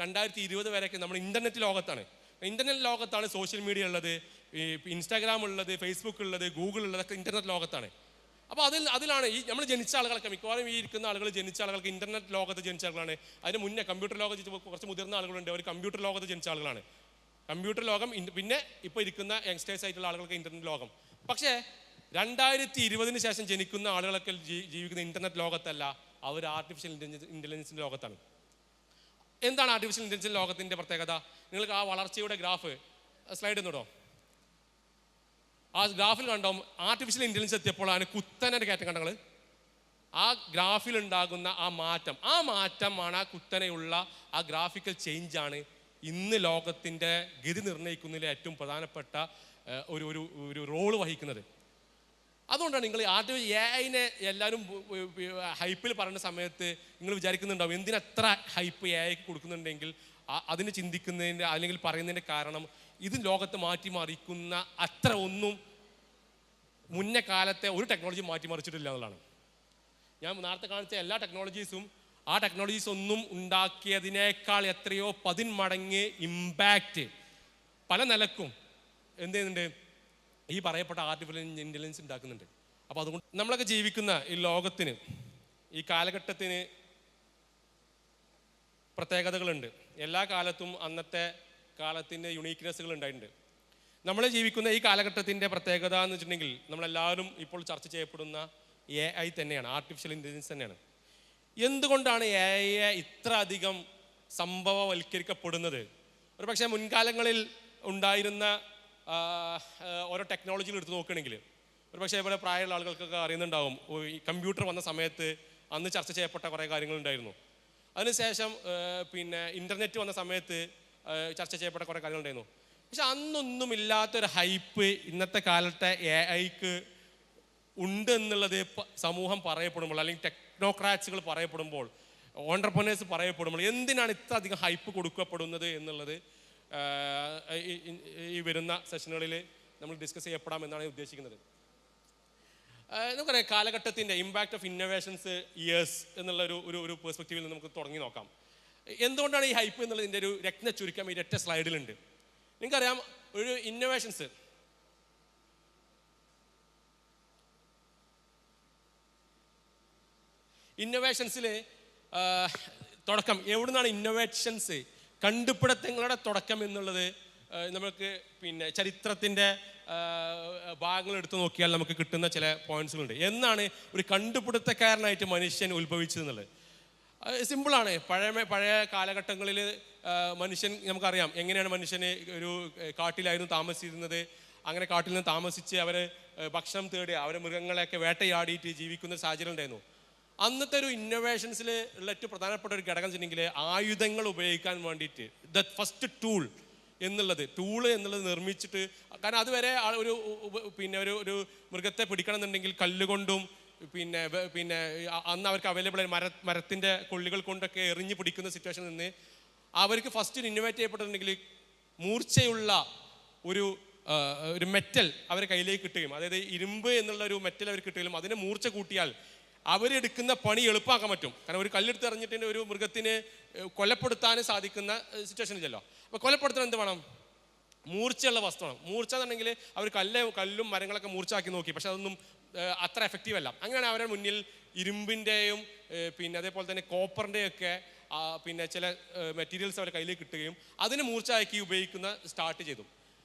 2020 വരെയൊക്കെ നമ്മൾ ഇൻ്റർനെറ്റ് ലോകത്താണ്. ഇൻ്റർനെറ്റ് ലോകത്താണ് സോഷ്യൽ മീഡിയ ഉള്ളത്, ഇൻസ്റ്റാഗ്രാം ഉള്ളത്, ഫേസ്ബുക്ക് ഉള്ളത്, ഗൂഗിൾ ഉള്ളതൊക്കെ ഇൻ്റർനെറ്റ് ലോകത്താണ്. അപ്പോൾ അതിലാണ് ഈ നമ്മൾ ജനിച്ച ആളുകളൊക്കെ, മിക്കവാറും ഈ ഇരിക്കുന്ന ആളുകൾ ജനിച്ച ആളുകൾക്ക് ഇൻ്റർനെറ്റ് ലോകത്ത് ജനിച്ച ആളുകളാണ്. അതിന് മുന്നേ കമ്പ്യൂട്ടർ ലോകത്ത് കുറച്ച് മുതിർന്ന ആളുകളുണ്ട്, അവർ കമ്പ്യൂട്ടർ ലോകത്ത് ജനിച്ച ആളുകളാണ്. കമ്പ്യൂട്ടർ ലോകം, പിന്നെ ഇപ്പോൾ ഇരിക്കുന്ന യങ്സ്റ്റേഴ്സ് ആയിട്ടുള്ള ആളുകൾക്ക് ഇൻ്റർനെറ്റ് ലോകം. പക്ഷേ 2020 ശേഷം ജനിക്കുന്ന ആളുകളൊക്കെ ജീവിക്കുന്ന ഇൻ്റർനെറ്റ് ലോകത്തല്ല, അവർ ആർട്ടിഫിഷ്യൽ ഇൻ്റലിജൻസിൻ്റെ ലോകത്താണ്. എന്താണ് ആർട്ടിഫിഷ്യൽ ഇൻ്റലിജൻസ് ലോകത്തിൻ്റെ പ്രത്യേകത? നിങ്ങൾക്ക് ആ വളർച്ചയുടെ ഗ്രാഫ് സ്ലൈഡ് ഒന്നിടോ. ആ ഗ്രാഫിൽ കണ്ടോ ആർട്ടിഫിഷ്യൽ ഇൻ്റലിജൻസ് എത്തിയപ്പോഴാണ് കുത്തനെ കയറ്റം കണ്ടങ്ങൾ. ആ ഗ്രാഫിൽ ഉണ്ടാകുന്ന ആ മാറ്റമാണ് ആ കുത്തനെയുള്ള ആ ഗ്രാഫിക്കൽ ചേഞ്ചാണ് ഇന്ന് ലോകത്തിൻ്റെ ഗതി നിർണ്ണയിക്കുന്നതിൽ ഏറ്റവും പ്രധാനപ്പെട്ട ഒരു റോള് വഹിക്കുന്നത്. അതുകൊണ്ടാണ് നിങ്ങൾ ആർട്ടിഫിഷ്യൽ AI എല്ലാവരും ഹൈപ്പിൽ പറയുന്ന സമയത്ത് നിങ്ങൾ വിചാരിക്കുന്നുണ്ടാവും എന്തിനത്ര ഹൈപ്പ് AI കൊടുക്കുന്നുണ്ടെങ്കിൽ അതിന് ചിന്തിക്കുന്നതിൻ്റെ അല്ലെങ്കിൽ പറയുന്നതിൻ്റെ കാരണം ഇത് ലോകത്ത് മാറ്റിമറിക്കുന്ന അത്ര ഒന്നും മുന്നേ കാലത്തെ ഒരു ടെക്നോളജി മാറ്റിമറിച്ചിട്ടില്ല എന്നുള്ളതാണ്. ഞാൻ നേരത്തെ കാണിച്ച എല്ലാ ടെക്നോളജീസും ആ ടെക്നോളജീസ് ഒന്നും ഉണ്ടാക്കിയതിനേക്കാൾ എത്രയോ 10 മടങ്ങ് ഇമ്പാക്റ്റ് പല നിലക്കും എന്ത് ചെയ്യുന്നുണ്ട് ഈ പറയപ്പെട്ട ആർട്ടിഫിഷ്യൽ ഇൻ്റലിജൻസ് ഉണ്ടാക്കുന്നുണ്ട്. അപ്പോൾ അതുകൊണ്ട് നമ്മളൊക്കെ ജീവിക്കുന്ന ഈ ലോകത്തിന്, ഈ കാലഘട്ടത്തിന് പ്രത്യേകതകളുണ്ട്. എല്ലാ കാലത്തും അന്നത്തെ കാലത്തിൻ്റെ യുണീക്നെസ്സുകൾ ഉണ്ടായിട്ടുണ്ട്. നമ്മൾ ജീവിക്കുന്ന ഈ കാലഘട്ടത്തിൻ്റെ പ്രത്യേകത എന്ന് വെച്ചിട്ടുണ്ടെങ്കിൽ നമ്മളെല്ലാവരും ഇപ്പോൾ ചർച്ച ചെയ്യപ്പെടുന്ന AI തന്നെയാണ്, ആർട്ടിഫിഷ്യൽ ഇൻ്റലിജൻസ് തന്നെയാണ്. എന്തുകൊണ്ടാണ് AI ഇത്ര അധികം സംഭവവൽക്കരിക്കപ്പെടുന്നത്? ഒരു പക്ഷേ മുൻകാലങ്ങളിൽ ഉണ്ടായിരുന്ന ഓരോ ടെക്നോളജികൾ എടുത്ത് നോക്കുകയാണെങ്കിൽ ഒരു പക്ഷേ ഇവിടെ പ്രായമുള്ള ആളുകൾക്കൊക്കെ അറിയുന്നുണ്ടാവും, ഈ കമ്പ്യൂട്ടർ വന്ന സമയത്ത് അന്ന് ചർച്ച ചെയ്യപ്പെട്ട കുറേ കാര്യങ്ങളുണ്ടായിരുന്നു. അതിനുശേഷം പിന്നെ ഇൻ്റർനെറ്റ് വന്ന സമയത്ത് ചർച്ച ചെയ്യപ്പെട്ട കുറേ കാര്യങ്ങളുണ്ടായിരുന്നു. പക്ഷെ അന്നൊന്നുമില്ലാത്തൊരു ഹൈപ്പ് ഇന്നത്തെ കാലത്തെ AIക്ക് ഉണ്ട് എന്നുള്ളത് സമൂഹം പറയപ്പെടുമ്പോൾ, അല്ലെങ്കിൽ ടെക്നോക്രാറ്റ്സുകൾ പറയപ്പെടുമ്പോൾ, ഓണ്ടർപ്രനേഴ്സ് പറയപ്പെടുമ്പോൾ എന്തിനാണ് ഇത്ര അധികം ഹൈപ്പ് കൊടുക്കപ്പെടുന്നത് എന്നുള്ളത് ഈ വരുന്ന സെഷനുകളിൽ നമ്മൾ ഡിസ്കസ് ചെയ്യപ്പെടാമെന്നാണ് ഉദ്ദേശിക്കുന്നത്. നമുക്കറിയാം കാലഘട്ടത്തിൻ്റെ ഇമ്പാക്റ്റ് ഓഫ് ഇന്നോവേഷൻസ് ഇയേഴ്സ് എന്നുള്ള ഒരു പെർസ്പെക്റ്റീവിൽ നമുക്ക് തുടങ്ങി നോക്കാം. എന്തുകൊണ്ടാണ് ഈ ഹൈപ്പ് എന്നുള്ളതിൻ്റെ ഒരു രത്ന ചുരുക്കം ഈ ഒറ്റ സ്ലൈഡിലുണ്ട്. നിങ്ങൾക്കറിയാം ഒരു ഇന്നോവേഷൻസിൽ തുടക്കം എവിടെ നിന്നാണ്? ഇന്നോവേഷൻസ് കണ്ടുപിടുത്തങ്ങളുടെ തുടക്കം എന്നുള്ളത് നമുക്ക് പിന്നെ ചരിത്രത്തിൻ്റെ ഭാഗങ്ങൾ എടുത്തു നോക്കിയാൽ നമുക്ക് കിട്ടുന്ന ചില പോയിന്റ്സുകളുണ്ട്. എന്നാണ് ഒരു കണ്ടുപിടുത്തക്കാരനായിട്ട് മനുഷ്യൻ ഉത്ഭവിച്ചതെന്നുള്ളത് സിമ്പിളാണ്. പഴയ കാലഘട്ടങ്ങളിൽ മനുഷ്യൻ, നമുക്കറിയാം എങ്ങനെയാണ് മനുഷ്യന് ഒരു കാട്ടിലായിരുന്നു താമസിച്ചിരുന്നത്. അങ്ങനെ കാട്ടിൽ നിന്ന് താമസിച്ച് അവർ ഭക്ഷണം തേടി അവരെ മൃഗങ്ങളെയൊക്കെ വേട്ടയാടിയിട്ട് ജീവിക്കുന്ന സാഹചര്യം ഉണ്ടായിരുന്നു. അന്നത്തെ ഒരു ഇന്നോവേഷൻസിൽ ഉള്ള ഏറ്റവും പ്രധാനപ്പെട്ട ഒരു ഘടകം വെച്ചിട്ടുണ്ടെങ്കിൽ ആയുധങ്ങൾ ഉപയോഗിക്കാൻ വേണ്ടിയിട്ട് ദ ഫസ്റ്റ് ടൂള് എന്നുള്ളത് നിർമ്മിച്ചിട്ട്, കാരണം അതുവരെ ഒരു മൃഗത്തെ പിടിക്കണം എന്നുണ്ടെങ്കിൽ കല്ലുകൊണ്ടും പിന്നെ അന്ന് അവർക്ക് അവൈലബിൾ ആയ മരത്തിൻ്റെ കൊള്ളികൾ കൊണ്ടൊക്കെ എറിഞ്ഞ് പിടിക്കുന്ന സിറ്റുവേഷനിൽ നിന്ന് അവർക്ക് ഫസ്റ്റ് ഇന്നോവേറ്റ് ചെയ്യപ്പെട്ടിട്ടുണ്ടെങ്കിൽ മൂർച്ചയുള്ള ഒരു മെറ്റൽ അവരെ കയ്യിലേക്ക് കിട്ടുകയും, അതായത് ഇരുമ്പ് എന്നുള്ള ഒരു മെറ്റൽ അവർ കിട്ടുകയും അതിനെ മൂർച്ച കൂട്ടിയാൽ അവരെടുക്കുന്ന പണി എളുപ്പമാക്കാൻ പറ്റും. കാരണം ഒരു കല്ലെടുത്ത് എറിഞ്ഞിട്ട് ഒരു മൃഗത്തിന് കൊലപ്പെടുത്താൻ സാധിക്കുന്ന സിറ്റുവേഷൻ ഇല്ലല്ലോ. അപ്പോൾ കൊലപ്പെടുത്താൻ എന്ത് വേണം? മൂർച്ചയുള്ള വസ്തു വേണം. മൂർച്ച എന്നുണ്ടെങ്കിൽ അവർ കല്ലും മരങ്ങളൊക്കെ മൂർച്ചയാക്കി നോക്കി, പക്ഷെ അതൊന്നും അത്ര എഫക്റ്റീവ് അല്ല. അങ്ങനെയാണ് അവരുടെ മുന്നിൽ ഇരുമ്പിൻ്റെയും പിന്നെ അതേപോലെ തന്നെ കോപ്പറിൻ്റെയും ഒക്കെ പിന്നെ ചില മെറ്റീരിയൽസ് അവരുടെ കയ്യിലേക്ക് കിട്ടുകയും അതിന് മൂർച്ചയാക്കി ഉപയോഗിക്കുന്ന സ്റ്റാർട്ട് ചെയ്തു.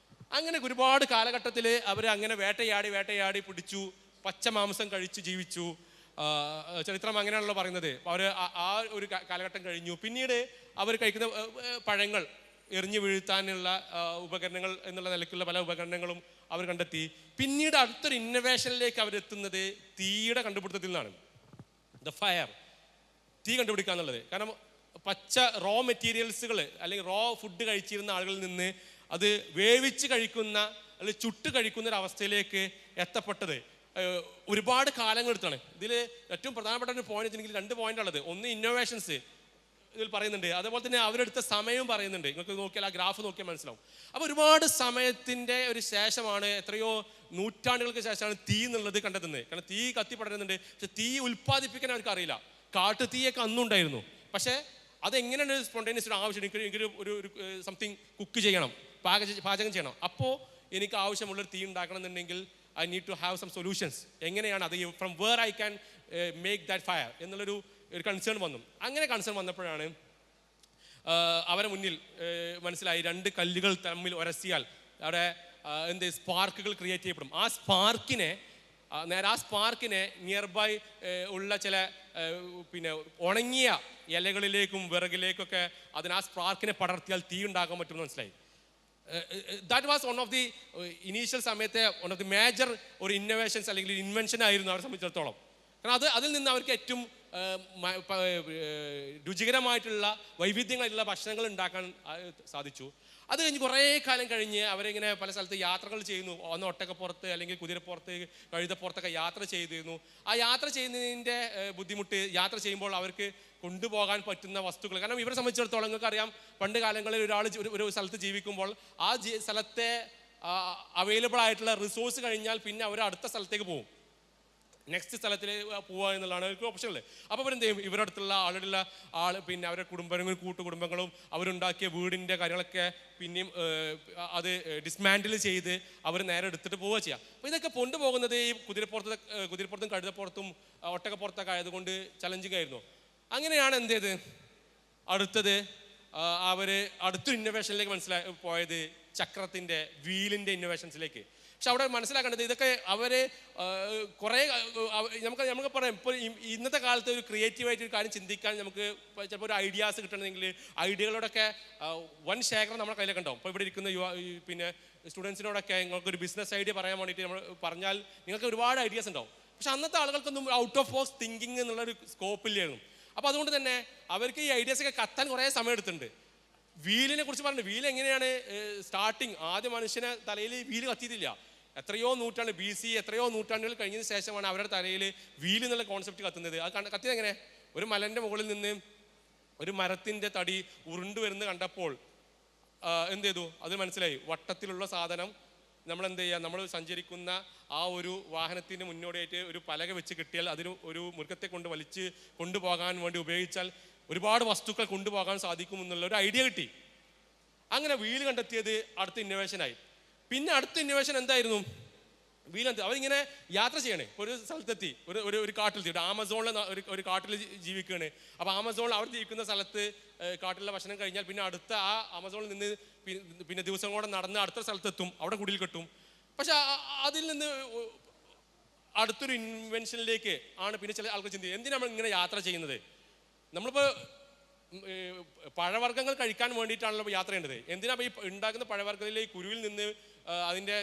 അങ്ങനെ ഒരുപാട് കാലഘട്ടത്തിൽ അവർ അങ്ങനെ വേട്ടയാടി പിടിച്ചു, പച്ച മാംസം കഴിച്ച് ജീവിച്ചു. ചരിത്രം അങ്ങനെയാണല്ലോ പറയുന്നത്. അവർ ആ ഒരു കാലഘട്ടം കഴിഞ്ഞു. പിന്നീട് അവർ കഴിക്കുന്ന പഴങ്ങൾ എറിഞ്ഞു വീഴ്ത്താനുള്ള ഉപകരണങ്ങൾ എന്നുള്ള നിലയ്ക്കുള്ള പല ഉപകരണങ്ങളും അവർ കണ്ടെത്തി. പിന്നീട് അടുത്തൊരു ഇന്നോവേഷനിലേക്ക് അവരെത്തുന്നത് തീയുടെ കണ്ടുപിടുത്തത്തിൽ നിന്നാണ്. ദ ഫയർ, തീ കണ്ടുപിടിക്കുക എന്നുള്ളത്. കാരണം പച്ച റോ മെറ്റീരിയൽസുകൾ അല്ലെങ്കിൽ റോ ഫുഡ് കഴിച്ചിരുന്ന ആളുകളിൽ നിന്ന് അത് വേവിച്ച് കഴിക്കുന്ന അല്ലെങ്കിൽ ചുട്ട് കഴിക്കുന്ന ഒരു അവസ്ഥയിലേക്ക് എത്തപ്പെട്ടത് ഒരുപാട് കാലങ്ങളെടുത്താണ്. ഇതിൽ ഏറ്റവും പ്രധാനപ്പെട്ട ഒരു പോയിന്റ് വെച്ചിട്ടുണ്ടെങ്കിൽ 2 പോയിന്റാണുള്ളത്. ഒന്ന് ഇന്നോവേഷൻസ് ഇതിൽ പറയുന്നുണ്ട്, അതേപോലെ തന്നെ അവരെടുത്ത സമയവും പറയുന്നുണ്ട്. നിങ്ങൾക്ക് നോക്കിയാൽ ആ ഗ്രാഫ് നോക്കിയാൽ മനസ്സിലാവും. അപ്പോൾ ഒരുപാട് സമയത്തിൻ്റെ ഒരു ശേഷമാണ്, എത്രയോ നൂറ്റാണ്ടുകൾക്ക് ശേഷമാണ് തീ എന്നുള്ളത് കണ്ടെത്തുന്നത്. കാരണം തീ കത്തിപ്പടരുന്നുണ്ട്, പക്ഷെ തീ ഉൽപ്പാദിപ്പിക്കാൻ അവർക്ക് അറിയില്ല. കാട്ടുതീയൊക്കെ അന്നുണ്ടായിരുന്നു. പക്ഷേ അതെങ്ങനെയാണ് സ്പോണ്ടേനിയസ് ഒരു ആവശ്യം, എനിക്കൊരു ഒരു സംതിങ് കുക്ക് ചെയ്യണം, പാചകം ചെയ്യണം. അപ്പോൾ എനിക്ക് ആവശ്യമുള്ളൊരു തീ ഉണ്ടാക്കണം എന്നുണ്ടെങ്കിൽ I need to have some solutions. എങ്ങനെയാണ് അത്, from where I can make that fire എന്നുള്ളൊരു കൺസേൺ വന്നു. അങ്ങനെ കൺസേൺ വന്നപ്പോഴാണ് അവരെ മുന്നിൽ മനസ്സിലായി, 2 കല്ലുകൾ തമ്മിൽ ഉരസിയാൽ അവിടെ സ്പാർക്കുകൾ ക്രിയേറ്റ് ചെയ്യപ്പെടും. ആ സ്പാർക്കിനെ നിയർ ബൈ ഉള്ള ചില പിന്നെ ഉണങ്ങിയ ഇലകളിലേക്കും വിറകിലേക്കൊക്കെ ആ സ്പാർക്കിനെ പടർത്തിയാൽ തീ ഉണ്ടാക്കാൻ പറ്റുമെന്ന് മനസ്സിലായി. That was one of the initial സമയത്തെ വൺ ഓഫ് ദി മേജർ ഒരു ഇന്നോവേഷൻസ് അല്ലെങ്കിൽ ഇൻവെൻഷൻ ആയിരുന്നു അവരെ സംബന്ധിച്ചിടത്തോളം. കാരണം അതിൽ നിന്ന് അവർക്ക് ഏറ്റവും രുചികരമായിട്ടുള്ള വൈവിധ്യങ്ങളായിട്ടുള്ള ഭക്ഷണങ്ങൾ ഉണ്ടാക്കാൻ സാധിച്ചു. അത് കഴിഞ്ഞ് കുറേ കാലം കഴിഞ്ഞ് അവരിങ്ങനെ പല സ്ഥലത്ത് യാത്രകൾ ചെയ്യുന്നു. ഒന്ന് ഒട്ടകപ്പുറത്ത് അല്ലെങ്കിൽ കുതിരപ്പുറത്ത്, കഴുതപ്പുറത്തൊക്കെ യാത്ര ചെയ്തിരുന്നു. ആ യാത്ര ചെയ്യുന്നതിൻ്റെ ബുദ്ധിമുട്ട്, യാത്ര ചെയ്യുമ്പോൾ അവർക്ക് കൊണ്ടുപോകാൻ പറ്റുന്ന വസ്തുക്കൾ, കാരണം ഇവരെ സംബന്ധിച്ചിടത്തോളം നിങ്ങൾക്കറിയാം, പണ്ട് കാലങ്ങളിൽ ഒരാൾ ഒരു സ്ഥലത്ത് ജീവിക്കുമ്പോൾ ആ സ്ഥലത്തെ അവൈലബിൾ ആയിട്ടുള്ള റിസോഴ്സ് കഴിഞ്ഞാൽ പിന്നെ അവർ അടുത്ത സ്ഥലത്തേക്ക് പോകും, നെക്സ്റ്റ് സ്ഥലത്തിൽ പോവുക എന്നുള്ളതാണ് അവർക്ക് ഓപ്ഷൻ ഉള്ളത്. അപ്പോൾ അവരെന്ത് ചെയ്യും, ഇവരുടെ അടുത്തുള്ള പിന്നെ അവരുടെ കുടുംബങ്ങളും കൂട്ടുകുടുംബങ്ങളും അവരുണ്ടാക്കിയ വീടിൻ്റെ കാര്യങ്ങളൊക്കെ പിന്നെയും അത് ഡിസ്മാൻഡിൽ ചെയ്ത് അവർ നേരെ എടുത്തിട്ട് പോവുക ചെയ്യുക. അപ്പോൾ ഇതൊക്കെ കൊണ്ടുപോകുന്നത് ഈ കുതിരപ്പുറത്തും കഴുതപ്പുറത്തും ഒട്ടകപ്പുറത്തൊക്കെ ആയതുകൊണ്ട് ചലഞ്ചിങ് ആയിരുന്നു. അങ്ങനെയാണ് എന്ത് ചെയ്ത് അടുത്തത് അവർ അടുത്തൊരു ഇന്നോവേഷനിലേക്ക് പോയത് ചക്രത്തിൻ്റെ വീലിൻ്റെ ഇന്നോവേഷൻസിലേക്ക്. പക്ഷെ അവിടെ മനസ്സിലാക്കേണ്ടത് ഇതൊക്കെ അവർ കുറേ നമുക്ക് പറയാം, ഇപ്പോൾ ഇന്നത്തെ കാലത്ത് ഒരു ക്രിയേറ്റീവായിട്ട് ഒരു കാര്യം ചിന്തിക്കാൻ നമുക്ക് ചിലപ്പോൾ ഒരു ഐഡിയാസ് കിട്ടണമെങ്കിൽ ഐഡിയകളോടൊക്കെ വൻ ശേഖരം നമ്മുടെ കയ്യിലൊക്കെ ഉണ്ടാവും. ഇപ്പോൾ ഇവിടെ ഇരിക്കുന്ന പിന്നെ സ്റ്റുഡൻസിനോടൊക്കെ നിങ്ങൾക്കൊരു ബിസിനസ് ഐഡിയ പറയാൻ വേണ്ടിയിട്ട് നമ്മൾ പറഞ്ഞാൽ നിങ്ങൾക്ക് ഒരുപാട് ഐഡിയാസ് ഉണ്ടാവും. പക്ഷെ അന്നത്തെ ആളുകൾക്കൊന്നും ഔട്ട് ഓഫ് ബോക്സ് തിങ്കിങ് എന്നുള്ളൊരു സ്കോപ്പില്ലായിരുന്നു. അപ്പോൾ അതുകൊണ്ട് തന്നെ അവർക്ക് ഈ ഐഡിയാസൊക്കെ കത്താൻ കുറേ സമയം എടുത്തിട്ടുണ്ട്. വീലിനെ കുറിച്ച് പറഞ്ഞു, വീൽ എങ്ങനെയാണ് സ്റ്റാർട്ടിങ്, ആദ്യ മനുഷ്യനെ തലയിൽ വീല് കത്തിയിട്ടില്ല. എത്രയോ നൂറ്റാണ്ട് BC, എത്രയോ നൂറ്റാണ്ടുകൾ കഴിഞ്ഞതിന് ശേഷമാണ് അവരുടെ തലയിൽ വീല് എന്നുള്ള കോൺസെപ്റ്റ് കത്തുന്നത്. അത് കത്തിയത് എങ്ങനെ, ഒരു മലൻ്റെ മുകളിൽ നിന്ന് ഒരു മരത്തിൻ്റെ തടി ഉരുണ്ടു വരുന്നത് കണ്ടപ്പോൾ എന്ത് ചെയ്തു, അത് മനസ്സിലായി, വട്ടത്തിലുള്ള സാധനം നമ്മൾ എന്ത് ചെയ്യുക, നമ്മൾ സഞ്ചരിക്കുന്ന ആ ഒരു വാഹനത്തിന് മുന്നോടിയായിട്ട് ഒരു പലക വെച്ച് കിട്ടിയാൽ അതിന് ഒരു മൃഗത്തെ കൊണ്ട് വലിച്ച് കൊണ്ടുപോകാൻ വേണ്ടി ഉപയോഗിച്ചാൽ ഒരുപാട് വസ്തുക്കൾ കൊണ്ടുപോകാൻ സാധിക്കും എന്നുള്ള ഒരു ഐഡിയ കിട്ടി. അങ്ങനെ വീല് കണ്ടെത്തിയത് അടുത്ത ഇന്നോവേഷനായി. പിന്നെ അടുത്ത ഇന്നോവേഷൻ എന്തായിരുന്നു, വീലെന്ത്, അവരിങ്ങനെ യാത്ര ചെയ്യണേ. ഒരു സ്ഥലത്തെത്തി, ഒരു കാട്ടിലെത്തി, ആമസോണിലെ ഒരു കാട്ടിൽ ജീവിക്കുകയാണ്. അപ്പോൾ ആമസോണിൽ അവർ ജീവിക്കുന്ന സ്ഥലത്ത് കാട്ടിലെ ഭക്ഷണം കഴിഞ്ഞാൽ പിന്നെ അടുത്ത ആ ആമസോണിൽ നിന്ന് പിന്നെ ദിവസം കൂടെ നടന്ന് അടുത്ത സ്ഥലത്തെത്തും, അവിടെ കുടിൽ കെട്ടും. പക്ഷെ അതിൽ നിന്ന് അടുത്തൊരു ഇൻവെൻഷനിലേക്ക് ആണ് പിന്നെ ചില ആൾക്കാർ ചിന്തിക്കുക, എന്തിനാണ് നമ്മൾ ഇങ്ങനെ യാത്ര ചെയ്യുന്നത്, നമ്മളിപ്പോൾ പഴവർഗ്ഗങ്ങൾ കഴിക്കാൻ വേണ്ടിയിട്ടാണല്ലോ യാത്ര ചെയ്യേണ്ടത്, എന്തിനാ ഈ ഉണ്ടാക്കുന്ന പഴവർഗ്ഗത്തിലെ ഈ കുരുവിൽ നിന്ന് അതിൻ്റെ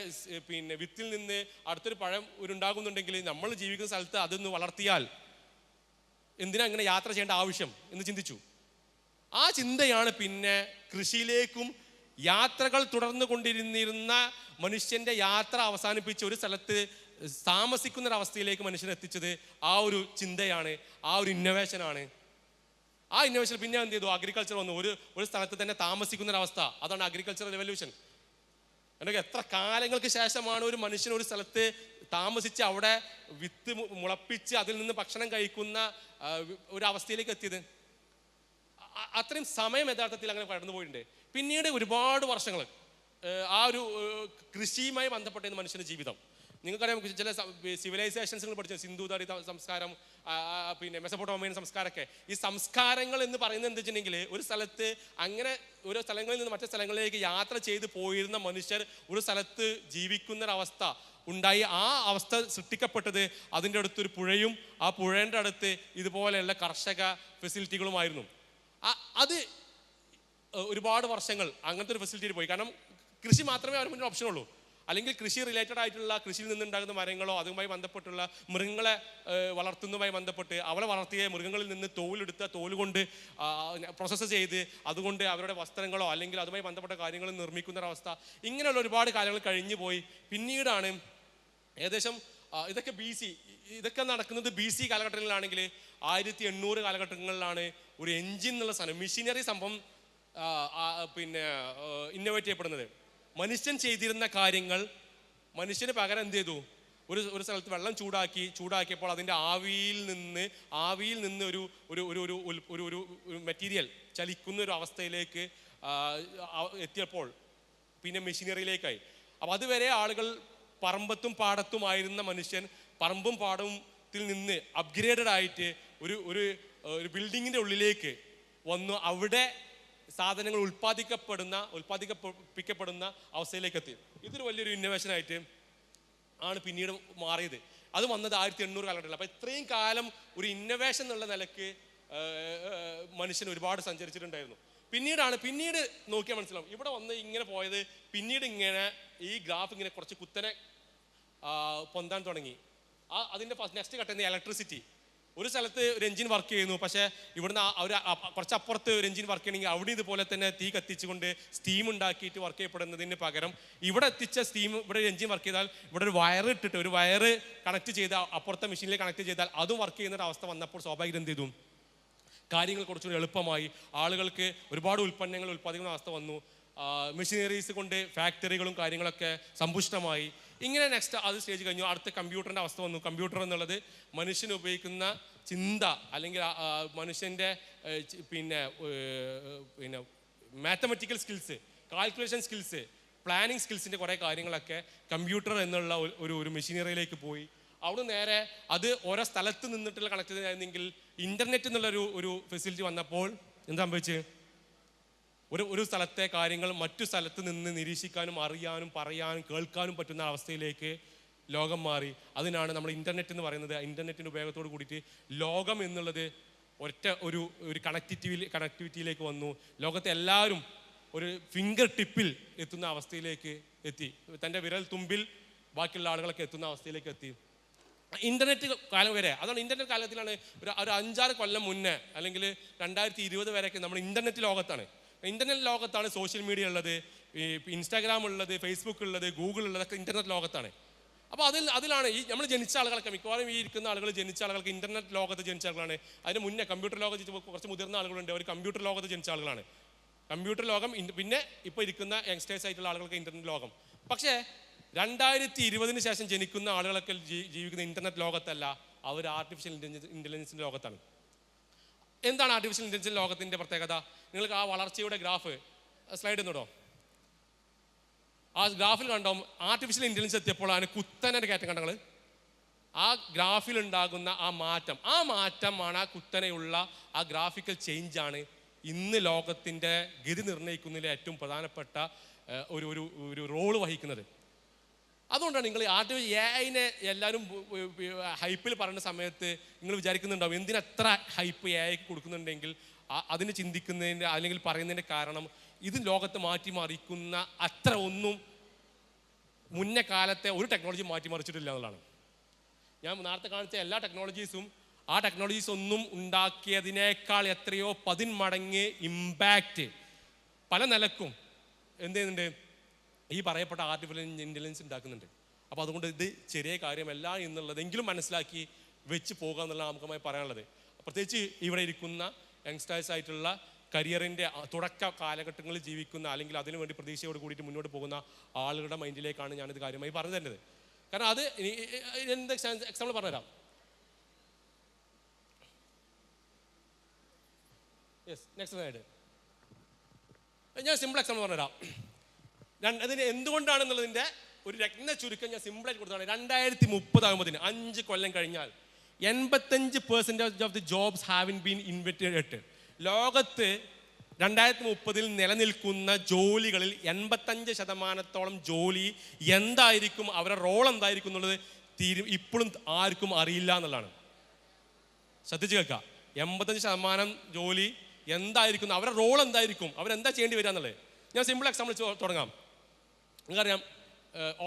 പിന്നെ വിത്തിൽ നിന്ന് അടുത്തൊരു പഴം ഉണ്ടാകുന്നുണ്ടെങ്കിൽ നമ്മൾ ജീവിക്കുന്ന സ്ഥലത്ത് അതൊന്ന് വളർത്തിയാൽ എന്തിനാ ഇങ്ങനെ യാത്ര ചെയ്യേണ്ട ആവശ്യം എന്ന് ചിന്തിച്ചു. ആ ചിന്തയാണ് പിന്നെ കൃഷിയിലേക്കും യാത്രകൾ തുടർന്നു കൊണ്ടിരുന്നിരുന്ന മനുഷ്യൻ്റെ യാത്ര അവസാനിപ്പിച്ച് ഒരു സ്ഥലത്ത് താമസിക്കുന്നൊരവസ്ഥയിലേക്ക് മനുഷ്യനെ എത്തിച്ചത് ആ ഒരു ചിന്തയാണ്, ആ ഒരു ഇന്നോവേഷനാണ്. ആ ഇന്നോവേഷൻ പിന്നെ എന്ത് ചെയ്തു, അഗ്രികൾച്ചർ വന്നു. ഒരു സ്ഥലത്ത് തന്നെ താമസിക്കുന്നൊരവസ്ഥ, അതാണ് അഗ്രികൾച്ചറൽ റെവല്യൂഷൻ. അല്ലെങ്കിൽ എത്ര കാലങ്ങൾക്ക് ശേഷമാണ് ഒരു മനുഷ്യൻ ഒരു സ്ഥലത്ത് താമസിച്ച് അവിടെ വിത്ത് മുളപ്പിച്ച് അതിൽ നിന്ന് ഭക്ഷണം കഴിക്കുന്ന ഒരു അവസ്ഥയിലേക്ക് എത്തിയത്. അത്രയും സമയം യഥാർത്ഥത്തിൽ അങ്ങനെ കടന്നു പോയിട്ടുണ്ട്. പിന്നീട് ഒരുപാട് വർഷങ്ങൾ ആ ഒരു കൃഷിയുമായി ബന്ധപ്പെട്ട മനുഷ്യൻ്റെ ജീവിതം. നിങ്ങൾക്കറിയാം, ചില സിവിലൈസേഷൻസ് പഠിച്ച സിന്ധുതാരി സംസ്കാരം, പിന്നെ മെസപ്പൊട്ടോമിയൻ സംസ്കാരമൊക്കെ. ഈ സംസ്കാരങ്ങൾ എന്ന് പറയുന്നത് എന്താ വെച്ചിട്ടുണ്ടെങ്കിൽ, ഒരു സ്ഥലത്ത് അങ്ങനെ ഓരോ സ്ഥലങ്ങളിൽ നിന്ന് മറ്റു സ്ഥലങ്ങളിലേക്ക് യാത്ര ചെയ്ത് പോയിരുന്ന മനുഷ്യർ ഒരു സ്ഥലത്ത് ജീവിക്കുന്നൊരവസ്ഥ ഉണ്ടായി. ആ അവസ്ഥ സൃഷ്ടിക്കപ്പെട്ടത് അതിൻ്റെ അടുത്തൊരു പുഴയും ആ പുഴേൻ്റെ അടുത്ത് ഇതുപോലെയുള്ള കർഷക ഫെസിലിറ്റികളുമായിരുന്നു. അത് ഒരുപാട് വർഷങ്ങൾ അങ്ങനത്തെ ഒരു ഫെസിലിറ്റിയിൽ പോയി. കാരണം കൃഷി മാത്രമേ അവർ മുന്നിൽ ഓപ്ഷനുള്ളൂ. അല്ലെങ്കിൽ കൃഷി റിലേറ്റഡ് ആയിട്ടുള്ള കൃഷിയിൽ നിന്നുണ്ടാകുന്ന മരങ്ങളോ അതുമായി ബന്ധപ്പെട്ടുള്ള മൃഗങ്ങളെ വളർത്തുന്നതുമായി ബന്ധപ്പെട്ട് അവളെ വളർത്തിയ മൃഗങ്ങളിൽ നിന്ന് തോലെടുത്ത തോല് കൊണ്ട് പ്രോസസ്സ് ചെയ്ത് അതുകൊണ്ട് അവരുടെ വസ്ത്രങ്ങളോ അല്ലെങ്കിൽ അതുമായി ബന്ധപ്പെട്ട കാര്യങ്ങൾ നിർമ്മിക്കുന്നൊരവസ്ഥ. ഇങ്ങനെയുള്ള ഒരുപാട് കാര്യങ്ങൾ കഴിഞ്ഞു പോയി. പിന്നീടാണ് ഏകദേശം ഇതൊക്കെ ഇതൊക്കെ നടക്കുന്നത് BC കാലഘട്ടങ്ങളിലാണെങ്കിൽ 1800 കാലഘട്ടങ്ങളിലാണ് ഒരു എൻജിൻ എന്നുള്ള സാധനം, മെഷീനറി സംഭവം പിന്നെ ഇന്നോവേറ്റ് ചെയ്യപ്പെടുന്നത്. മനുഷ്യൻ ചെയ്തിരുന്ന കാര്യങ്ങൾ മനുഷ്യന് പകരം എന്ത് ചെയ്തു, ഒരു സ്ഥലത്ത് വെള്ളം ചൂടാക്കിയപ്പോൾ അതിൻ്റെ ആവിയിൽ നിന്ന് ഒരു മെറ്റീരിയൽ ചലിക്കുന്ന ഒരു അവസ്ഥയിലേക്ക് എത്തിയപ്പോൾ പിന്നെ മെഷീനറിയിലേക്കായി. അപ്പോൾ അതുവരെ ആളുകൾ പറമ്പത്തും പാടത്തുമായിരുന്ന മനുഷ്യൻ പറമ്പും പാടത്തിൽ നിന്ന് അപ്ഗ്രേഡഡ് ആയിട്ട് ഒരു ബിൽഡിങ്ങിൻ്റെ ഉള്ളിലേക്ക് വന്നു. അവിടെ സാധനങ്ങൾ ഉൽപ്പാദിപ്പിക്കപ്പെടുന്ന അവസ്ഥയിലേക്ക് എത്തി. ഇതൊരു വലിയൊരു ഇന്നോവേഷനായിട്ട് ആണ് പിന്നീട് മാറിയത്. അത് വന്നത് 1800 കാലഘട്ടത്തിൽ. അപ്പോൾ ഇത്രയും കാലം ഒരു ഇന്നോവേഷൻ എന്നുള്ള നിലയ്ക്ക് മനുഷ്യൻ ഒരുപാട് സഞ്ചരിച്ചിട്ടുണ്ടായിരുന്നു. പിന്നീട് നോക്കിയാൽ മനസ്സിലാവും ഇവിടെ വന്ന് ഇങ്ങനെ പോയത്. പിന്നീട് ഇങ്ങനെ ഈ ഗ്രാഫ് ഇങ്ങനെ കുറച്ച് കുത്തനെ പൊന്താൻ തുടങ്ങി. അതിൻ്റെ നെക്സ്റ്റ് ഘട്ടം ഇലക്ട്രിസിറ്റി. ഒരു സ്ഥലത്ത് ഒരു എഞ്ചിൻ വർക്ക് ചെയ്യുന്നു, പക്ഷേ ഇവിടുന്ന് കുറച്ചപ്പുറത്ത് ഒരു എഞ്ചിൻ വർക്ക് ചെയ്യണമെങ്കിൽ അവിടെ ഇതുപോലെ തന്നെ തീ കത്തിച്ചുകൊണ്ട് സ്റ്റീം ഉണ്ടാക്കിയിട്ട് വർക്ക് ചെയ്യപ്പെടുന്നതിന് പകരം ഇവിടെ എത്തിച്ച സ്റ്റീം ഇവിടെ ഒരു എഞ്ചിൻ വർക്ക് ചെയ്താൽ ഇവിടെ ഒരു വയറ് കണക്ട് ചെയ്താൽ അപ്പുറത്തെ മെഷീനിലേക്ക് കണക്ട് ചെയ്താൽ അതും വർക്ക് ചെയ്യുന്ന ഒരു അവസ്ഥ വന്നപ്പോൾ സ്വാഭാവികം എന്ത് ചെയ്തു? കാര്യങ്ങൾ കുറച്ചുകൂടി എളുപ്പമായി. ആളുകൾക്ക് ഒരുപാട് ഉൽപ്പന്നങ്ങൾ ഉൽപ്പാദിക്കുന്ന അവസ്ഥ വന്നു. മെഷീനറീസ് കൊണ്ട് ഫാക്ടറികളും കാര്യങ്ങളൊക്കെ സമ്പുഷ്ടമായി. ഇങ്ങനെ നെക്സ്റ്റ് അത് സ്റ്റേജ് കഴിഞ്ഞു. അടുത്ത കമ്പ്യൂട്ടറിൻ്റെ അവസ്ഥ വന്നു. കമ്പ്യൂട്ടർ എന്നുള്ളത് മനുഷ്യൻ ഉപയോഗിക്കുന്ന ചിന്ത അല്ലെങ്കിൽ മനുഷ്യൻ്റെ പിന്നെ mathematical skills, calculation skills, planning സ്കിൽസിൻ്റെ കുറേ കാര്യങ്ങളൊക്കെ കമ്പ്യൂട്ടർ എന്നുള്ള ഒരു മെഷീനറിയിലേക്ക് പോയി. അവിടെ നേരെ അത് ഓരോ സ്ഥലത്ത് നിന്നിട്ടുള്ള കണക്ട് ആയിരുന്നെങ്കിൽ ഇൻ്റർനെറ്റ് എന്നുള്ളൊരു ഫെസിലിറ്റി വന്നപ്പോൾ എന്താ സംഭവിച്ച്? ഒരു സ്ഥലത്തെ കാര്യങ്ങൾ മറ്റു സ്ഥലത്ത് നിന്ന് നിരീക്ഷിക്കാനും അറിയാനും പറയാനും കേൾക്കാനും പറ്റുന്ന അവസ്ഥയിലേക്ക് ലോകം മാറി. അതിനാണ് നമ്മൾ ഇൻ്റർനെറ്റ് എന്ന് പറയുന്നത്. ഇൻ്റർനെറ്റിൻ്റെ ഉപയോഗത്തോട് കൂടിയിട്ട് ലോകം എന്നുള്ളത് ഒറ്റ ഒരു കണക്ടിവിറ്റിയിലേക്ക് വന്നു. ലോകത്തെ എല്ലാവരും ഒരു ഫിംഗർ ടിപ്പിൽ എത്തുന്ന അവസ്ഥയിലേക്ക് എത്തി. തൻ്റെ വിരൽ തുമ്പിൽ ബാക്കിയുള്ള ആളുകളൊക്കെ എത്തുന്ന അവസ്ഥയിലേക്ക് എത്തി. ഇൻ്റർനെറ്റ് കാലം വരെ, അതാണ് ഇൻ്റർനെറ്റ് കാലത്തിലാണ് ഒരു 5-6 കൊല്ലം മുന്നേ അല്ലെങ്കിൽ 2020 വരെയൊക്കെ നമ്മൾ ഇൻ്റർനെറ്റ് ലോകത്താണ്. ഇൻ്റർനെറ്റ് ലോകത്താണ് സോഷ്യൽ മീഡിയ ഉള്ളത്, ഇൻസ്റ്റാഗ്രാം ഉള്ളത്, ഫേസ്ബുക്ക് ഉള്ളത്, ഗൂഗിൾ ഉള്ളതൊക്കെ ഇൻ്റർനെറ്റ് ലോകത്താണ്. അപ്പോൾ അതിലാണ് നമ്മൾ ജനിച്ച ആളുകളൊക്കെ, മിക്കവാറും ഈ ഇരിക്കുന്ന ആളുകൾ ജനിച്ച ആളുകൾക്ക് ഇൻ്റർനെറ്റ് ലോകത്ത് ജനിച്ച ആളുകളാണ്. അതിന് മുന്നേ കമ്പ്യൂട്ടർ ലോകത്ത് കുറച്ച് മുതിർന്ന ആളുകളുണ്ട്, അവർ കമ്പ്യൂട്ടർ ലോകത്ത് ജനിച്ച ആളുകളാണ്. കമ്പ്യൂട്ടർ ലോകം പിന്നെ ഇപ്പോൾ ഇരിക്കുന്ന യങ്സ്റ്റേഴ്സ് ആയിട്ടുള്ള ആളുകൾക്ക് ഇൻ്റർനെറ്റ് ലോകം. പക്ഷേ 2020 ശേഷം ജനിക്കുന്ന ആളുകളൊക്കെ ജീവിക്കുന്ന ഇൻ്റർനെറ്റ് ലോകത്തല്ല, അവർ ആർട്ടിഫിഷ്യൽ ഇൻ്റലിജൻസിൻ്റെ ലോകത്താണ്. എന്താണ് ആർട്ടിഫിഷ്യൽ ഇൻ്റലിജൻസ് ലോകത്തിൻ്റെ പ്രത്യേകത? നിങ്ങൾക്ക് ആ വളർച്ചയുടെ ഗ്രാഫ് സ്ലൈഡ് ഇന്നിടോ. ആ ഗ്രാഫിൽ കണ്ടോ ആർട്ടിഫിഷ്യൽ ഇൻ്റലിജൻസ് എത്തിയപ്പോഴാണ് കുത്തനെ കയറ്റം കണ്ടങ്ങൾ. ആ ഗ്രാഫിൽ ഉണ്ടാകുന്ന ആ മാറ്റമാണ് ആ കുത്തനെയുള്ള ആ ഗ്രാഫിക്കൽ ചേഞ്ചാണ് ഇന്ന് ലോകത്തിൻ്റെ ഗതി നിർണ്ണയിക്കുന്നതിലെ ഏറ്റവും പ്രധാനപ്പെട്ട ഒരു റോള് വഹിക്കുന്നത്. അതുകൊണ്ടാണ് നിങ്ങൾ ആർട്ടിഫിഷ്യൽ AI എല്ലാവരും ഹൈപ്പിൽ പറയുന്ന സമയത്ത് നിങ്ങൾ വിചാരിക്കുന്നുണ്ടാവും എന്തിനത്ര ഹൈപ്പ് AIക്ക് കൊടുക്കുന്നുണ്ടെങ്കിൽ അതിന് ചിന്തിക്കുന്നതിൻ്റെ അല്ലെങ്കിൽ പറയുന്നതിൻ്റെ കാരണം ഇത് ലോകത്ത് മാറ്റിമറിക്കുന്ന അത്ര ഒന്നും മുന്നേ കാലത്തെ ഒരു ടെക്നോളജി മാറ്റിമറിച്ചിട്ടില്ല എന്നുള്ളതാണ്. ഞാൻ നേരത്തെ കാണിച്ച എല്ലാ ആ ടെക്നോളജീസ് ഒന്നും ഉണ്ടാക്കിയതിനേക്കാൾ എത്രയോ 10 മടങ്ങ് ഇമ്പാക്റ്റ് പല നിലക്കും എന്ത് ചെയ്യുന്നുണ്ട് ഈ പറയപ്പെട്ട ആർട്ടിഫിഷ്യൽ ഇൻ്റലിജൻസ് ഉണ്ടാക്കുന്നുണ്ട്. അപ്പോൾ അതുകൊണ്ട് ഇത് ചെറിയ കാര്യമല്ല എന്നുള്ളതെങ്കിലും മനസ്സിലാക്കി വെച്ച് പോകുക എന്നുള്ള നമുക്കുമായി പറയാനുള്ളത്. പ്രത്യേകിച്ച് ഇവിടെ ഇരിക്കുന്ന യങ്സ്റ്റേഴ്സ് ആയിട്ടുള്ള കരിയറിൻ്റെ തുടക്ക കാലഘട്ടങ്ങളിൽ ജീവിക്കുന്ന അല്ലെങ്കിൽ അതിനുവേണ്ടി പ്രതീക്ഷയോട് കൂടിയിട്ട് മുന്നോട്ട് പോകുന്ന ആളുകളുടെ മൈൻഡിലേക്കാണ് ഞാനിത് കാര്യമായി പറഞ്ഞു തരുന്നത്. കാരണം അത് എന്ത് എക്സാമ്പിൾ പറഞ്ഞുതരാം. Yes, next slide. ഞാൻ സിമ്പിൾ എക്സാമ്പിൾ പറഞ്ഞുതരാം. അതിന് എന്തുകൊണ്ടാണെന്നുള്ളതിൻ്റെ ഒരു രത്ന ചുരുക്കം ഞാൻ സിമ്പിളായിട്ട് കൊടുത്താണ്. 2030 ആകുമ്പോഴത്തേന് 5 കൊല്ലം കഴിഞ്ഞാൽ 85% of the jobs have been invented. ലോകത്ത് 2030 നിലനിൽക്കുന്ന ജോലികളിൽ 85% ജോലി എന്തായിരിക്കും, അവരുടെ റോൾ എന്തായിരിക്കും എന്നുള്ളത് ഇപ്പോഴും ആർക്കും അറിയില്ല എന്നുള്ളതാണ്. ശ്രദ്ധിച്ചു കേൾക്കുക. 85% ജോലി എന്തായിരിക്കും, അവരുടെ റോൾ എന്തായിരിക്കും, അവരെന്താ ചെയ്യേണ്ടി വരിക എന്നുള്ളത്. ഞാൻ സിമ്പിൾ എക്സാമ്പിൾ തുടങ്ങാം. നിങ്ങൾക്കറിയാം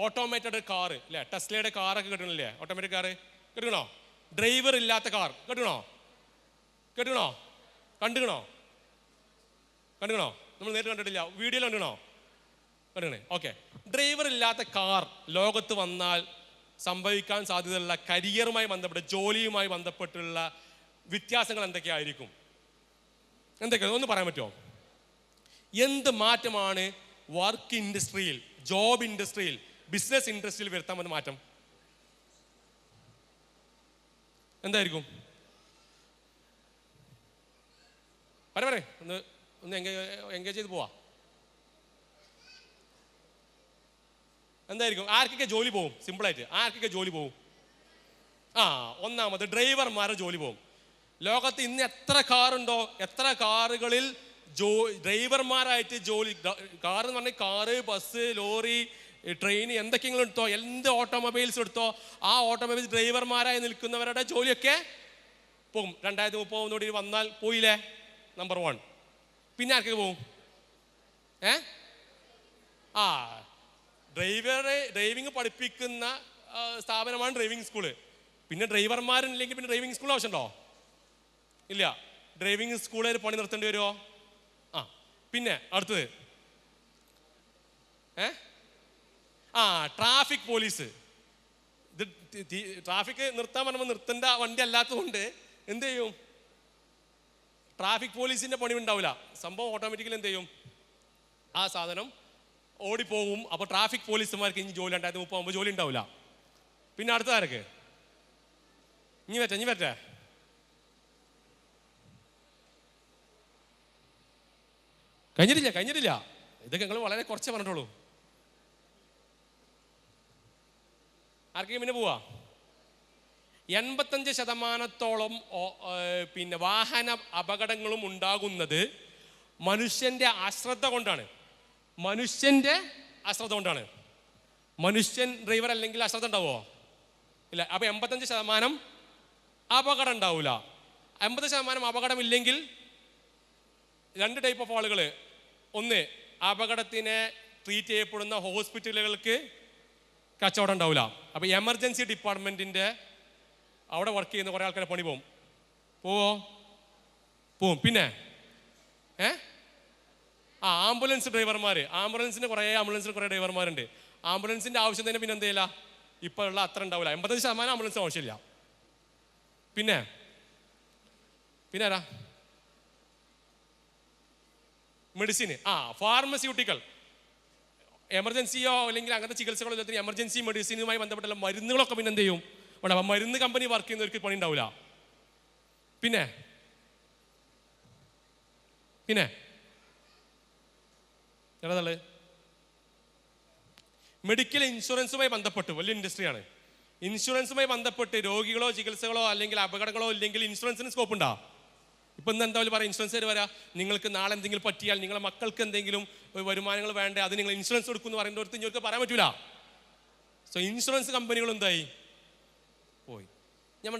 ഓട്ടോമേറ്റഡ് കാറ് അല്ലേ, ടെസ്ലയുടെ കാറൊക്കെ കിട്ടണില്ലേ? ഓട്ടോമാറ്റിക് കാറ് കിട്ടണോ? ഡ്രൈവർ ഇല്ലാത്ത കാർ കേട്ടുകണോ? കണ്ടുകണോ? നമ്മൾ നേരിട്ട് കണ്ടിട്ടില്ല, വീഡിയോയിൽ കണ്ടുകണേ. ഓക്കെ, ഡ്രൈവർ ഇല്ലാത്ത കാർ ലോകത്ത് വന്നാൽ സംഭവിക്കാൻ സാധ്യതയുള്ള കരിയറുമായി ബന്ധപ്പെട്ട് ജോലിയുമായി ബന്ധപ്പെട്ടുള്ള വ്യത്യാസങ്ങൾ എന്തൊക്കെയായിരിക്കും? ഒന്ന് പറയാൻ പറ്റുമോ? എന്ത് മാറ്റമാണ് വർക്ക് ഇൻഡസ്ട്രിയിൽ, ജോബ് ഇൻഡസ്ട്രിയിൽ, ബിസിനസ് ഇൻഡസ്ട്രിയിൽ വരുത്താൻ വന്ന മാറ്റം എന്തായിരിക്കും? പറയേ ഒന്ന് ഒന്ന് എൻഗേജ് ചെയ്ത് പോവാ. എന്തായിരിക്കും? ആർക്കൊക്കെ ജോലി പോകും? സിമ്പിളായിട്ട് ആർക്കൊക്കെ ജോലി പോകും? ഒന്നാമത് ഡ്രൈവർമാരുടെ ജോലി പോകും. ലോകത്ത് ഇന്ന് എത്ര കാറുണ്ടോ, എത്ര കാറുകളിൽ ഡ്രൈവർമാരായിട്ട് ജോലി, കാർ എന്ന് പറഞ്ഞാൽ കാറ്, ബസ്, ലോറി, ട്രെയിൻ, എന്തൊക്കെയെങ്കിലും എടുത്തോ, എന്ത് ഓട്ടോമൊബൈൽസ് എടുത്തോ, ആ ഓട്ടോമൊബൈൽസ് ഡ്രൈവർമാരായി നിൽക്കുന്നവരുടെ ജോലിയൊക്കെ പോകും. 2030 വന്നാൽ പോയില്ലേ, നമ്പർ 1. പിന്നെ ആർക്കൊക്കെ പോകും? ഡ്രൈവിംഗ് പഠിപ്പിക്കുന്ന സ്ഥാപനമാണ് ഡ്രൈവിംഗ് സ്കൂള്. പിന്നെ ഡ്രൈവർമാരില്ലെങ്കിൽ പിന്നെ ഡ്രൈവിംഗ് സ്കൂൾ ആവശ്യമുണ്ടോ? ഇല്ല. ഡ്രൈവിംഗ് സ്കൂളിൽ പണി നിർത്തേണ്ടി വരുമോ? പിന്നെ അടുത്തത് ട്രാഫിക് പോലീസ്. ഇത് ട്രാഫിക് നിർത്താൻ പറയുമ്പോൾ നിർത്തേണ്ട വണ്ടി അല്ലാത്തതുകൊണ്ട് എന്ത് ചെയ്യും? ട്രാഫിക് പോലീസിന്റെ പണി ഉണ്ടാവില്ല. സംഭവം ഓട്ടോമാറ്റിക്കലി എന്ത് ചെയ്യും? ആ സാധനം ഓടിപ്പോകും. അപ്പോൾ ട്രാഫിക് പോലീസുമാർക്ക് ഇനി ജോലി 2030 ജോലി ഉണ്ടാവില്ല. പിന്നെ അടുത്തതാരൊക്കെ? ഇനി വരട്ടെ കഴിഞ്ഞിട്ടില്ല. ഇതൊക്കെ നിങ്ങൾ വളരെ കുറച്ചേ പറഞ്ഞിട്ടുള്ളൂ. ആർക്കെങ്കിലും പിന്നെ പോവാ? 85% പിന്നെ വാഹന അപകടങ്ങളും ഉണ്ടാകുന്നത് മനുഷ്യന്റെ അശ്രദ്ധ കൊണ്ടാണ്. മനുഷ്യൻ ഡ്രൈവർ അല്ലെങ്കിൽ അശ്രദ്ധ ഉണ്ടാവുമോ? ഇല്ല. അപ്പൊ 85% അപകടം ഉണ്ടാവില്ല. 80% അപകടമില്ലെങ്കിൽ 2 ടൈപ്പ് ഓഫ് ആളുകൾ. ഒന്ന്, അപകടത്തിനെ ട്രീറ്റ് ചെയ്യപ്പെടുന്ന ഹോസ്പിറ്റലുകൾക്ക് കച്ചവടം ഉണ്ടാവില്ല. അപ്പോൾ എമർജൻസി ഡിപ്പാർട്ട്മെന്റിന്റെ അവിടെ വർക്ക് ചെയ്യുന്ന കുറേ ആൾക്കാരെ പണി പോവും. പിന്നെ ആംബുലൻസ് ഡ്രൈവർമാർ. ആംബുലൻസിന് കുറേ ഡ്രൈവർമാരുണ്ട്. ആംബുലൻസിന്റെ ആവശ്യം തന്നെ പിന്നെ എന്ത് ചെയ്യില്ല, ഇപ്പോൾ ഉള്ള അത്ര ഉണ്ടാവില്ല. 85% ആംബുലൻസ് ആവശ്യമില്ല. പിന്നെ ആരാ? മെഡിസിന്. ഫാർമസ്യൂട്ടിക്കൽ. എമർജൻസിയോ അല്ലെങ്കിൽ അങ്ങനത്തെ ചികിത്സകളോ ഇല്ലാത്ത എമർജൻസി മെഡിസിനുമായി ബന്ധപ്പെട്ടുള്ള മരുന്നുകളൊക്കെ പിന്നെ എന്ത് ചെയ്യും? മരുന്ന് കമ്പനി വർക്ക് ചെയ്യുന്നവർക്ക് പണി ഉണ്ടാവില്ല. പിന്നെ ഏതാ? മെഡിക്കൽ ഇൻഷുറൻസുമായി ബന്ധപ്പെട്ട് വലിയ ഇൻഡസ്ട്രിയാണ്. ഇൻഷുറൻസുമായി ബന്ധപ്പെട്ട് രോഗികളോ ചികിത്സകളോ അല്ലെങ്കിൽ അപകടങ്ങളോ ഇല്ലെങ്കിൽ ഇൻഷുറൻസിന് സ്കോപ്പ് ഉണ്ടാ? ഇപ്പം എന്തായാലും പറയാം, ഇൻഷുറൻസ് വരാം, നിങ്ങൾക്ക് നാളെ എന്തെങ്കിലും പറ്റിയാൽ, നിങ്ങളെ മക്കൾക്ക് എന്തെങ്കിലും വരുമാനങ്ങൾ വേണ്ടേ, അത് നിങ്ങൾ ഇൻഷുറൻസ് കൊടുക്കുമെന്ന് പറയുന്നവർക്ക് നിങ്ങൾക്ക് പറയാൻ പറ്റൂല. സോ ഇൻഷുറൻസ് കമ്പനികൾ എന്തായി? പോയി. ഞാൻ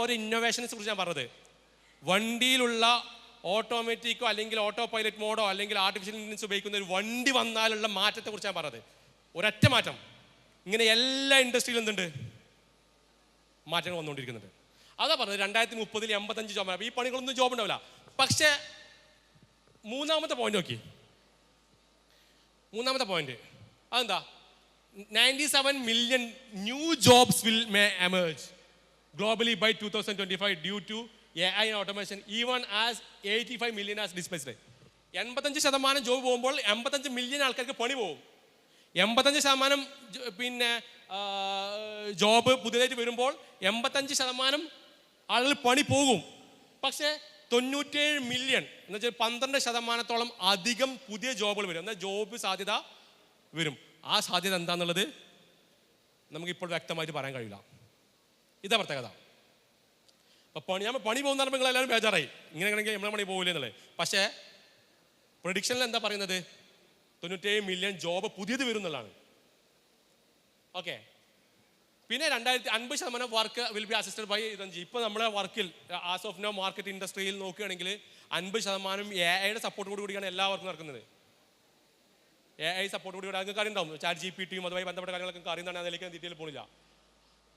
ഒരു ഇന്നോവേഷനെ കുറിച്ച് ഞാൻ പറഞ്ഞത്, വണ്ടിയിലുള്ള ഓട്ടോമാറ്റിക്കോ അല്ലെങ്കിൽ ഓട്ടോ പൈലറ്റ് മോഡോ അല്ലെങ്കിൽ ആർട്ടിഫിഷ്യൽ ഇന്റലിജൻസ് ഉപയോഗിക്കുന്ന ഒരു വണ്ടി വന്നാലുള്ള മാറ്റത്തെ കുറിച്ച് ഞാൻ പറഞ്ഞത്. ഒരൊറ്റ മാറ്റം. ഇങ്ങനെ എല്ലാ ഇൻഡസ്ട്രിയിലും എന്തുണ്ട്? മാറ്റങ്ങൾ വന്നുകൊണ്ടിരിക്കുന്നുണ്ട്. അതാ പറഞ്ഞത് 2030 85%. ഈ പണികളൊന്നും ജോബ് ഉണ്ടാവില്ല. പക്ഷേ മൂന്നാമത്തെ പോയിന്റ് നോക്കി. അതെന്താ? 97 million new jobs will may emerge globally by 2025 due to AI and automation, even as 85 million as displaced. 85% job പോകുമ്പോൾ 85 മില്യൺ ആൾക്കാർക്ക് പണി പോകും. 85% പിന്നെ ജോബ് പുതിയതായിട്ട് വരുമ്പോൾ 85% ആളുകൾ പണി പോകും. പക്ഷേ 97 മില്യൺ എന്ന് വെച്ചാൽ 12% അധികം പുതിയ ജോബുകൾ വരും. എന്നാൽ ജോബ് സാധ്യത വരും. ആ സാധ്യത എന്താണെന്നുള്ളത് നമുക്കിപ്പോൾ വ്യക്തമായിട്ട് പറയാൻ കഴിയില്ല. ഇതാ പ്രത്യേകത. അപ്പം പണി പോകുന്ന പറയുമ്പോൾ നിങ്ങളെല്ലാവരും ബേജാറായി, ഇങ്ങനെയാണെങ്കിൽ നമ്മളെ പണി പോകില്ല എന്നുള്ളത്. പക്ഷേ പ്രഡിക്ഷനിൽ എന്താ പറയുന്നത്? 97 മില്യൺ ജോബ് പുതിയത് വരും എന്നുള്ളതാണ്. ഓക്കെ. പിന്നെ 50% work will be assisted by ഇതഞ്ചി. ഇപ്പോൾ നമ്മളെ വർക്കിൽ ആസ് ഓഫ് നോ മാർക്കറ്റ് ഇൻഡസ്ട്രിയിൽ നോക്കുകയാണെങ്കിൽ 50% AI സപ്പോർട്ട് കൂടിയാണ് എല്ലാ വർക്കും നടക്കുന്നത്. AI സപ്പോർട്ട് കൂടി നിങ്ങൾക്ക് അറിയുണ്ടാവും. ചാറ്റ് GPT അതുമായി ബന്ധപ്പെട്ട കാര്യങ്ങളൊക്കെ അറിയുന്നതാണ്. അതിലേക്ക് ഡീറ്റെയിൽ പോണില്ല.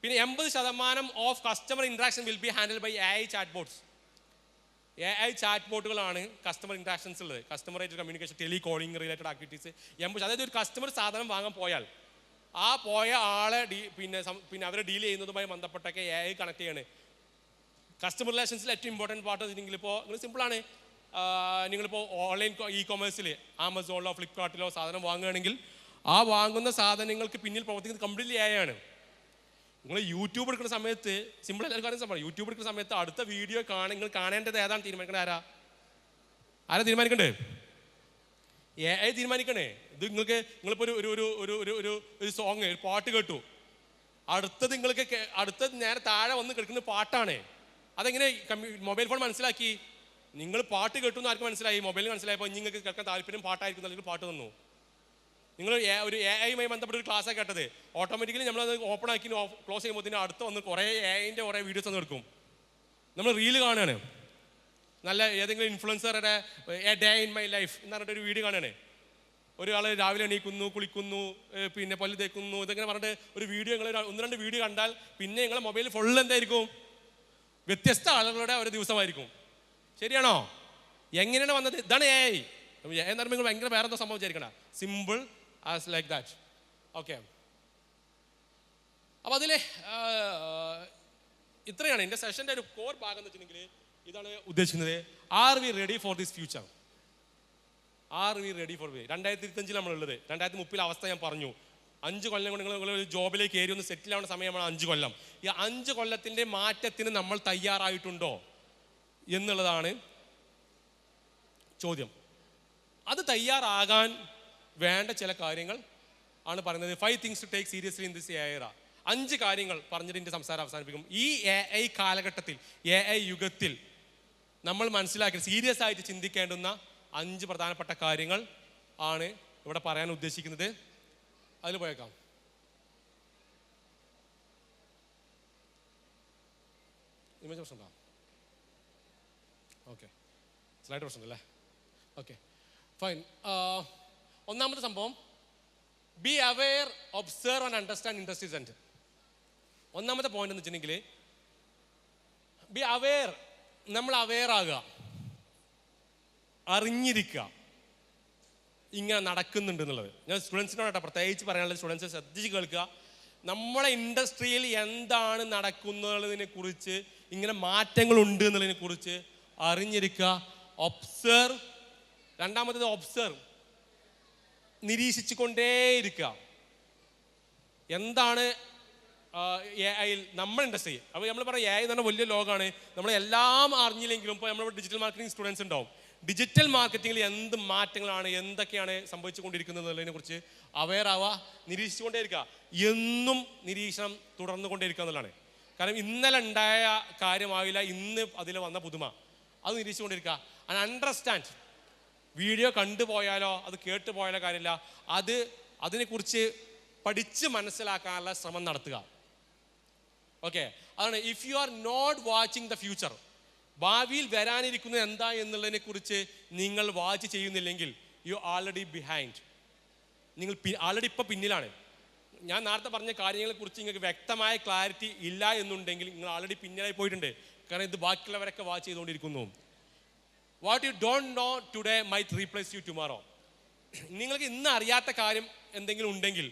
പിന്നെ 80% of customer interaction will be handle by AI chat bots. AI chat ബോട്ടുകളാണ് കസ്റ്റമർ ഇൻട്രാക്ഷൻസ് ഉള്ളത്. കസ്റ്റമറായിട്ട് കമ്മ്യൂണിക്കേഷൻ, ടെലികോളിംഗ് റിലേറ്റഡ് ആക്ടിവിറ്റീസ്. അതായത് ഒരു കസ്റ്റമർ സാധനം വാങ്ങാൻ പോയാൽ ആ പോയ ആളെ പിന്നെ അവരെ ഡീൽ ചെയ്യുന്നതുമായി ബന്ധപ്പെട്ടൊക്കെ AI കണക്ട് ചെയ്യാണ്. കസ്റ്റമർ റിലേഷൻസിൽ ഏറ്റവും ഇമ്പോർട്ടൻറ്റ് പാർട്ട് വെച്ചിട്ടുണ്ടെങ്കിൽ ഇപ്പോൾ നിങ്ങൾ സിമ്പിളാണ്. നിങ്ങളിപ്പോൾ ഓൺലൈൻ ഇ-കൊമേഴ്സിൽ ആമസോണിലോ ഫ്ലിപ്കാർട്ടിലോ സാധനം വാങ്ങുകയാണെങ്കിൽ ആ വാങ്ങുന്ന സാധനങ്ങൾക്ക് പിന്നിൽ പ്രവർത്തിക്കുന്നത് കംപ്ലീറ്റ്ലി AI ആണ്. നിങ്ങൾ യൂട്യൂബ് എടുക്കുന്ന സമയത്ത് സിമ്പിൾ എല്ലാവരും കാര്യം സംഭവം, യൂട്യൂബ് എടുക്കുന്ന സമയത്ത് അടുത്ത വീഡിയോ നിങ്ങൾ കാണേണ്ടത് ഏതാണ് തീരുമാനിക്കുന്നത് ആരാ? ആരാ തീരുമാനിക്കണ്ടേ? AI തീരുമാനിക്കണേ. ഇത് നിങ്ങളിപ്പോൾ ഒരു സോങ്, ഒരു പാട്ട് കേട്ടു, അടുത്തത് അടുത്തത് നേരെ താഴെ വന്ന് കേൾക്കുന്ന പാട്ടാണ്. അതെങ്ങനെ മൊബൈൽ ഫോൺ മനസ്സിലാക്കി? നിങ്ങൾ പാട്ട് കേട്ടു എന്ന് ആർക്ക് മനസ്സിലായി? മൊബൈലിൽ മനസ്സിലായപ്പോൾ നിങ്ങൾക്ക് കേൾക്കാൻ താല്പര്യം പാട്ടായിരിക്കും, അല്ലെങ്കിൽ പാട്ട് തന്നു. നിങ്ങൾ ഒരു AI-യുമായി ബന്ധപ്പെട്ട ഒരു ക്ലാസ്സാണ് കേട്ടത്, ഓട്ടോമാറ്റിക്കലി നമ്മളത് ഓപ്പൺ ആക്കി ക്ലോസ് ചെയ്യുമ്പോൾ അടുത്ത് വന്ന് കുറേ AI-ൻ്റെ കുറേ വീഡിയോസ് ഒന്ന് എടുക്കും. നമ്മൾ റീല് കാണുകയാണ്, നല്ല ഏതെങ്കിലും ഇൻഫ്ലുവൻസറുടെ a day in my life എന്ന് പറഞ്ഞിട്ട് ഒരു വീഡിയോ കാണുകയാണ്. ഒരാൾ രാവിലെ എണീക്കുന്നു, കുളിക്കുന്നു, പിന്നെ പല്ല് തേക്കുന്നു, ഇതൊക്കെ പറഞ്ഞിട്ട് ഒരു വീഡിയോ, നിങ്ങൾ 1-2 വീഡിയോ കണ്ടാൽ പിന്നെ നിങ്ങളെ മൊബൈൽ ഫുൾ എന്തായിരിക്കും? വ്യത്യസ്ത ആളുകളുടെ ഒരു ദിവസമായിരിക്കും. ശരിയാണോ? എങ്ങനെയാണ് വന്നത്? ഇതാണ് AI. എന്ന് പറയുമ്പോൾ നിങ്ങൾ ഭയങ്കര വേറെ എന്തോ സംഭവം വിചാരിക്കണ. Simple as like that. Okay, അപ്പോൾ അതിൽ ഇത്രയാണ് എൻ്റെ സെഷൻ്റെ ഒരു കോർ ഭാഗം എന്ന് വെച്ചിട്ടുണ്ടെങ്കിൽ. ഇതാണ് ഉദ്ദേശിക്കുന്നത്, are we ready for this future? Are we ready for 2025 നമ്മളുള്ളത്. 2030 അവസ്ഥ ഞാൻ പറഞ്ഞു. 5 കൊല്ലം കൊണ്ട് നിങ്ങൾ ഒരു ജോബിലേക്ക് കയറി ഒന്ന് സെറ്റിൽ ആവുന്ന സമയമാണ് 5 കൊല്ലം. ഈ 5 കൊല്ലത്തിൻ്റെ മാറ്റത്തിന് നമ്മൾ തയ്യാറായിട്ടുണ്ടോ എന്നുള്ളതാണ് ചോദ്യം. അത് തയ്യാറാകാൻ വേണ്ട ചില കാര്യങ്ങൾ ആണ് പറയുന്നത്. 5 things to take seriously in this era. 5 കാര്യങ്ങൾ പറഞ്ഞിട്ട് എൻ്റെ സംസാരം അവസാനിപ്പിക്കും. ഈ AI കാലഘട്ടത്തിൽ, AI യുഗത്തിൽ നമ്മൾ മനസ്സിലാക്കി സീരിയസ് ആയിട്ട് ചിന്തിക്കേണ്ടുന്ന 5 പ്രധാനപ്പെട്ട കാര്യങ്ങൾ ആണ് ഇവിടെ പറയാൻ ഉദ്ദേശിക്കുന്നത്. അതിൽ പോയേക്കാം. ഇമേജ് പ്രശ്നമുണ്ടോ? ഓക്കെ, സ്ലൈഡ് പ്രശ്നമുണ്ടല്ലേ? Okay, fine. ഒന്നാമത്തെ സംഭവം, be aware, observe and understand industry trend. ഒന്നാമത്തെ പോയിന്റ് എന്ന് വെച്ചിട്ടുണ്ടെങ്കിൽ, ബി അവെയർ, നമ്മൾ അവെയർ ആകുക, അറിഞ്ഞിരിക്കുക ഇങ്ങനെ നടക്കുന്നുണ്ട് എന്നുള്ളത്. ഞാൻ സ്റ്റുഡൻസിനോടാണ് പ്രത്യേകിച്ച് പറയാനുള്ളത്. സ്റ്റുഡൻസ് ശ്രദ്ധിച്ച് കേൾക്കുക. നമ്മളെ ഇൻഡസ്ട്രിയിൽ എന്താണ് നടക്കുന്നതിനെ കുറിച്ച്, ഇങ്ങനെ മാറ്റങ്ങളുണ്ട് എന്നുള്ളതിനെ കുറിച്ച് അറിഞ്ഞിരിക്കുക. ഒബ്സർവ്. രണ്ടാമത്തേത് ഒബ്സർവ്, നിരീക്ഷിച്ചു കൊണ്ടേയിരിക്കുക. എന്താണ് AI നമ്മൾ ഇൻഡസ്ട്രി? അപ്പോൾ നമ്മൾ പറയാം AI എന്ന് പറഞ്ഞാൽ വലിയ ലോകമാണ്, നമ്മളെല്ലാം അറിഞ്ഞില്ലെങ്കിലും. ഇപ്പോൾ നമ്മൾ ഡിജിറ്റൽ മാർക്കറ്റിംഗ് സ്റ്റുഡൻസ് ഉണ്ടാവും. ഡിജിറ്റൽ മാർക്കറ്റിങ്ങിൽ എന്ത് മാറ്റങ്ങളാണ്, എന്തൊക്കെയാണ് സംഭവിച്ചുകൊണ്ടിരിക്കുന്നത് എന്നുള്ളതിനെ കുറിച്ച് അവെയർ ആവുക, നിരീക്ഷിച്ചുകൊണ്ടേയിരിക്കുക. എന്നും നിരീക്ഷണം തുടർന്നു കൊണ്ടേയിരിക്കുക എന്നുള്ളതാണ്. കാരണം ഇന്നലെ ഉണ്ടായ കാര്യമാവില്ല ഇന്ന് അതിൽ വന്ന പുതുമ, അത് നിരീക്ഷിച്ചുകൊണ്ടിരിക്കുക. ആൻഡ് അണ്ടർസ്റ്റാൻഡ്, വീഡിയോ കണ്ടുപോയാലോ അത് കേട്ടു പോയാലോ കാര്യമില്ല, അതിനെക്കുറിച്ച് പഠിച്ച് മനസ്സിലാക്കാനുള്ള ശ്രമം നടത്തുക. ഓക്കെ, അതാണ് if you are not watching the future, ഭാവിയിൽ വരാനിരിക്കുന്നത് എന്താ എന്നുള്ളതിനെ കുറിച്ച് നിങ്ങൾ വാച്ച് ചെയ്യുന്നില്ലെങ്കിൽ യു ആൾറെഡി ബിഹൈൻഡ്, നിങ്ങൾ ആൾറെഡി ഇപ്പോൾ പിന്നിലാണ്. ഞാൻ നേരത്തെ പറഞ്ഞ കാര്യങ്ങളെ കുറിച്ച് നിങ്ങൾക്ക് വ്യക്തമായ ക്ലാരിറ്റി ഇല്ല എന്നുണ്ടെങ്കിൽ നിങ്ങൾ ആൾറെഡി പിന്നിലായി പോയിട്ടുണ്ട്. കാരണം ഇത് ബാക്കിയുള്ളവരൊക്കെ വാച്ച് ചെയ്തുകൊണ്ടിരിക്കുന്നു. What you don't know today might replace you tomorrow. നിങ്ങൾക്ക് ഇന്ന് അറിയാത്ത കാര്യം എന്തെങ്കിലും ഉണ്ടെങ്കിൽ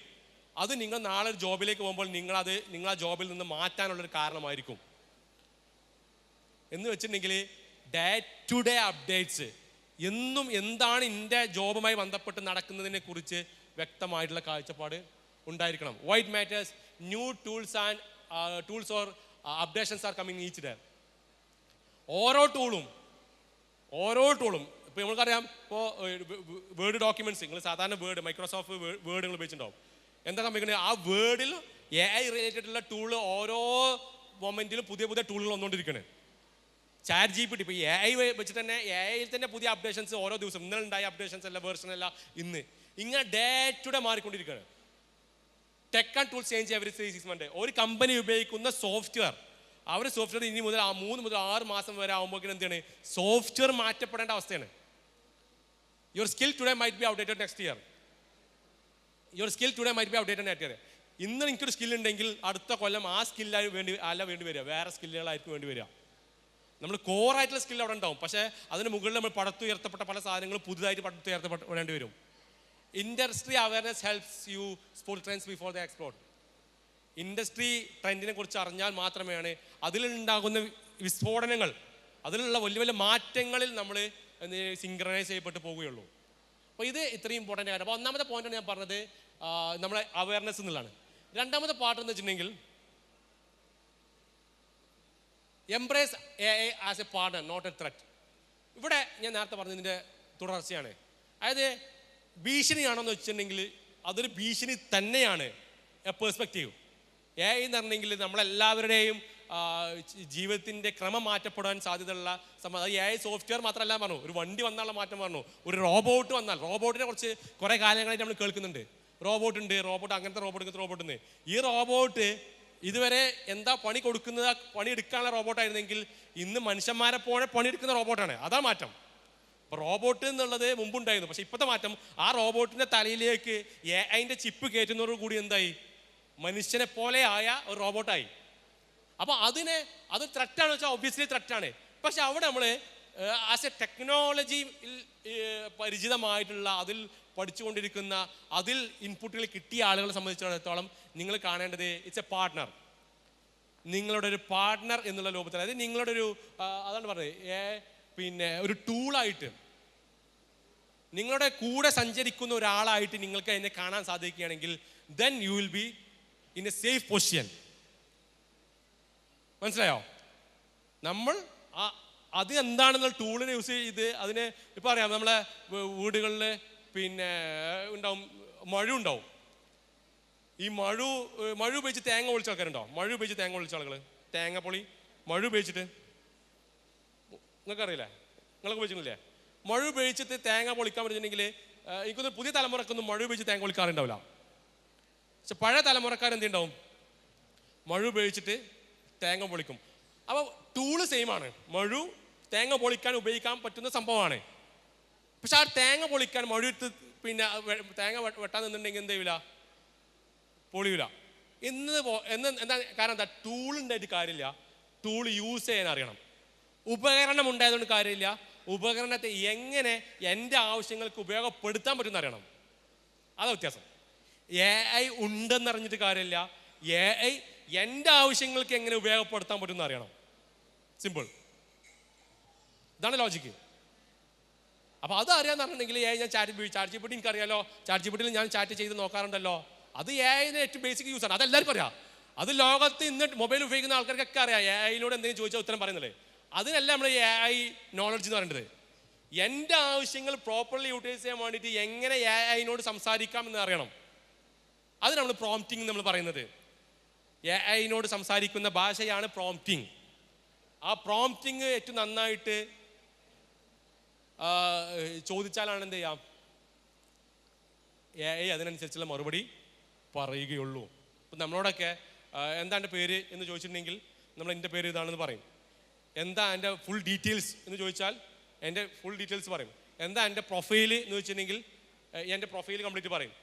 അത് നിങ്ങൾ നാളെ ജോബിലേക്ക് പോകുമ്പോൾ നിങ്ങൾ ആ ജോബിൽ നിന്ന് മാറ്റാനുള്ളൊരു കാരണമായിരിക്കും. എന്ന് വെച്ചിട്ടുണ്ടെങ്കിൽ ഡേ ടു ഡേ അപ്ഡേറ്റ്സ്, എന്നും എന്താണ് എൻ്റെ ജോബുമായി ബന്ധപ്പെട്ട് നടക്കുന്നതിനെ കുറിച്ച് വ്യക്തമായിട്ടുള്ള കാഴ്ചപ്പാട് ഉണ്ടായിരിക്കണം. White matters, new tools or updations are coming each day. ഓരോ ടൂളും ഇപ്പോൾ നമുക്കറിയാം. ഇപ്പോൾ വേർഡ് ഡോക്യുമെൻറ്റ്സ്, നിങ്ങൾ സാധാരണ മൈക്രോസോഫ്റ്റ് വേർഡ് നിങ്ങൾ ഉപയോഗിച്ചിട്ടുണ്ടാവും. എന്താ സംഭവിക്കുന്നത്? ആ വേർഡിൽ AI റിലേറ്റഡുള്ള ടൂൾ ഓരോ മൊമെൻറ്റിലും പുതിയ ടൂളുകൾ വന്നുകൊണ്ടിരിക്കുകയാണ്. ചാറ്റ് GPT, ഇപ്പോൾ AI വെച്ചിട്ട് തന്നെ AI-യിൽ തന്നെ പുതിയ അപ്ഡേഷൻസ് ഓരോ ദിവസം, ഇന്നലെ ഉണ്ടായ അപ്ഡേഷൻസ് അല്ല, വേർഷൻ അല്ല, ഇങ്ങനെ ഡേ ടു ഡേ മാറിക്കൊണ്ടിരിക്കുകയാണ്. Tech and tools change every 3-6 months. ഒരു കമ്പനി ഉപയോഗിക്കുന്ന സോഫ്റ്റ്വെയർ, ഇനി മുതൽ 3 മുതൽ 6 മാസം വരെ ആകുമ്പോഴേക്കും എന്താണ്, സോഫ്റ്റ്വെയർ മാറ്റപ്പെടേണ്ട അവസ്ഥയാണ്. Your skill today might be outdated next year. ഇന്ന് എനിക്കൊരു സ്കിൽ ഉണ്ടെങ്കിൽ അടുത്ത കൊല്ലം ആ സ്കില്ലായി വേണ്ടി വരിക, വേറെ സ്കില്ലുകളായിരിക്കും വേണ്ടി വരിക. നമ്മൾ കോറായിട്ടുള്ള സ്കിൽ അവിടെ ഉണ്ടാവും, പക്ഷേ അതിന് മുകളിൽ നമ്മൾ പടുത്തുയർത്തപ്പെട്ട പല സാധനങ്ങളും പുതുതായിട്ട് പടുത്തുയർത്തപ്പെടേണ്ടി വരും. Industry awareness helps you spot trends before the explore. Industry ട്രെൻഡിനെ കുറിച്ച് അറിഞ്ഞാൽ മാത്രമേ അതിലുണ്ടാകുന്ന വിസ്ഫോടനങ്ങൾ, അതിലുള്ള വലിയ വലിയ മാറ്റങ്ങളിൽ നമ്മൾ സിങ്ക്രണൈസ് ചെയ്യപ്പെട്ട് പോവുകയുള്ളൂ. അപ്പോൾ ഇത് ഇത്രയും ഇമ്പോർട്ടൻ്റ് കാര്യം. അപ്പോൾ ഒന്നാമത്തെ പോയിന്റാണ് ഞാൻ പറഞ്ഞത്, നമ്മളെ അവയർനെസ് എന്നുള്ളതാണ്. രണ്ടാമത്തെ പാർട്ട് എന്ന് വെച്ചിട്ടുണ്ടെങ്കിൽ, embrace AI as a partner not a threat. ഇവിടെ ഞാൻ നേരത്തെ പറഞ്ഞതിൻ്റെ തുടർച്ചയാണ്. അതായത് ഭീഷണിയാണോന്ന് വെച്ചിട്ടുണ്ടെങ്കിൽ അതൊരു ഭീഷണി തന്നെയാണ്. എ പെർസ്പെക്റ്റീവ് AI എന്ന് പറഞ്ഞെങ്കിൽ നമ്മളെല്ലാവരുടെയും ജീവിതത്തിൻ്റെ ക്രമം മാറ്റപ്പെടാൻ സാധ്യതയുള്ള അത് AI സോഫ്റ്റ്വെയർ മാത്രമല്ല പറഞ്ഞു. ഒരു വണ്ടി വന്നാലുള്ള മാറ്റം പറഞ്ഞു. ഒരു റോബോട്ട് വന്നാൽ, റോബോട്ടിനെ കുറിച്ച് കുറേ കാലങ്ങളായിട്ട് നമ്മൾ കേൾക്കുന്നുണ്ട്. റോബോട്ട് ഉണ്ട്, റോബോട്ട് അങ്ങനത്തെ റോബോട്ട് ഇങ്ങനത്തെ റോബോട്ട് ഉണ്ട്. ഈ റോബോട്ട് ഇതുവരെ എന്താ പണി കൊടുക്കുന്നത്, പണി എടുക്കാനുള്ള റോബോട്ടായിരുന്നെങ്കിൽ ഇന്ന് മനുഷ്യന്മാരെ പോലെ പണിയെടുക്കുന്ന റോബോട്ടാണ്. അതാ മാറ്റം. അപ്പോൾ റോബോട്ട് എന്നുള്ളത് മുമ്പുണ്ടായിരുന്നു. പക്ഷെ ഇപ്പോഴത്തെ മാറ്റം ആ റോബോട്ടിൻ്റെ തലയിലേക്ക് AIൻ്റെ ചിപ്പ് കയറ്റുന്നതോടു കൂടി എന്തായി, മനുഷ്യനെ പോലെ ആയ ഒരു റോബോട്ടായി. അപ്പോൾ അത് ത്രെറ്റാണ് വെച്ചാൽ ഒബ്വിയസ്ലി ത്രെറ്റാണ്. പക്ഷെ അവിടെ നമ്മൾ ആസ് എ ടെക്നോളജി പരിചിതമായിട്ടുള്ള, അതിൽ പഠിച്ചുകൊണ്ടിരിക്കുന്ന, അതിൽ ഇൻപുട്ടുകൾ കിട്ടിയ ആളുകളെ സംബന്ധിച്ചിടത്തോളം നിങ്ങൾ കാണേണ്ടത് ഇറ്റ്സ് എ പാർട്ട്ണർ. നിങ്ങളുടെ ഒരു പാർട്ട്ണർ എന്നുള്ള രൂപത്തിൽ, അതായത് നിങ്ങളുടെ ഒരു അതാണ് പറഞ്ഞത്, പിന്നെ ഒരു ടൂളായിട്ട് നിങ്ങളുടെ കൂടെ സഞ്ചരിക്കുന്ന ഒരാളായിട്ട് നിങ്ങൾക്ക് അതിനെ കാണാൻ സാധിക്കുകയാണെങ്കിൽ then you will be in a safe position. മനസ്സിലായോ? നമ്മൾ അത് എന്താണെന്നുള്ള ടൂളിനെ യൂസ് ചെയ്ത് അതിനെ ഇപ്പം അറിയാം, നമ്മളെ വീടുകളിൽ പിന്നെ ഉണ്ടാവും, മഴ ഉണ്ടാവും. ഈ മഴ ഉപയോഗിച്ച് തേങ്ങ പൊളിച്ച ആൾക്കാരുണ്ടോ? മഴ ഉപയോഗിച്ച് തേങ്ങ പൊളിച്ച ആളുകൾ, തേങ്ങ പൊളി മഴ ഉപയോഗിച്ചിട്ട്, നിങ്ങൾക്കറിയില്ലേ? നിങ്ങളൊക്കെ ഉപയോഗിച്ചിട്ടില്ലേ? മഴ ഉപയോഗിച്ചിട്ട് തേങ്ങ പൊളിക്കാൻ പറ്റുന്നുണ്ടെങ്കിൽ എനിക്കൊന്ന് പുതിയ തലമുറക്കൊന്നും മഴ ഉപയോഗിച്ച് തേങ്ങ പൊളിക്കാറുണ്ടാവില്ല. പക്ഷെ പഴയ തലമുറക്കാരെന്തുണ്ടാവും, മഴ ഉപയോഗിച്ചിട്ട് തേങ്ങ പൊളിക്കും. അപ്പോൾ ടൂള് സെയിമാണ്. മഴ തേങ്ങ പൊളിക്കാൻ ഉപയോഗിക്കാൻ പറ്റുന്ന സംഭവമാണ്. പക്ഷെ ആ തേങ്ങ പൊളിക്കാൻ മഴത്ത് പിന്നെ തേങ്ങ വെട്ടാൻ നിന്നുണ്ടെങ്കിൽ എന്ത് ചെയ്യില്ല, പൊളിയില്ല. എന്താ കാരണം? എന്താ? ടൂളുണ്ടായിട്ട് കാര്യമില്ല, ടൂൾ യൂസ് ചെയ്യാൻ അറിയണം. ഉപകരണം ഉണ്ടായതുകൊണ്ട് കാര്യമില്ല, ഉപകരണത്തെ എങ്ങനെ എൻ്റെ ആവശ്യങ്ങൾക്ക് ഉപയോഗപ്പെടുത്താൻ പറ്റുമെന്ന് അറിയണം. അതാ വ്യത്യാസം. AI ഉണ്ടെന്നറിഞ്ഞിട്ട് കാര്യമില്ല, AI എൻ്റെ ആവശ്യങ്ങൾക്ക് എങ്ങനെ ഉപയോഗപ്പെടുത്താൻ പറ്റുമെന്ന് അറിയണം. സിമ്പിൾ. ഇതാണ് ലോജിക്ക്. അപ്പോൾ അത് അറിയാന്ന് പറഞ്ഞിട്ടുണ്ടെങ്കിൽ ഞാൻ ചാറ്റ് ജി പി ടി എനിക്കറിയാലോ, ചാറ്റ് ജി പി ടിയിൽ ഞാൻ ചാറ്റ് ചെയ്ത് നോക്കാറുണ്ടല്ലോ. അത് AIന് ഏറ്റവും ബേസിക് യൂസാണ്. അതെല്ലാവർക്കും അറിയാം. അത് ലോകത്ത് ഇന്ന് മൊബൈൽ ഉപയോഗിക്കുന്ന ആൾക്കാർക്കൊക്കെ അറിയാം. AIനോട് എന്തെങ്കിലും ചോദിച്ചാൽ ഉത്തരം പറയുന്നില്ലേ? അതിനല്ല നമ്മൾ AI നോളജ് എന്ന് പറയേണ്ടത്. എൻ്റെ ആവശ്യങ്ങൾ പ്രോപ്പർലി യൂട്ടിലൈസ് ചെയ്യാൻ വേണ്ടിയിട്ട് എങ്ങനെ AIനോട് സംസാരിക്കാം എന്ന് അറിയണം. അത് നമ്മൾ പ്രോംപ്റ്റിംഗ് നമ്മൾ പറയുന്നത്. AIനോട് സംസാരിക്കുന്ന ഭാഷയാണ് പ്രോംപ്റ്റിംഗ്. ആ പ്രോംപ്റ്റിംഗ് ഏറ്റവും നന്നായിട്ട് ചോദിച്ചാലാണ് എന്ത് ചെയ്യാം, AI അതിനനുസരിച്ചുള്ള മറുപടി പറയുകയുള്ളൂ. ഇപ്പം നമ്മളോടൊക്കെ എന്താ എൻ്റെ പേര് എന്ന് ചോദിച്ചിട്ടുണ്ടെങ്കിൽ നമ്മൾ എൻ്റെ പേര് ഇതാണെന്ന് പറയും. എന്താ എൻ്റെ ഫുൾ ഡീറ്റെയിൽസ് എന്ന് ചോദിച്ചാൽ എൻ്റെ ഫുൾ ഡീറ്റെയിൽസ് പറയും. എന്താ എൻ്റെ പ്രൊഫൈൽ എന്ന് ചോദിച്ചിട്ടുണ്ടെങ്കിൽ എൻ്റെ പ്രൊഫൈൽ കംപ്ലീറ്റ് പറയും.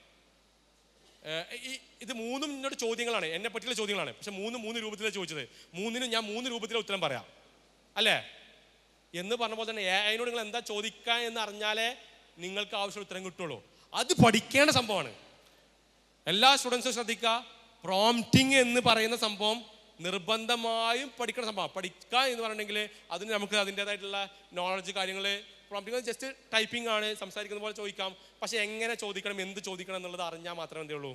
ഇത് മൂന്നും എന്നോട് ചോദ്യങ്ങളാണ്, എന്നെ പറ്റിയുള്ള ചോദ്യങ്ങളാണ്. പക്ഷെ മൂന്ന് രൂപത്തിലാണ് ചോദിച്ചത്. മൂന്നിനും ഞാൻ 3 രൂപത്തിലെ ഉത്തരം പറയാം, അല്ലേ? എന്ന് പറഞ്ഞ പോലെ തന്നെ AIനോട് നിങ്ങൾ എന്താ ചോദിക്കുക എന്ന് അറിഞ്ഞാലേ നിങ്ങൾക്ക് ആവശ്യമുള്ള ഉത്തരം കിട്ടുള്ളൂ. അത് പഠിക്കേണ്ട സംഭവമാണ്. എല്ലാ സ്റ്റുഡൻസും ശ്രദ്ധിക്കുക, പ്രോംപ്റ്റിംഗ് എന്ന് പറയുന്ന സംഭവം നിർബന്ധമായും പഠിക്കുന്ന സംഭവം. പഠിക്കുക എന്ന് പറഞ്ഞിട്ടുണ്ടെങ്കിൽ അതിന് നമുക്ക് അതിൻ്റേതായിട്ടുള്ള നോളജ് കാര്യങ്ങൾ, പ്രോംപ്റ്റിംഗ് ജസ്റ്റ് ടൈപ്പിംഗ് ആണ്, സംസാരിക്കുന്ന പോലെ ചോദിക്കാം. പക്ഷെ എങ്ങനെ ചോദിക്കണം, എന്ത് ചോദിക്കണം എന്നുള്ളത് അറിഞ്ഞാൽ മാത്രമേ എന്തേ ഉള്ളൂ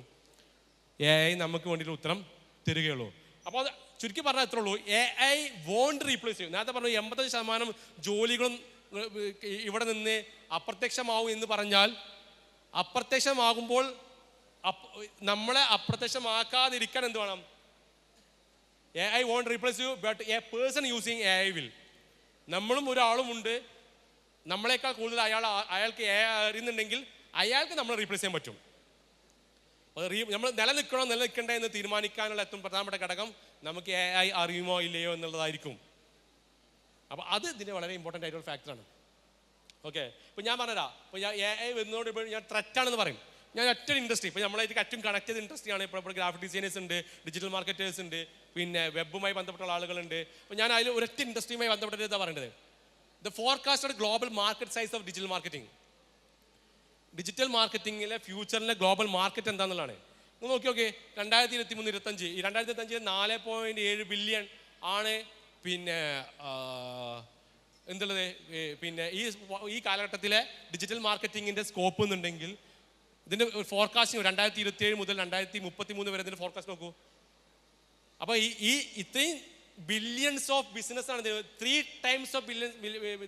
AI നമുക്ക് വേണ്ടിയിട്ട് ഉത്തരം തരികയുള്ളൂ. അപ്പോൾ അത് ചുരുക്കി പറഞ്ഞാൽ എത്ര ഉള്ളൂ, AI വോണ്ട് റീപ്ലേസ് ചെയ്യും. നേരത്തെ പറഞ്ഞു 85% ജോലികളും ഇവിടെ നിന്ന് അപ്രത്യക്ഷമാവും എന്ന് പറഞ്ഞാൽ, അപ്രത്യക്ഷമാകുമ്പോൾ നമ്മളെ അപ്രത്യക്ഷമാക്കാതിരിക്കാൻ എന്ത് വേണം? AI won't replace you, but a person using AI will. നമ്മളും ഒരാളും ഉണ്ട്, നമ്മളെക്കാൾ കൂടുതൽ അയാൾക്ക് AI അറിയുന്നുണ്ടെങ്കിൽ അയാൾക്ക് നമ്മൾ റീപ്ലേസ് ചെയ്യാൻ പറ്റും. നമ്മൾ നിലനിൽക്കണ്ടേ എന്ന് തീരുമാനിക്കാനുള്ള ഏറ്റവും പ്രധാനപ്പെട്ട ഘടകം നമുക്ക് AI അറിയുമോ ഇല്ലയോ എന്നുള്ളതായിരിക്കും. അപ്പോൾ അത് ഇതിൻ്റെ വളരെ ഇമ്പോർട്ടൻ്റ് ആയിട്ടുള്ള ഫാക്ടറാണ്. ഓക്കെ, ഇപ്പോൾ ഞാൻ പറഞ്ഞതാ, ഇപ്പോൾ AI വരുന്നതോട് ഇപ്പോൾ ഞാൻ ത്രെറ്റാണെന്ന് പറയും. ഞാൻ ഒറ്റ ഇൻഡസ്ട്രി, ഇപ്പോൾ നമ്മളായിട്ട് ഏറ്റവും കണക്ട് ചെയ്ത ഇൻഡസ്ട്രിയാണ്. ഇപ്പോൾ ഗ്രാഫിക് ഡിസൈനേഴ്സ് ഉണ്ട്, ഡിജിറ്റൽ മാർക്കറ്റേഴ്സ് ഉണ്ട്, പിന്നെ വെബുമായി ബന്ധപ്പെട്ടുള്ള ആളുകളുണ്ട്. അപ്പോൾ ഞാൻ അതിൽ ഒരൊറ്റ ഇൻഡസ്ട്രിയുമായി ബന്ധപ്പെട്ടിട്ട് എന്താ പറയേണ്ടത്? The forecasted global market size of digital marketing. Digital മാർക്കറ്റിങ്ങിലെ ഫ്യൂച്ചറിലെ ഗ്ലോബൽ മാർക്കറ്റ് എന്താണെന്നുള്ളതാണ്. നിങ്ങൾ നോക്കി 2023-25 ഈ 2025 4.7 ബില്യൺ ആണ് പിന്നെ എന്തുള്ളത്, പിന്നെ ഈ കാലഘട്ടത്തിലെ ഡിജിറ്റൽ മാർക്കറ്റിങ്ങിൻ്റെ സ്കോപ്പ് എന്നുണ്ടെങ്കിൽ ഇതിൻ്റെ ഫോർകാസ്റ്റിംഗ് 2027 മുതൽ 2033 വരെ ഇതിൻ്റെ ഫോർകാസ്റ്റ് നോക്കൂ. അപ്പോൾ ഈ ഇത്രയും ബില്യൺസ് ഓഫ് ബിസിനസ് ആണ്. 3 times ഓഫ് ബില്യൺ,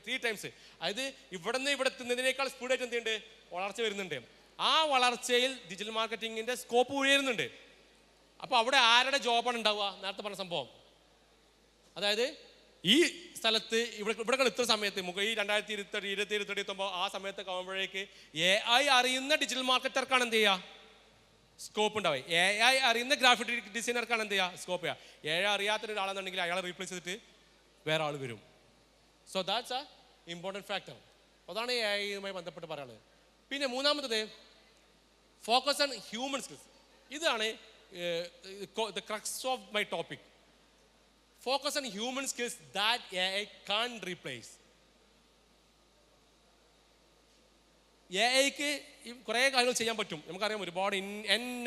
3 times. അതായത് ഇവിടെ നിന്ന് ഇവിടെ എത്തുന്നതിനേക്കാൾ സ്പീഡായിട്ട് എന്തുണ്ട്, വളർച്ച വരുന്നുണ്ട്. ആ വളർച്ചയിൽ ഡിജിറ്റൽ മാർക്കറ്റിങ്ങിന്റെ സ്കോപ്പ് ഉയരുന്നുണ്ട്. അപ്പോൾ അവിടെ ആരുടെ ജോബാണ് ഉണ്ടാവുക? നേരത്തെ പറഞ്ഞ സംഭവം. അതായത് ഈ സ്ഥലത്ത് ഇവിടെ ഇത്ര സമയത്ത് ഈ 2020 ആ സമയത്തൊക്കെ ആകുമ്പോഴേക്ക് AI അറിയുന്ന ഡിജിറ്റൽ മാർക്കറ്റർക്കാണ് എന്ത് ചെയ്യുക, സ്കോപ്പ് ഉണ്ടാവുക. AI അറിയുന്ന ഗ്രാഫിക് ഡിസൈനർക്കാണ് എന്ത് ചെയ്യുക, സ്കോപ്പ് ചെയ്യുക. AI അറിയാത്തൊരാളെന്നുണ്ടെങ്കിൽ അയാളെ റീപ്ലേസ് ചെയ്തിട്ട് വേറെ ആൾ വരും. So that's A important factor. അതാണ് AI-യുമായി ബന്ധപ്പെട്ട് പറയുന്നത്. പിന്നെ മൂന്നാമത്തത് ഫോക്കസ് ഓൺ ഹ്യൂമൻ സ്കിൽസ്. ഇതാണ് the crux of my topic. Focus on human skills that AI can't replace. AIക്ക് കുറേ കാര്യങ്ങൾ ചെയ്യാൻ പറ്റും. നമുക്കറിയാം ഒരുപാട്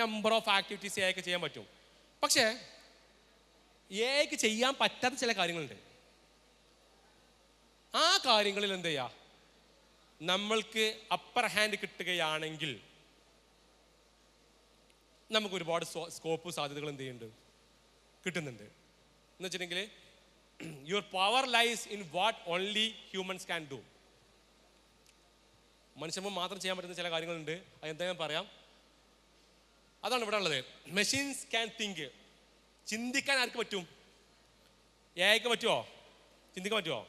നമ്പർ ഓഫ് ആക്ടിവിറ്റീസ് AIക്ക് ചെയ്യാൻ പറ്റും. പക്ഷേ AIക്ക് ചെയ്യാൻ പറ്റാത്ത ചില കാര്യങ്ങളുണ്ട്. ആ കാര്യങ്ങളിൽ എന്ത് ചെയ്യുക, നമ്മൾക്ക് അപ്പർ ഹാൻഡ് കിട്ടുകയാണെങ്കിൽ നമുക്ക് ഒരുപാട് സ്കോപ്പ് സാധ്യതകൾ എന്ത് ചെയ്യുന്നുണ്ട്, കിട്ടുന്നുണ്ട്. എന്ന് വെച്ചിട്ടുണ്ടെങ്കിൽ your power lies in what only humans can do. മനുഷ്യന്മാർ മാത്രം ചെയ്യാൻ പറ്റുന്ന ചില കാര്യങ്ങളുണ്ട്. അതെന്താ ഞാൻ പറയാം. അതാണ് ഇവിടെ ഉള്ളത്. Machines can think. ചിന്തിക്കാൻ ആർക്ക് പറ്റും? AIക്ക് പറ്റുമോ? ചിന്തിക്കാൻ പറ്റുമോ?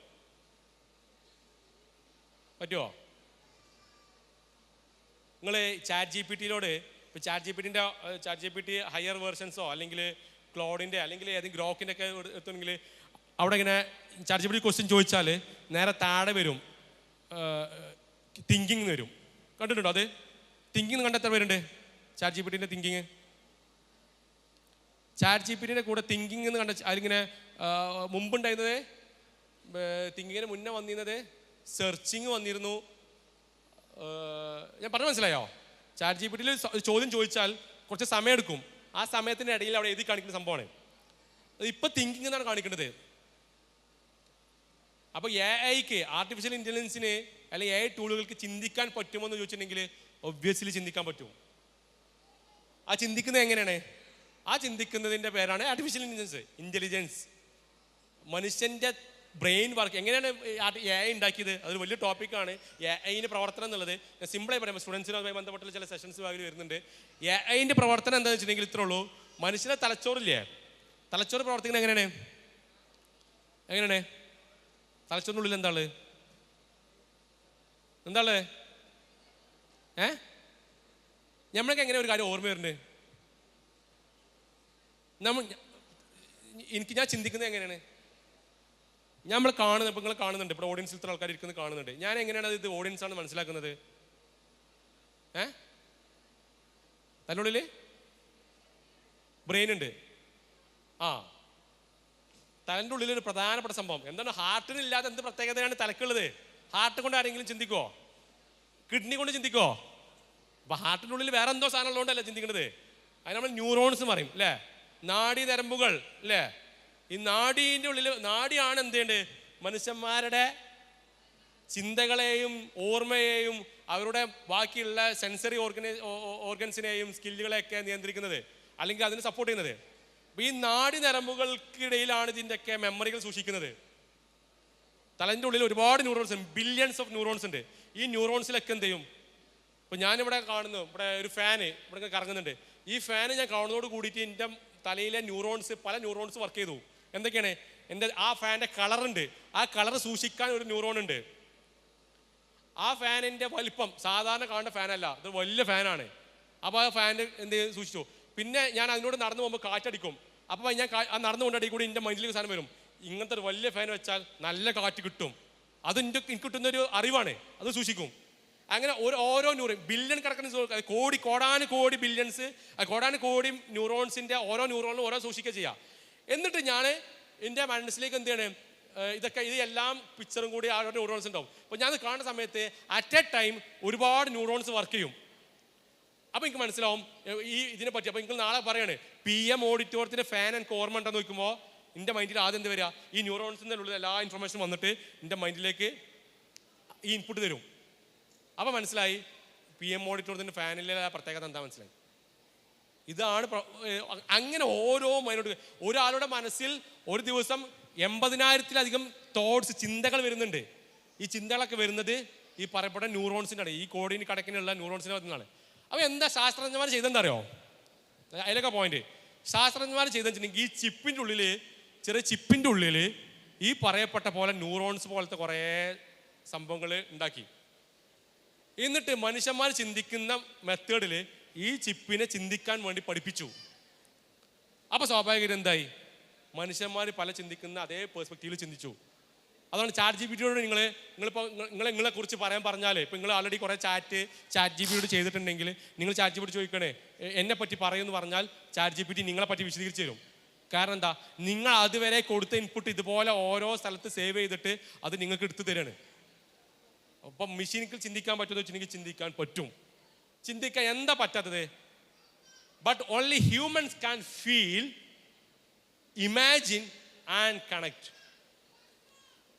നിങ്ങൾ ChatGPT-യോട്, ഇപ്പോൾ ChatGPT ഹയർ വേർഷൻസോ അല്ലെങ്കിൽ ക്ലോഡിൻ്റെ അല്ലെങ്കിൽ ഏതെങ്കിലും ഗ്രോക്കിൻ്റെ ഒക്കെ എത്തുമെങ്കിൽ അവിടെ ഇങ്ങനെ ChatGPT ക്വസ്റ്റ്യൻ ചോദിച്ചാൽ നേരെ താഴെ വരും തിങ്കിങ് വരും. കണ്ടിട്ടുണ്ടോ അത്? തിങ്കിങ് കണ്ട എത്ര പേരുണ്ട്? ChatGPT-ൻ്റെ തിങ്കിങ്. ChatGPT-ൻ്റെ കൂടെ തിങ്കിങ് എന്ന് കണ്ട അതിലിങ്ങനെ മുമ്പുണ്ടായിരുന്നത്, തിങ്കിങ്ങിന് മുന്നേ വന്നിരുന്നത് സെർച്ചിങ് വന്നിരുന്നു. ഞാൻ പറഞ്ഞു മനസ്സിലായോ? ChatGPT-യിൽ ചോദ്യം ചോദിച്ചാൽ കുറച്ച് സമയം എടുക്കും. ആ സമയത്തിൻ്റെ ഇടയിൽ അവിടെ എഴുതി കാണിക്കുന്ന സംഭവമാണ്. അത് ഇപ്പോൾ തിങ്കിങ് എന്നാണ് കാണിക്കുന്നത്. അപ്പോൾ AIക്ക്, ആർട്ടിഫിഷ്യൽ ഇൻ്റലിജൻസിന് അല്ലെങ്കിൽ AI ടൂളുകൾക്ക് ചിന്തിക്കാൻ പറ്റുമോ എന്ന് ചോദിച്ചിട്ടുണ്ടെങ്കിൽ ഒബ്വിയസ്ലി ചിന്തിക്കാൻ പറ്റും. ആ ചിന്തിക്കുന്നത് എങ്ങനെയാണ്? ആ ചിന്തിക്കുന്നതിൻ്റെ പേരാണ് ആർട്ടിഫിഷ്യൽ ഇൻ്റലിജൻസ്. മനുഷ്യൻ്റെ ബ്രെയിൻ വർക്ക് എങ്ങനെയാണ് AI ഉണ്ടാക്കിയത്? അതൊരു വലിയ ടോപ്പിക്കാണ്. AIൻ്റെ പ്രവർത്തനം എന്നുള്ളത് ഞാൻ സിമ്പിളായി പറയാം. സ്റ്റുഡൻസിനുമായി ബന്ധപ്പെട്ടുള്ള ചില സെഷൻസ് ഭാഗത്തിൽ വരുന്നുണ്ട്. AIൻ്റെ പ്രവർത്തനം എന്താണെന്ന് വെച്ചിട്ടുണ്ടെങ്കിൽ ഇത്രേ ഉള്ളൂ. മനുഷ്യൻ്റെ തലച്ചോറില്ലേ, തലച്ചോറ് പ്രവർത്തിക്കുന്നത് എങ്ങനെയാണ്? തലച്ചോറിനുള്ളിൽ എന്താണ്? നമ്മൾക്ക് എങ്ങനെ ഒരു കാര്യം ഓർമ്മ വരുന്നുണ്ട്? ഞാൻ ചിന്തിക്കുന്നത് എങ്ങനെയാണ്? നമ്മൾ കാണുന്നത്, ഇപ്പോൾ നിങ്ങൾ കാണുന്നുണ്ട്, ഇപ്പോൾ ഓഡിയൻസിൽ ഇത്ര ആൾക്കാർ ഇരിക്കുന്നത് കാണുന്നുണ്ട്. ഞാൻ എങ്ങനെയാണ് ഇത് ഓഡിയൻസ് ആണ് മനസ്സിലാക്കുന്നത്? തന്നുള്ളിൽ ബ്രെയിൻ ഉണ്ട്. തലൻ്റെ ഉള്ളിലൊരു പ്രധാനപ്പെട്ട സംഭവം എന്താണ്? ഹാർട്ടിനില്ലാതെ എന്ത് പ്രത്യേകതയാണ് തലക്കുള്ളത്? ഹാർട്ട് കൊണ്ട് ആരെങ്കിലും ചിന്തിക്കോ? കിഡ്നി കൊണ്ട് ചിന്തിക്കോ? അപ്പൊ ഹാർട്ടിൻ്റെ ഉള്ളിൽ വേറെ എന്തോ സാധനം ഉള്ളതുകൊണ്ടല്ലേ ചിന്തിക്കുന്നത്. അതിന് നമ്മൾ ന്യൂറോൺസ് പറയും അല്ലേ, നാഡീ നരമ്പുകൾ അല്ലേ. ഈ നാഡീൻ്റെ ഉള്ളിൽ, നാഡിയാണ് എന്ത് ചെയ്യേണ്ടത്? മനുഷ്യന്മാരുടെ ചിന്തകളെയും ഓർമ്മയെയും അവരുടെ ബാക്കിയുള്ള സെൻസറി ഓർഗൻസിനെയും സ്കില്ലുകളെയൊക്കെ നിയന്ത്രിക്കുന്നത് അല്ലെങ്കിൽ അതിനെ സപ്പോർട്ട് ചെയ്യുന്നത്. അപ്പോൾ ഈ നാഡി നരമ്പുകൾക്കിടയിലാണ് ഇതിൻ്റെയൊക്കെ മെമ്മറികൾ സൂക്ഷിക്കുന്നത്. തലൻ്റെ ഉള്ളിൽ ഒരുപാട് ന്യൂറോൺസ്, ബില്യൺസ് ഓഫ് ന്യൂറോൺസ് ഉണ്ട്. ഈ ന്യൂറോൺസിലൊക്കെ എന്ത് ചെയ്യും? ഇപ്പോൾ ഞാനിവിടെ കാണുന്നു, ഇവിടെ ഒരു ഫാന് ഇവിടെ കറങ്ങുന്നുണ്ട്. ഈ ഫാന് ഞാൻ കാണുന്നതോട് കൂടിയിട്ട് എൻ്റെ തലയിലെ ന്യൂറോൺസ്, പല ന്യൂറോൺസ് വർക്ക് ചെയ്തു. എന്തൊക്കെയാണ്? എൻ്റെ ആ ഫാൻ്റെ കളറുണ്ട്, ആ കളർ സൂക്ഷിക്കാൻ ഒരു ന്യൂറോൺ ഉണ്ട്. ആ ഫാനിൻ്റെ വലിപ്പം സാധാരണ കാണേണ്ട ഫാനല്ല, ഇത് വലിയ ഫാനാണ്. അപ്പോൾ ആ ഫാനിൻ്റെ എന്ത് സൂക്ഷിച്ചു. പിന്നെ ഞാൻ അതിനോട് നടന്നു പോകുമ്പോൾ കാറ്റടിക്കും. അപ്പോൾ ഞാൻ ആ നടന്നു കൊണ്ടടി കൂടി എൻ്റെ മൈൻഡിലേക്ക് സാധനം വരും, ഇങ്ങനത്തെ ഒരു വലിയ ഫാൻ വെച്ചാൽ നല്ല കാറ്റ് കിട്ടും. അത് എനിക്ക് കിട്ടുന്നൊരു അറിവാണ്, അത് സൂക്ഷിക്കും. അങ്ങനെ ഓരോ ബില്യൺ കണക്കിന് കോടാനുകോടി ബില്യൺസ്, കോടാനുകോടി ന്യൂറോൺസിൻ്റെ ഓരോ ന്യൂറോണിലും ഓരോ സൂക്ഷിക്കുക ചെയ്യുക. എന്നിട്ട് ഞാൻ എൻ്റെ മനസ്സിലേക്ക് എന്ത് ചെയ്യണം, ഇത് എല്ലാം പിക്ചറും കൂടി ആ ന്യൂറോൺസ് ഉണ്ടാവും. അപ്പോൾ ഞാൻ കാണുന്ന സമയത്ത് അറ്റ് എ ടൈം ഒരുപാട് ന്യൂറോൺസ് വർക്ക് ചെയ്യും. അപ്പോൾ എനിക്ക് മനസ്സിലാവും ഇതിനെ പറ്റി. അപ്പോൾ നിങ്ങൾ നാളെ പറയാണ് PM ഓഡിറ്റോറിയത്തിൻ്റെ ഫാൻ എനിക്ക് ഓർമ്മ ഉണ്ടെന്ന് നോക്കുമ്പോൾ എൻ്റെ മൈൻഡിൽ ആദ്യം എന്ത് വരിക? ഈ ന്യൂറോൺസിൻ്റെ ഉള്ളിൽ എല്ലാ ഇൻഫർമേഷനും വന്നിട്ട് എൻ്റെ മൈൻഡിലേക്ക് ഈ ഇൻപുട്ട് തരും. അപ്പോൾ മനസ്സിലായി PM ഓഡിറ്റോറിയത്തിൻ്റെ ഫാനിലെ പ്രത്യേകത എന്താ മനസ്സിലായി. ഇതാണ് അങ്ങനെ ഓരോ മൈനോട്ട് ഒരാളുടെ മനസ്സിൽ ഒരു ദിവസം 80,000-ലധികം തോട്ട്സ്, ചിന്തകൾ വരുന്നുണ്ട്. ഈ ചിന്തകളൊക്കെ വരുന്നത് ഈ പറയപ്പെട്ട ന്യൂറോൺസിൻ്റെ ആണ്, ഈ കോഡിന് കടക്കിനുള്ള ന്യൂറോൺസിൻ്റെ ഭാഗത്തുനിന്നാണ്. അപ്പോൾ എന്താ ശാസ്ത്രജ്ഞന്മാർ ചെയ്തെന്താ അറിയോ? അതിലൊക്കെ പോയിന്റ് ശാസ്ത്രജ്ഞന്മാർ ചെയ്തെന്ന് വെച്ചിട്ടുണ്ടെങ്കിൽ ഈ ചിപ്പിൻ്റെ ഉള്ളിൽ, ചെറിയ ചിപ്പിൻ്റെ ഉള്ളിൽ ഈ പറയപ്പെട്ട പോലെ ന്യൂറോൺസ് പോലത്തെ കുറേ സംഭവങ്ങൾ ഉണ്ടാക്കി. എന്നിട്ട് മനുഷ്യന്മാർ ചിന്തിക്കുന്ന മെത്തേഡിൽ ഈ ചിപ്പിനെ ചിന്തിക്കാൻ വേണ്ടി പഠിപ്പിച്ചു. അപ്പോൾ സ്വാഭാവികം എന്തായി? മനുഷ്യന്മാർ പല ചിന്തിക്കുന്ന അതേ പേഴ്സ്പെക്റ്റീവിൽ ചിന്തിച്ചു. അതാണ് ചാറ്റ് GPT യോട് നിങ്ങളെ കുറിച്ച് പറയാൻ പറഞ്ഞാൽ, ഇപ്പം നിങ്ങൾ ആൾറെഡി കുറേ ചാറ്റ് GPT യോട് ചെയ്തിട്ടുണ്ടെങ്കിൽ നിങ്ങൾ ചാറ്റ് GPT ചോദിക്കണേ എന്നെ പറ്റി പറയുമെന്ന് പറഞ്ഞാൽ ചാറ്റ് GPT നിങ്ങളെ പറ്റി വിശദീകരിച്ച് തരും. കാരണം എന്താ? നിങ്ങൾ അതുവരെ കൊടുത്ത ഇൻപുട്ട് ഇതുപോലെ ഓരോ സ്ഥലത്ത് സേവ് ചെയ്തിട്ട് അത് നിങ്ങൾക്ക് എടുത്തു തരാണ്. അപ്പം മെഷീനിക്ക് ചിന്തിക്കാൻ പറ്റുമെന്ന് വെച്ചിട്ടുണ്ടെങ്കിൽ ചിന്തിക്കാൻ പറ്റും. ചിന്തിക്കാൻ എന്താ പറ്റാത്തത്? But only humans can feel, imagine and connect.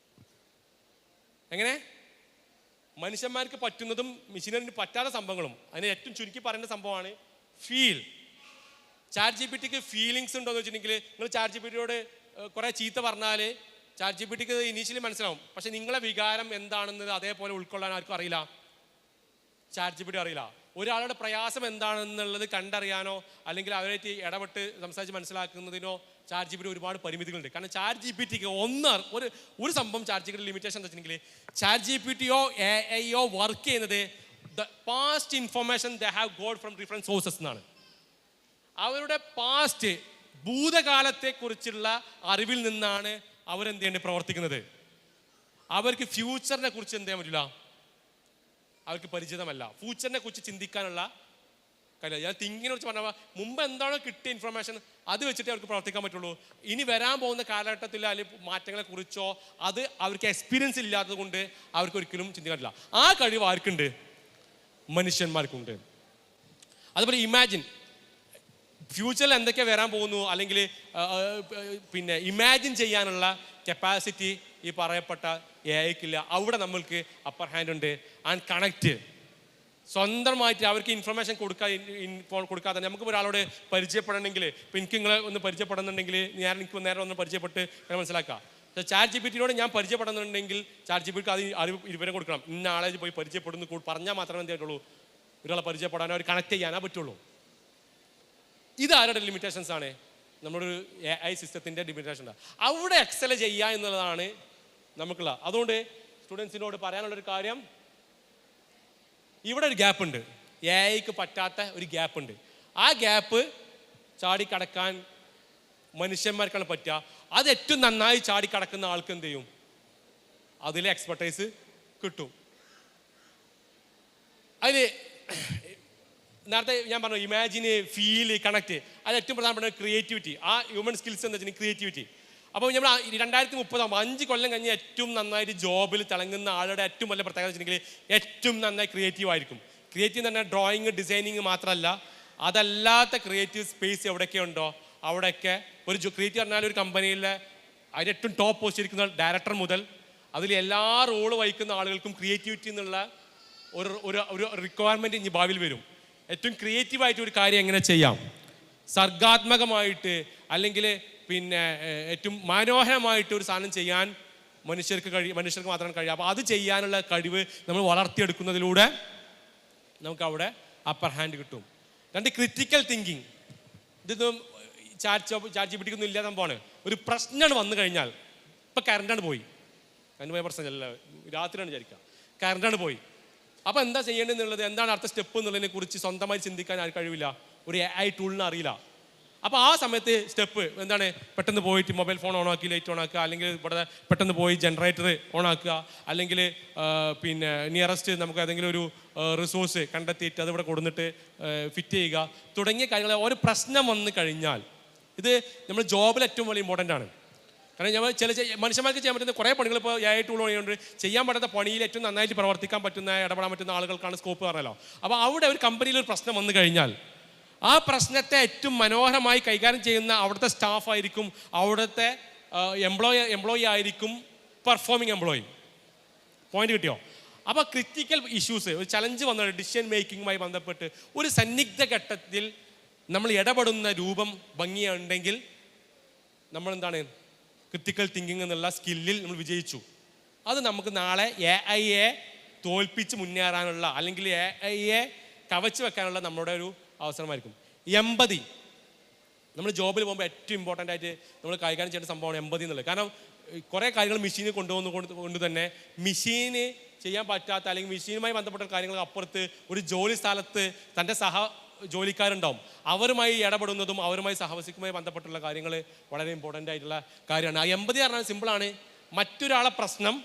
എങ്ങനെ? മനുഷ്യന്മാർക്ക് പറ്റുന്നതും മെഷീനറിന് പറ്റാത്ത സംഭവങ്ങളും. അതിന് ഏറ്റവും ചുരുക്കി പറയുന്ന സംഭവമാണ് ഫീൽ. ചാറ്റ് GPTക്ക് ഫീലിങ്സ് ഉണ്ടോ എന്ന് വെച്ചിട്ടുണ്ടെങ്കിൽ നിങ്ങൾ ചാറ്റ് GPTയോട് കുറേ ചീത്ത പറഞ്ഞാൽ ചാറ്റ് GPTക്ക് ഇനീഷ്യലി മനസ്സിലാവും. പക്ഷെ നിങ്ങളെ വികാരം എന്താണെന്നത് അതേപോലെ ഉൾക്കൊള്ളാൻ ആർക്കും അറിയില്ല, ചാറ്റ് GPT അറിയില്ല. ഒരാളുടെ പ്രയാസം എന്താണെന്നുള്ളത് കണ്ടറിയാനോ അല്ലെങ്കിൽ അവരായിട്ട് ഇടപെട്ട് സംസാരിച്ച് മനസ്സിലാക്കുന്നതിനോ ചാറ്റ് GPT ഒരുപാട് പരിമിതികളുണ്ട്. കാരണം ചാറ്റ് GPTക്ക് ഒരു സംഭവം ചാറ്റ് GPT ലിമിറ്റേഷൻ എന്താ വെച്ചിട്ടുണ്ടെങ്കിൽ ചാറ്റ് GPTയോ AIയോ വർക്ക് ചെയ്യുന്നത് the past information they have got from different sources എന്നാണ്. അവരുടെ പാസ്റ്റ്, ഭൂതകാലത്തെക്കുറിച്ചുള്ള അറിവിൽ നിന്നാണ് അവരെന്ത് ചെയ്യേണ്ടത് പ്രവർത്തിക്കുന്നത്. അവർക്ക് ഫ്യൂച്ചറിനെ കുറിച്ച് എന്ത് ചെയ്യാൻ പറ്റില്ല, അവർക്ക് പരിചിതമല്ല. ഫ്യൂച്ചറിനെ കുറിച്ച് ചിന്തിക്കാനുള്ള കാര്യം. ഞാൻ തിങ്കിങ്ങിനെ കുറിച്ച് പറഞ്ഞാൽ മുമ്പ് എന്താണോ കിട്ടിയ ഇൻഫർമേഷൻ അത് വെച്ചിട്ട് അവർക്ക് പ്രവർത്തിക്കാൻ പറ്റുള്ളൂ. ഇനി വരാൻ പോകുന്ന കാലഘട്ടത്തിൽ അല്ലെങ്കിൽ മാറ്റങ്ങളെ കുറിച്ചോ അത് അവർക്ക് എക്സ്പീരിയൻസ് ഇല്ലാത്തത് കൊണ്ട് അവർക്ക് ഒരിക്കലും ചിന്തിക്കാൻ പറ്റില്ല. ആ കഴിവ് ആർക്കുണ്ട്? മനുഷ്യന്മാർക്കുണ്ട്. അതുപോലെ ഇമാജിൻ, ഫ്യൂച്ചറിൽ എന്തൊക്കെ വരാൻ പോകുന്നു അല്ലെങ്കിൽ പിന്നെ ഇമാജിൻ ചെയ്യാനുള്ള കപ്പാസിറ്റി ഈ പറയപ്പെട്ട AIക്കില്ല. അവിടെ നമ്മൾക്ക് അപ്പർ ഹാൻഡ് ഉണ്ട്. ആൻഡ് കണക്റ്റ്, സ്വന്തമായിട്ട് അവർക്ക് ഇൻഫർമേഷൻ കൊടുക്കാതെ നമുക്ക് ഒരാളോട് പരിചയപ്പെടണമെങ്കിൽ, ഇപ്പം എനിക്ക് നിങ്ങളെ ഒന്ന് പരിചയപ്പെടുന്നുണ്ടെങ്കിൽ എനിക്ക് നേരെ ഒന്ന് പരിചയപ്പെട്ട് മനസ്സിലാക്കാം. ചാറ്റ് GPTയോട് ഞാൻ പരിചയപ്പെടുന്നുണ്ടെങ്കിൽ ചാറ്റ് GPTക്ക് അത് അറിവ് വിവരം കൊടുക്കണം. ഇന്ന ആളെ പോയി പരിചയപ്പെടുന്നു പറഞ്ഞാൽ മാത്രമേ എന്ത് പറ്റുള്ളൂ, ഒരാളെ പരിചയപ്പെടാനോ അവർ കണക്ട് ചെയ്യാനോ പറ്റുള്ളൂ. ഇതാരുടെ ലിമിറ്റേഷൻസ് ആണ്? നമ്മുടെ ഒരു AI സിസ്റ്റത്തിൻ്റെ ലിമിറ്റേഷൻ. അവിടെ എക്സൽ ചെയ്യുക എന്നുള്ളതാണ് നമുക്കുള്ള. അതുകൊണ്ട് സ്റ്റുഡൻസിനോട് പറയാനുള്ളൊരു കാര്യം, ഇവിടെ ഒരു ഗ്യാപ്പ് ഉണ്ട്, AIക്ക് പറ്റാത്ത ഒരു ഗ്യാപ്പ് ഉണ്ട്. ആ ഗ്യാപ്പ് ചാടിക്കടക്കാൻ മനുഷ്യന്മാർക്കാണ് പറ്റുക. അത് ഏറ്റവും നന്നായി ചാടിക്കടക്കുന്ന ആൾക്ക് എന്ത് ചെയ്യും, അതിലെ എക്സ്പെർട്ടൈസ് കിട്ടും. അതിന് നേരത്തെ ഞാൻ പറഞ്ഞു ഇമാജിന്, ഫീല്, കണക്ട്, അത് ഏറ്റവും പ്രധാനപ്പെട്ട ക്രിയേറ്റിവിറ്റി. ആ ഹ്യൂമൻ സ്കിൽസ് എന്ന് വെച്ചാൽ ക്രിയേറ്റിവിറ്റി. അപ്പോൾ നമ്മൾ 2030 5 കൊല്ലം കഴിഞ്ഞ് ഏറ്റവും നന്നായിട്ട് ജോബിൽ തിളങ്ങുന്ന ആളുടെ ഏറ്റവും വലിയ പ്രത്യേകത വെച്ചിട്ടുണ്ടെങ്കിൽ ഏറ്റവും നന്നായി ക്രിയേറ്റീവ് ആയിരിക്കും. ക്രിയേറ്റീവ് എന്ന് പറഞ്ഞാൽ ഡ്രോയിങ്, ഡിസൈനിങ് മാത്രമല്ല, അതല്ലാത്ത ക്രിയേറ്റീവ് സ്പേസ് എവിടെയൊക്കെ ഉണ്ടോ അവിടെയൊക്കെ ഒരു ക്രിയേറ്റീവ് പറഞ്ഞാൽ ഒരു കമ്പനിയിലെ അതിന് ഏറ്റവും ടോപ്പ് പോസ്റ്റ് ഇരിക്കുന്ന ഡയറക്ടർ മുതൽ അതിൽ എല്ലാ റോള് വഹിക്കുന്ന ആളുകൾക്കും ക്രിയേറ്റിവിറ്റി എന്നുള്ള ഒരു റിക്വയർമെൻറ്റ് ഇനി ഭാവിയിൽ വരും. ഏറ്റവും ക്രിയേറ്റീവായിട്ട് ഒരു കാര്യം എങ്ങനെ ചെയ്യാം, സർഗാത്മകമായിട്ട് അല്ലെങ്കിൽ പിന്നെ ഏറ്റവും മനോഹരമായിട്ട് ഒരു സാധനം ചെയ്യാൻ മനുഷ്യർക്ക് മാത്രമാണ് കഴിയുക. അപ്പോൾ അത് ചെയ്യാനുള്ള കഴിവ് നമ്മൾ വളർത്തിയെടുക്കുന്നതിലൂടെ നമുക്ക് അവിടെ അപ്പർ ഹാൻഡ് കിട്ടും. രണ്ട്, ക്രിറ്റിക്കൽ തിങ്കിങ്. ഇതൊന്നും ചാറ്റ് GPTക്ക് ഒന്നും ഇല്ലാത്ത സംഭവമാണ്. ഒരു പ്രശ്നമാണ് വന്നു കഴിഞ്ഞാൽ, ഇപ്പം കറണ്ടാണ് പോയി പ്രശ്നമല്ല, രാത്രിയാണ് വിചാരിക്കുക, കറണ്ടാണ് പോയി. അപ്പോൾ എന്താ ചെയ്യേണ്ടതെന്നുള്ളത്, എന്താണ് അടുത്ത സ്റ്റെപ്പ് എന്നുള്ളതിനെ കുറിച്ച് സ്വന്തമായി ചിന്തിക്കാൻ ആർക്ക് കഴിവില്ല, ഒരു AI ടൂളിന് അറിയില്ല. അപ്പോൾ ആ സമയത്ത് സ്റ്റെപ്പ് എന്താണ്, പെട്ടെന്ന് പോയിട്ട് മൊബൈൽ ഫോൺ ഓണാക്കി ലൈറ്റ് ഓണാക്കുക, അല്ലെങ്കിൽ ഇവിടെ പെട്ടെന്ന് പോയി ജനറേറ്റർ ഓണാക്കുക, അല്ലെങ്കിൽ പിന്നെ നിയറസ്റ്റ് നമുക്ക് ഏതെങ്കിലും ഒരു റിസോഴ്സ് കണ്ടെത്തിയിട്ട് അതിവിടെ കൊടുത്തിട്ട് ഫിറ്റ് ചെയ്യുക തുടങ്ങിയ കാര്യങ്ങൾ. ഒരു പ്രശ്നം വന്നു കഴിഞ്ഞാൽ, ഇത് നമ്മൾ ജോബിൽ ഏറ്റവും വലിയ ഇമ്പോർട്ടൻ്റ് ആണ്. കാരണം നമ്മൾ മനുഷ്യന്മാർക്ക് ചെയ്യാൻ പറ്റുന്ന കുറേ പണികൾ ഇപ്പോൾ AI ടൂൾ വഴിയുണ്ട്. ചെയ്യാൻ പറ്റാത്ത പണിയിൽ ഏറ്റവും നന്നായിട്ട് പ്രവർത്തിക്കാൻ പറ്റുന്ന, ഇടപെടാൻ പറ്റുന്ന ആളുകൾക്കാണ് സ്കോപ്പ് പറഞ്ഞല്ലോ. അപ്പോൾ അവിടെ ഒരു കമ്പനിയിൽ ഒരു പ്രശ്നം വന്നു കഴിഞ്ഞാൽ ആ പ്രശ്നത്തെ ഏറ്റവും മനോഹരമായി കൈകാര്യം ചെയ്യുന്ന അവിടുത്തെ സ്റ്റാഫായിരിക്കും, അവിടുത്തെ എംപ്ലോയി ആയിരിക്കും പെർഫോമിങ് എംപ്ലോയി. പോയിന്റ് കിട്ടിയോ? അപ്പോൾ ക്രിറ്റിക്കൽ ഇഷ്യൂസ്, ഒരു ചലഞ്ച് വന്ന ഡിസിഷൻ മേക്കിങ്ങുമായി ബന്ധപ്പെട്ട് ഒരു സന്നിഗ്ധ ഘട്ടത്തിൽ നമ്മൾ ഇടപെടുന്ന രൂപം ഭംഗിയുണ്ടെങ്കിൽ നമ്മളെന്താണ് ക്രിട്ടിക്കൽ തിങ്കിങ് എന്നുള്ള സ്കില്ലിൽ നമ്മൾ വിജയിച്ചു. അത് നമുക്ക് നാളെ AI തോൽപ്പിച്ച് മുന്നേറാനുള്ള അല്ലെങ്കിൽ AI കവച്ച് വെക്കാനുള്ള നമ്മുടെ ഒരു അവസരമായിരിക്കും. എമ്പതി നമ്മൾ ജോബിൽ പോകുമ്പോൾ ഏറ്റവും ഇമ്പോർട്ടൻ്റ് ആയിട്ട് നമ്മൾ കൈകാര്യം ചെയ്യേണ്ട സംഭവമാണ് എമ്പതി എന്നുള്ളത്. കാരണം കുറേ കാര്യങ്ങൾ മെഷീന് കൊണ്ട് തന്നെ മെഷീന് ചെയ്യാൻ പറ്റാത്ത അല്ലെങ്കിൽ മെഷീനുമായി ബന്ധപ്പെട്ട കാര്യങ്ങൾക്ക് അപ്പുറത്ത് ഒരു ജോലി സ്ഥലത്ത് തൻ്റെ ജോലിക്കാരുണ്ടാവും. അവരുമായി ഇടപെടുന്നതും അവരുമായി സഹവസിക്കുമായി ബന്ധപ്പെട്ടുള്ള കാര്യങ്ങൾ വളരെ ഇമ്പോർട്ടൻ്റ് ആയിട്ടുള്ള കാര്യമാണ്. ആ എമ്പതി പറഞ്ഞാൽ സിമ്പിളാണ്. മറ്റൊരാളെ പ്രശ്നം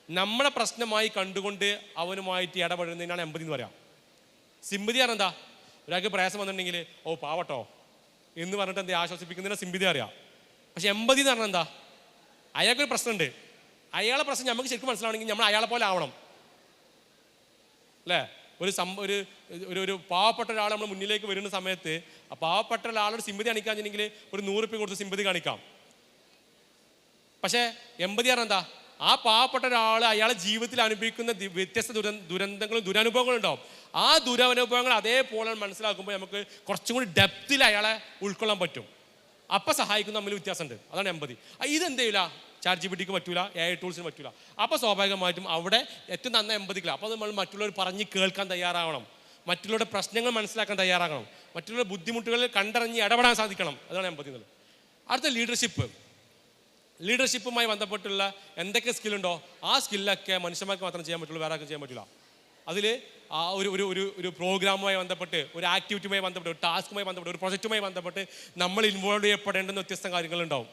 നമ്മുടെ പ്രശ്നമായി കണ്ടുകൊണ്ട് അവനുമായിട്ട് ഇടപെടുന്നതിനാണ് എമ്പതി എന്ന് പറയാം. സിമ്പതി പറഞ്ഞാൽ എന്താ? ഒരാൾക്ക് പ്രയാസം വന്നിട്ടുണ്ടെങ്കിൽ ഓ പാവട്ടോ എന്ന് പറഞ്ഞിട്ട് എന്താ ആശ്വസിപ്പിക്കുന്നതിനാണ് സിമ്പതി അറിയാം. പക്ഷെ എമ്പതി എന്ന് പറഞ്ഞാൽ എന്താ? അയാൾക്കൊരു പ്രശ്നമുണ്ട്, അയാളെ പ്രശ്നം നമുക്ക് ശരിക്കും മനസ്സിലാവണമെങ്കിൽ നമ്മൾ അയാളെ പോലെ ആവണം അല്ലേ? ഒരു പാവപ്പെട്ട ഒരാൾ നമ്മൾ മുന്നിലേക്ക് വരുന്ന സമയത്ത് ആ പാവപ്പെട്ട ഒരാളോട് സിമ്പതി കാണിക്കാന്നുണ്ടെങ്കിൽ ഒരു 100 രൂപ കൊടുത്ത് സിമ്പതി കാണിക്കാം. പക്ഷേ എമ്പതി പറഞ്ഞാൽ എന്താ? ആ പാവപ്പെട്ട ഒരാൾ അയാളെ ജീവിതത്തിൽ അനുഭവിക്കുന്ന വ്യത്യസ്ത ദുരന്തങ്ങളും ദുരനുഭവങ്ങളും ഉണ്ടാവും. ആ ദുരനുഭവങ്ങൾ അതേപോലെ മനസ്സിലാക്കുമ്പോൾ നമുക്ക് കുറച്ചും കൂടി ഡെപ്തിൽ അയാളെ ഉൾക്കൊള്ളാൻ പറ്റും. അപ്പം സഹായിക്കുന്ന തമ്മിൽ വ്യത്യാസമുണ്ട്. അതാണ് എമ്പതി. ഇതെന്ത് ചെയ്യില്ല, ചാറ്റ് GPT പറ്റൂല, AI ടൂൾസിന് പറ്റൂല. അപ്പോൾ സ്വാഭാവികമായിട്ടും അവിടെ ഏറ്റവും നന്നായി എമ്പതിക്കില്ല. അപ്പോൾ നമ്മൾ മറ്റുള്ളവർ പറഞ്ഞ് കേൾക്കാൻ തയ്യാറാവണം, മറ്റുള്ളവരുടെ പ്രശ്നങ്ങൾ മനസ്സിലാക്കാൻ തയ്യാറാകണം, മറ്റുള്ളവരുടെ ബുദ്ധിമുട്ടുകളിൽ കണ്ടറിഞ്ഞ് ഇടപെടാൻ സാധിക്കണം. അതാണ് എമ്പതി എന്നുള്ളത്. അടുത്ത ലീഡർഷിപ്പുമായി ബന്ധപ്പെട്ടുള്ള എന്തൊക്കെ സ്കില്ലുണ്ടോ ആ സ്കില്ലൊക്കെ മനുഷ്യന്മാർക്ക് മാത്രം ചെയ്യാൻ പറ്റുള്ളൂ, വേറെ ആർക്കും ചെയ്യാൻ പറ്റില്ല. അതിൽ ആ ഒരു പ്രോഗ്രാമുമായി ബന്ധപ്പെട്ട്, ഒരു ആക്ടിവിറ്റിയുമായി ബന്ധപ്പെട്ട്, ഒരു ടാസ്കുമായി ബന്ധപ്പെട്ട്, ഒരു പ്രൊജക്റ്റുമായി ബന്ധപ്പെട്ട് നമ്മൾ ഇൻവോൾവ് ചെയ്യപ്പെടേണ്ടുന്ന വ്യത്യസ്ത കാര്യങ്ങളുണ്ടാവും.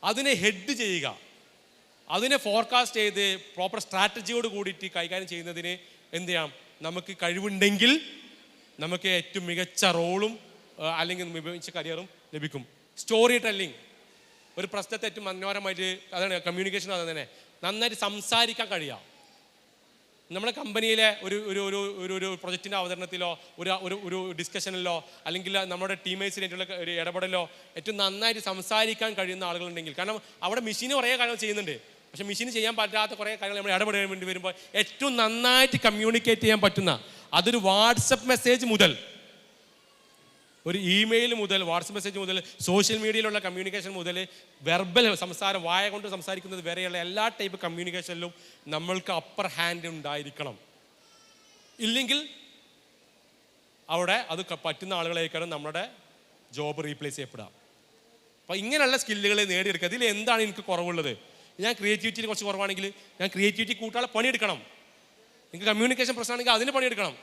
അതിനെ ഹെഡ് ചെയ്യുക, അതിനെ ഫോർകാസ്റ്റ് ചെയ്ത് പ്രോപ്പർ സ്ട്രാറ്റജിയോട് കൂടിയിട്ട് കൈകാര്യം ചെയ്യുന്നതിന് എന്ത് ചെയ്യാം? നമുക്ക് കഴിവുണ്ടെങ്കിൽ നമുക്ക് ഏറ്റവും മികച്ച റോളും അല്ലെങ്കിൽ മികച്ച കരിയറും ലഭിക്കും. സ്റ്റോറി ടെല്ലിങ്, ഒരു പ്രശ്നത്തെ ഏറ്റവും മനോഹരമായിട്ട്, അതാണ് കമ്മ്യൂണിക്കേഷൻ. അത് തന്നെ നന്നായിട്ട് സംസാരിക്കാൻ കഴിയുക. നമ്മുടെ കമ്പനിയിലെ ഒരു പ്രൊജക്റ്റിൻ്റെ അവതരണത്തിലോ ഒരു ഡിസ്കഷനിലോ അല്ലെങ്കിൽ നമ്മുടെ ടീമേഴ്സിനായിട്ടുള്ള ഒരു ഇടപെടലോ ഏറ്റവും നന്നായിട്ട് സംസാരിക്കാൻ കഴിയുന്ന ആളുകളുണ്ടെങ്കിൽ, കാരണം അവിടെ മെഷീന് കുറേ കാര്യങ്ങൾ ചെയ്യുന്നുണ്ട്, പക്ഷെ മെഷീന് ചെയ്യാൻ പറ്റാത്ത കുറേ കാര്യങ്ങൾ നമ്മൾ ഇടപെടാൻ വേണ്ടി വരുമ്പോൾ ഏറ്റവും നന്നായിട്ട് കമ്മ്യൂണിക്കേറ്റ് ചെയ്യാൻ പറ്റുന്ന, അതൊരു വാട്സപ്പ് മെസ്സേജ് മുതൽ, ഒരു ഇമെയിൽ മുതൽ, വാട്സപ്പ് മെസ്സേജ് മുതൽ, സോഷ്യൽ മീഡിയയിലുള്ള കമ്മ്യൂണിക്കേഷൻ മുതൽ, വെർബൽ സംസാരം, വായ കൊണ്ട് സംസാരിക്കുന്നത് വരെയുള്ള എല്ലാ ടൈപ്പ് കമ്മ്യൂണിക്കേഷനിലും നമ്മൾക്ക് അപ്പർ ഹാൻഡ് ഉണ്ടായിരിക്കണം. ഇല്ലെങ്കിൽ അവിടെ അത് പറ്റുന്ന ആളുകളേക്കാളും നമ്മുടെ ജോബ് റീപ്ലേസ് ചെയ്യപ്പെടുക. അപ്പോൾ ഇങ്ങനെയുള്ള സ്കില്ലുകൾ നേടിയെടുക്കുക. ഇതിൽ എന്താണ് എനിക്ക് കുറവുള്ളത്? ഞാൻ ക്രിയേറ്റിവിറ്റിയിൽ കുറച്ച് കുറവാണെങ്കിൽ ഞാൻ ക്രിയേറ്റിവിറ്റി കൂട്ടാളെ പണിയെടുക്കണം. നിങ്ങൾക്ക് കമ്മ്യൂണിക്കേഷൻ പ്രശ്നമാണെങ്കിൽ അതിന് പണിയെടുക്കണം.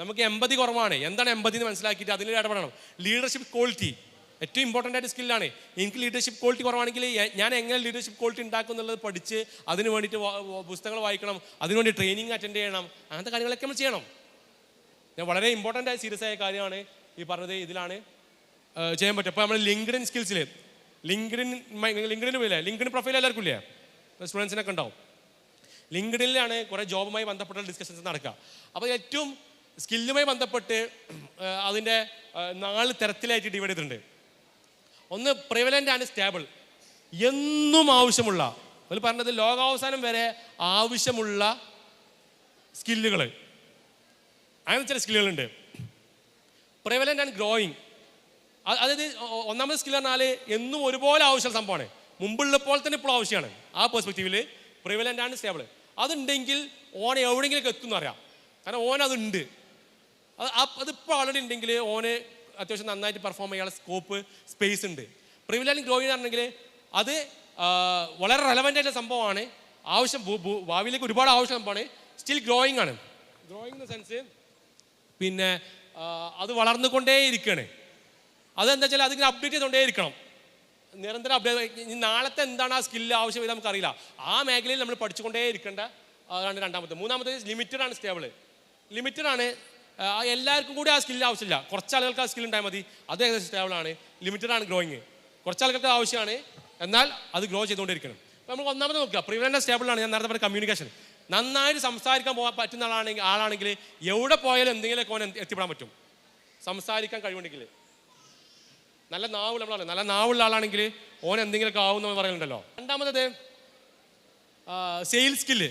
നമുക്ക് എമ്പതി കുറവാണ്. എന്താണ് എമ്പതി എന്ന് മനസ്സിലാക്കിയിട്ട് അതിൽ ഇടപെടണം. ലീഡർഷിപ്പ് ക്വാളിറ്റി ഏറ്റവും ഇമ്പോർട്ടൻ്റ് ആയിട്ട് സ്കില്ലാണ്. എനിക്ക് ലീഡർഷിപ്പ് ക്വാളിറ്റി കുറവാണെങ്കിൽ ഞാൻ എങ്ങനെ ലീഡർഷിപ്പ് ക്വാളിറ്റി ഉണ്ടാക്കും എന്നുള്ളത് പഠിച്ച് അതിന് വേണ്ടിയിട്ട് പുസ്തകങ്ങൾ വായിക്കണം, അതിനുവേണ്ടി ട്രെയിനിങ് അറ്റൻഡ് ചെയ്യണം, അങ്ങനത്തെ കാര്യങ്ങളൊക്കെ നമ്മൾ ചെയ്യണം. ഞാൻ വളരെ ഇമ്പോർട്ടൻ്റ് ആയ സീരിയസ് ആയ കാര്യമാണ് ഈ പറഞ്ഞത്. ഇതിലാണ് ചെയ്യാൻ പറ്റും. അപ്പോൾ നമ്മൾ ലിങ്ക്ഡിൻ സ്കിൽസിൽ ലിങ്ക്ഡിന് പോയില്ലേ, ലിങ്ക്ഡിൻ പ്രൊഫൈൽ എല്ലാവർക്കും ഇല്ലേ, സ്റ്റുഡൻസിനൊക്കെ ഉണ്ടാവും. ലിങ്ക്ഡിനിലാണ് കുറേ ജോബുമായി ബന്ധപ്പെട്ട ഡിസ്കഷൻസ് നടക്കുക. അപ്പോൾ ഏറ്റവും സ്കില്ലുമായി ബന്ധപ്പെട്ട് അതിൻ്റെ 4 തരത്തിലായിട്ട് ഡിവൈഡ് ചെയ്തിട്ടുണ്ട്. ഒന്ന് പ്രിവലൻ്റ് ആൻഡ് സ്റ്റേബിൾ, എന്നും ആവശ്യമുള്ള, അതിൽ പറഞ്ഞത് ലോകാവസാനം വരെ ആവശ്യമുള്ള സ്കില്ലുകൾ. അങ്ങനെ ചില സ്കില്ലുകളുണ്ട്. പ്രിവലൻ്റ് ആൻഡ് ഗ്രോയിങ്, അതായത് ഒന്നാമത്തെ സ്കില്ല് പറഞ്ഞാൽ എന്നും ഒരുപോലെ ആവശ്യമുള്ള സംഭവമാണ്, മുമ്പുള്ളപ്പോൾ തന്നെ ഇപ്പോൾ ആവശ്യമാണ്. ആ പെർസ്പെക്റ്റീവിൽ പ്രിവലൻ്റ് ആൻഡ് സ്റ്റേബിൾ. അതുണ്ടെങ്കിൽ ഓൻ എവിടെയെങ്കിലും എത്തുമെന്ന് അറിയാം, കാരണം ഓൻ അതുണ്ട്. അതിപ്പോൾ ഓൾറെഡി ഉണ്ടെങ്കിൽ ഓന് അത്യാവശ്യം നന്നായിട്ട് പെർഫോം ചെയ്യാനുള്ള സ്കോപ്പ്, സ്പേസ് ഉണ്ട്. പ്രിവലൻ്റ് ഗ്രോയിങ് ആണെങ്കിൽ അത് വളരെ റെലവൻ്റ് ആയിട്ടുള്ള സംഭവമാണ്, ആവശ്യം ഭാവിയിലേക്ക് ഒരുപാട് ആവശ്യം സംഭവമാണ്, സ്റ്റിൽ ഗ്രോയിങ് ആണ്. ഗ്രോയിങ് ഇൻ ദ സെൻസ് പിന്നെ അത് വളർന്നുകൊണ്ടേ ഇരിക്കുകയാണ്. അതെന്താ വെച്ചാൽ അതിങ്ങനെ അപ്ഡേറ്റ് ചെയ്തുകൊണ്ടേ ഇരിക്കണം, നിരന്തരം അപ്ഡേറ്റ്. നാളത്തെ എന്താണ് ആ സ്കില്ല് ആവശ്യം ഇത് നമുക്കറിയില്ല. ആ മേഖലയിൽ നമ്മൾ പഠിച്ചുകൊണ്ടേ ഇരിക്കേണ്ട, അതാണ് രണ്ടാമത്തെ. മൂന്നാമത്തെ ലിമിറ്റഡ് ആണ് സ്റ്റേബിൾ. ലിമിറ്റഡ് ആണ്, എല്ലാവർക്കും കൂടി ആ സ്കില്ല് ആവശ്യമില്ല, കുറച്ച് ആളുകൾക്ക് ആ സ്കിൽ ഉണ്ടായാൽ മതി, അത് ഏകദേശം സ്റ്റേബിൾ ആണ്. ലിമിറ്റഡ് ആണ് ഗ്രോയിങ്, കുറച്ച് ആളുകൾക്ക് ആവശ്യമാണ്, എന്നാൽ അത് ഗ്രോ ചെയ്തുകൊണ്ടിരിക്കണം. അപ്പോൾ നമുക്ക് ഒന്നാമത് നോക്കുക, പ്രിവലൻ്റ് സ്റ്റേബിൾ ആണ്. ഞാൻ നേരത്തെ പറഞ്ഞ കമ്മ്യൂണിക്കേഷൻ, നന്നായിട്ട് സംസാരിക്കാൻ പറ്റുന്ന ആളാണെങ്കിൽ എവിടെ പോയാലും എന്തെങ്കിലുമൊക്കെ ഓൻ എത്തിപ്പെടാൻ പറ്റും. സംസാരിക്കാൻ കഴിവുണ്ടെങ്കിൽ, നല്ല നാവുള്ള ആളാണെങ്കിൽ ഓൻ എന്തെങ്കിലുമൊക്കെ ആവും എന്ന് പറയുന്നുണ്ടല്ലോ. രണ്ടാമത്തത് സെയിൽസ് സ്കില്ല്.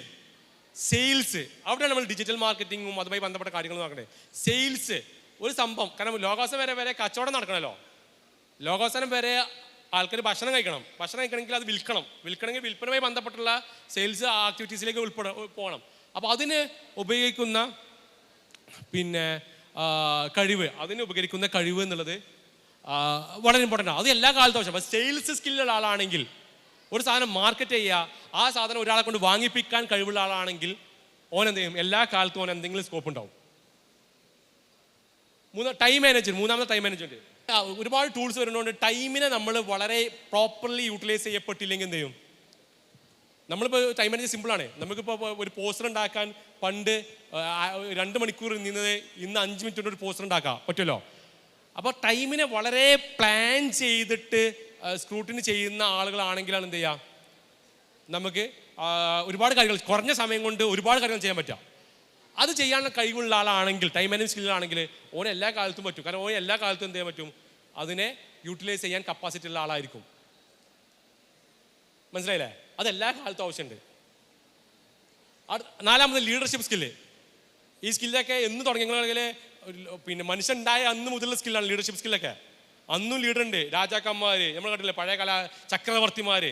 സെയിൽസ്, അവിടെയാണ് നമ്മൾ ഡിജിറ്റൽ മാർക്കറ്റിങ്ങും അതുമായി ബന്ധപ്പെട്ട കാര്യങ്ങൾ നോക്കണ്ടേ. സെയിൽസ് ഒരു സംഭവം. കാരണം ലോകാവസാനം വരെ കച്ചവടം നടക്കണമല്ലോ. ലോകാവസാനം വരെ ആൾക്കാർ ഭക്ഷണം കഴിക്കണം. ഭക്ഷണം കഴിക്കണമെങ്കിൽ അത് വിൽക്കണമെങ്കിൽ വിൽപ്പനയുമായി ബന്ധപ്പെട്ടുള്ള സെയിൽസ് ആക്ടിവിറ്റീസിലേക്ക് പോകണം. അപ്പോൾ അതിന് ഉപയോഗിക്കുന്ന അതിന് ഉപകരിക്കുന്ന കഴിവ് എന്നുള്ളത് വളരെ ഇമ്പോർട്ടൻ്റ് ആണ്. അത് എല്ലാ കാലത്തും ആവശ്യം. അപ്പോൾ സെയിൽസ് സ്കില്ലുള്ള ആളാണെങ്കിൽ, ഒരു സാധനം മാർക്കറ്റ് ചെയ്യുക, ആ സാധനം ഒരാളെ കൊണ്ട് വാങ്ങിപ്പിക്കാൻ കഴിവുള്ള ആളാണെങ്കിൽ ഓൻ എന്ത് ചെയ്യും? എല്ലാ കാലത്തും ഓൻ എന്തെങ്കിലും സ്കോപ്പ് ഉണ്ടാവും. മൂന്നാമത്തെ ടൈം മാനേജ്മെൻറ്റ്. ഒരുപാട് ടൂൾസ് വരുന്നതുകൊണ്ട് ടൈമിനെ നമ്മൾ വളരെ പ്രോപ്പർലി യൂട്ടിലൈസ് ചെയ്യപ്പെട്ടില്ലെങ്കിൽ എന്ത് ചെയ്യും? നമ്മളിപ്പോൾ ടൈം മാനേജ് സിമ്പിളാണ്. നമുക്കിപ്പോൾ ഒരു പോസ്റ്റർ ഉണ്ടാക്കാൻ പണ്ട് 2 മണിക്കൂർ നിന്നത് ഇന്ന് 5 മിനിറ്റ് കൊണ്ട് ഒരു പോസ്റ്റർ ഉണ്ടാക്കാം പറ്റുമല്ലോ. അപ്പോൾ ടൈമിനെ വളരെ പ്ലാൻ ചെയ്തിട്ട് സ്ക്രൂട്ടിനി ചെയ്യുന്ന ആളുകളാണെങ്കിലാണ് എന്ത് ചെയ്യുക? നമുക്ക് ഒരുപാട് കാര്യങ്ങൾ കുറഞ്ഞ സമയം കൊണ്ട് ഒരുപാട് കാര്യങ്ങൾ ചെയ്യാൻ പറ്റുക. അത് ചെയ്യാനുള്ള കഴിവുള്ള ആളാണെങ്കിൽ, ടൈം മാനേജ് സ്കില്ലാണെങ്കിൽ ഓൻ എല്ലാ കാലത്തും പറ്റും. കാരണം ഓൻ എല്ലാ കാലത്തും എന്ത് ചെയ്യാൻ പറ്റും? അതിനെ യൂട്ടിലൈസ് ചെയ്യാൻ കപ്പാസിറ്റി ഉള്ള ആളായിരിക്കും. മനസ്സിലായില്ലേ? അതെല്ലാ കാലത്തും ആവശ്യമുണ്ട്. നാലാമത് ലീഡർഷിപ്പ് സ്കില്ല്. ഈ സ്കില്ലൊക്കെ എന്ന് തുടങ്ങിയെങ്കിൽ മനുഷ്യൻ ഉണ്ടായ അന്ന് മുതലുള്ള സ്കില്ലാണ് ലീഡർഷിപ്പ് സ്കില്ലൊക്കെ. അന്നും ലീഡറുണ്ട്. രാജാക്കന്മാർ നമ്മൾ കണ്ടില്ലേ, പഴയ കാല ചക്രവർത്തിമാർ,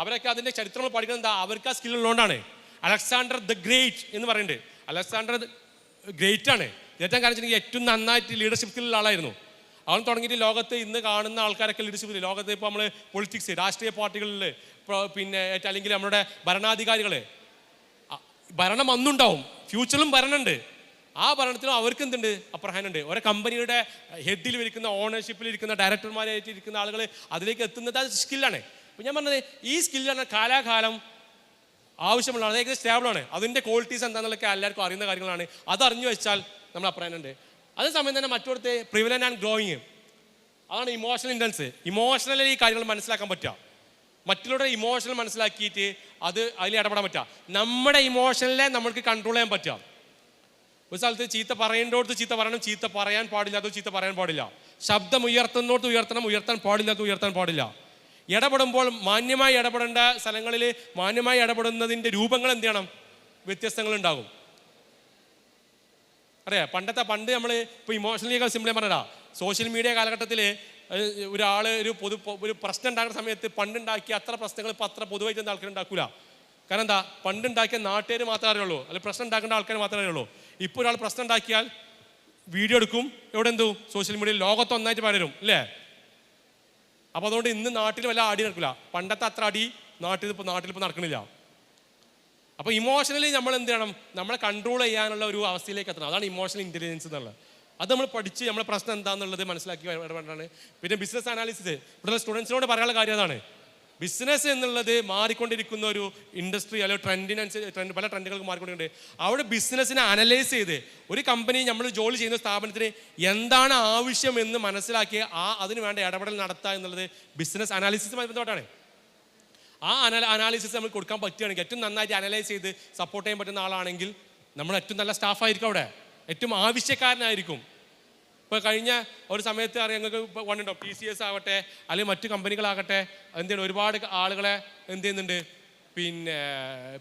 അവരൊക്കെ അതിൻ്റെ ചരിത്രങ്ങൾ പഠിക്കുന്നത് എന്താ? അവർക്ക് ആ സ്കില്ലുള്ളതുകൊണ്ടാണ്. അലക്സാണ്ടർ ദ ഗ്രേറ്റ് എന്ന് പറയുന്നുണ്ട്. അലക്സാണ്ടർ ഗ്രേറ്റ് ആണ്. ഏറ്റവും കാരണം വെച്ചിട്ടുണ്ടെങ്കിൽ ഏറ്റവും നന്നായിട്ട് ലീഡർഷിപ്പ് സ്കില്ലുള്ള ആളായിരുന്നു. അവൻ തുടങ്ങിയിട്ട് ലോകത്ത് ഇന്ന് കാണുന്ന ആൾക്കാരൊക്കെ ലീഡർഷിപ്പ്, ലോകത്ത് ഇപ്പോൾ നമ്മൾ പൊളിറ്റിക്സ്, രാഷ്ട്രീയ പാർട്ടികളിൽ അല്ലെങ്കിൽ നമ്മുടെ ഭരണാധികാരികൾ, ഭരണം അന്നുണ്ടാവും, ഫ്യൂച്ചറിലും ഭരണമുണ്ട്. ആ ഭരണത്തിലും അവർക്ക് എന്തുണ്ട്? അപ്രഹാനുണ്ട്. ഓരോ കമ്പനിയുടെ ഹെഡിൽ ഇരിക്കുന്ന, ഓണർഷിപ്പിൽ ഇരിക്കുന്ന, ഡയറക്ടർമാരായിട്ട് ഇരിക്കുന്ന ആളുകൾ അതിലേക്ക് എത്തുന്നത് അത് സ്കില്ലാണ്. അപ്പോൾ ഞാൻ പറഞ്ഞത് ഈ സ്കില്ലാണ് കാലാകാലം ആവശ്യമുള്ളതാണ്. അത് ഏകദേശം സ്റ്റേബിളാണ്. അതിൻ്റെ ക്വാളിറ്റീസ് എന്താണെന്നൊക്കെ എല്ലാവർക്കും അറിയുന്ന കാര്യങ്ങളാണ്. അതറിഞ്ഞു വെച്ചാൽ നമ്മൾ അപ്രഹാനുണ്ട്. അതേസമയം തന്നെ മറ്റൊരുത്തെ പ്രിവലൻ്റ് ആൻഡ് ഗ്രോയിങ്, അതാണ് ഇമോഷണൽ ഇൻ്റലിജൻസ്. ഇമോഷണലി ഈ കാര്യങ്ങൾ മനസ്സിലാക്കാൻ പറ്റുക, മറ്റുള്ളവരുടെ ഇമോഷണൽ മനസ്സിലാക്കിയിട്ട് അതിൽ ഇടപെടാൻ പറ്റുക, നമ്മുടെ ഇമോഷണലിനെ നമ്മൾക്ക് കൺട്രോൾ ചെയ്യാൻ പറ്റുക. ഒരു സ്ഥലത്ത് ചീത്ത പറയേണ്ടോടത്ത് ചീത്ത പറയണം, ചീത്ത പറയാൻ പാടില്ലാത്ത ചീത്ത പറയാൻ പാടില്ല, ശബ്ദം ഉയർത്തുന്നോടത്ത് ഉയർത്തണം, ഉയർത്താൻ പാടില്ലാത്ത ഉയർത്താൻ പാടില്ല. ഇടപെടുമ്പോൾ മാന്യമായി ഇടപെടേണ്ട സ്ഥലങ്ങളിൽ മാന്യമായി ഇടപെടുന്നതിൻ്റെ രൂപങ്ങൾ എന്ത് ചെയ്യണം? വ്യത്യസ്തങ്ങളുണ്ടാകും. അറിയാം, പണ്ട് നമ്മൾ ഇപ്പോൾ ഇമോഷണലി സിമ്പിളി പറഞ്ഞാ, സോഷ്യൽ മീഡിയ കാലഘട്ടത്തിൽ ഒരാൾ ഒരു പ്രശ്നം ഉണ്ടാകുന്ന സമയത്ത് പണ്ടുണ്ടാക്കിയ അത്ര പ്രശ്നങ്ങൾ ഇപ്പോൾ അത്ര പൊതുവായിട്ട് ആൾക്കാർ ഉണ്ടാക്കില്ല. കാരണം എന്താ? പണ്ടുണ്ടാക്കിയ നാട്ടുകാർ മാത്രമേ അറിയുള്ളൂ, അല്ലെങ്കിൽ പ്രശ്നം ഉണ്ടാക്കേണ്ട ആൾക്കാർ മാത്രമേ അറിയുള്ളൂ. ഇപ്പോൾ ഒരാൾ പ്രശ്നം ഉണ്ടാക്കിയാൽ വീഡിയോ എടുക്കും, സോഷ്യൽ മീഡിയയിൽ ലോകത്തൊന്നായിട്ട് പലരും അല്ലേ? അപ്പോൾ അതുകൊണ്ട് ഇന്ന് നാട്ടിൽ വല്ല അടി നടക്കില്ല. പണ്ടത്തെ അത്ര അടി നാട്ടിലിപ്പോൾ നടക്കണില്ല. അപ്പോൾ ഇമോഷണലി നമ്മൾ എന്ത് ചെയ്യണം? നമ്മളെ കൺട്രോൾ ചെയ്യാനുള്ള ഒരു അവസ്ഥയിലേക്ക് എത്തണം. അതാണ് ഇമോഷണൽ ഇൻ്റലിജൻസ് എന്നുള്ളത്. അത് നമ്മൾ പഠിച്ച് നമ്മുടെ പ്രശ്നം എന്താണെന്നുള്ളത് മനസ്സിലാക്കി ഇടപെടാണ്. പിന്നെ ബിസിനസ് അനാലിസിസ്, ഇവിടുത്തെ സ്റ്റുഡൻസിനോട് പറയാനുള്ള കാര്യം അതാണ്. ബിസിനസ് എന്നുള്ളത് മാറിക്കൊണ്ടിരിക്കുന്ന ഒരു ഇൻഡസ്ട്രി, അല്ലെങ്കിൽ പല ട്രെൻഡുകൾക്ക് മാറിക്കൊണ്ടിരിക്കുന്നുണ്ട്. അവിടെ ബിസിനസ്സിനെ അനലൈസ് ചെയ്ത് ഒരു കമ്പനി, നമ്മൾ ജോലി ചെയ്യുന്ന സ്ഥാപനത്തിന് എന്താണ് ആവശ്യം എന്ന് മനസ്സിലാക്കി അതിന് വേണ്ട ഇടപെടൽ നടത്തുക എന്നുള്ളത് ബിസിനസ് അനാലിസിസുമായി ബന്ധപ്പെട്ടാണ്. ആ അനാലിസിസ് നമ്മൾ കൊടുക്കാൻ പറ്റുകയാണെങ്കിൽ, ഏറ്റവും നന്നായിട്ട് അനലൈസ് ചെയ്ത് സപ്പോർട്ട് ചെയ്യാൻ പറ്റുന്ന ആളാണെങ്കിൽ നമ്മൾ ഏറ്റവും നല്ല സ്റ്റാഫായിരിക്കും, അവിടെ ഏറ്റവും ആവശ്യക്കാരനായിരിക്കും. ഇപ്പോൾ കഴിഞ്ഞ ഒരു സമയത്ത് അറിയാം, ഞങ്ങൾക്ക് കണ്ടുണ്ടോ, PCS ആവട്ടെ അല്ലെങ്കിൽ മറ്റു കമ്പനികളാകട്ടെ എന്ത് ചെയ്യണം, ഒരുപാട് ആളുകളെ എന്ത് ചെയ്യുന്നുണ്ട്?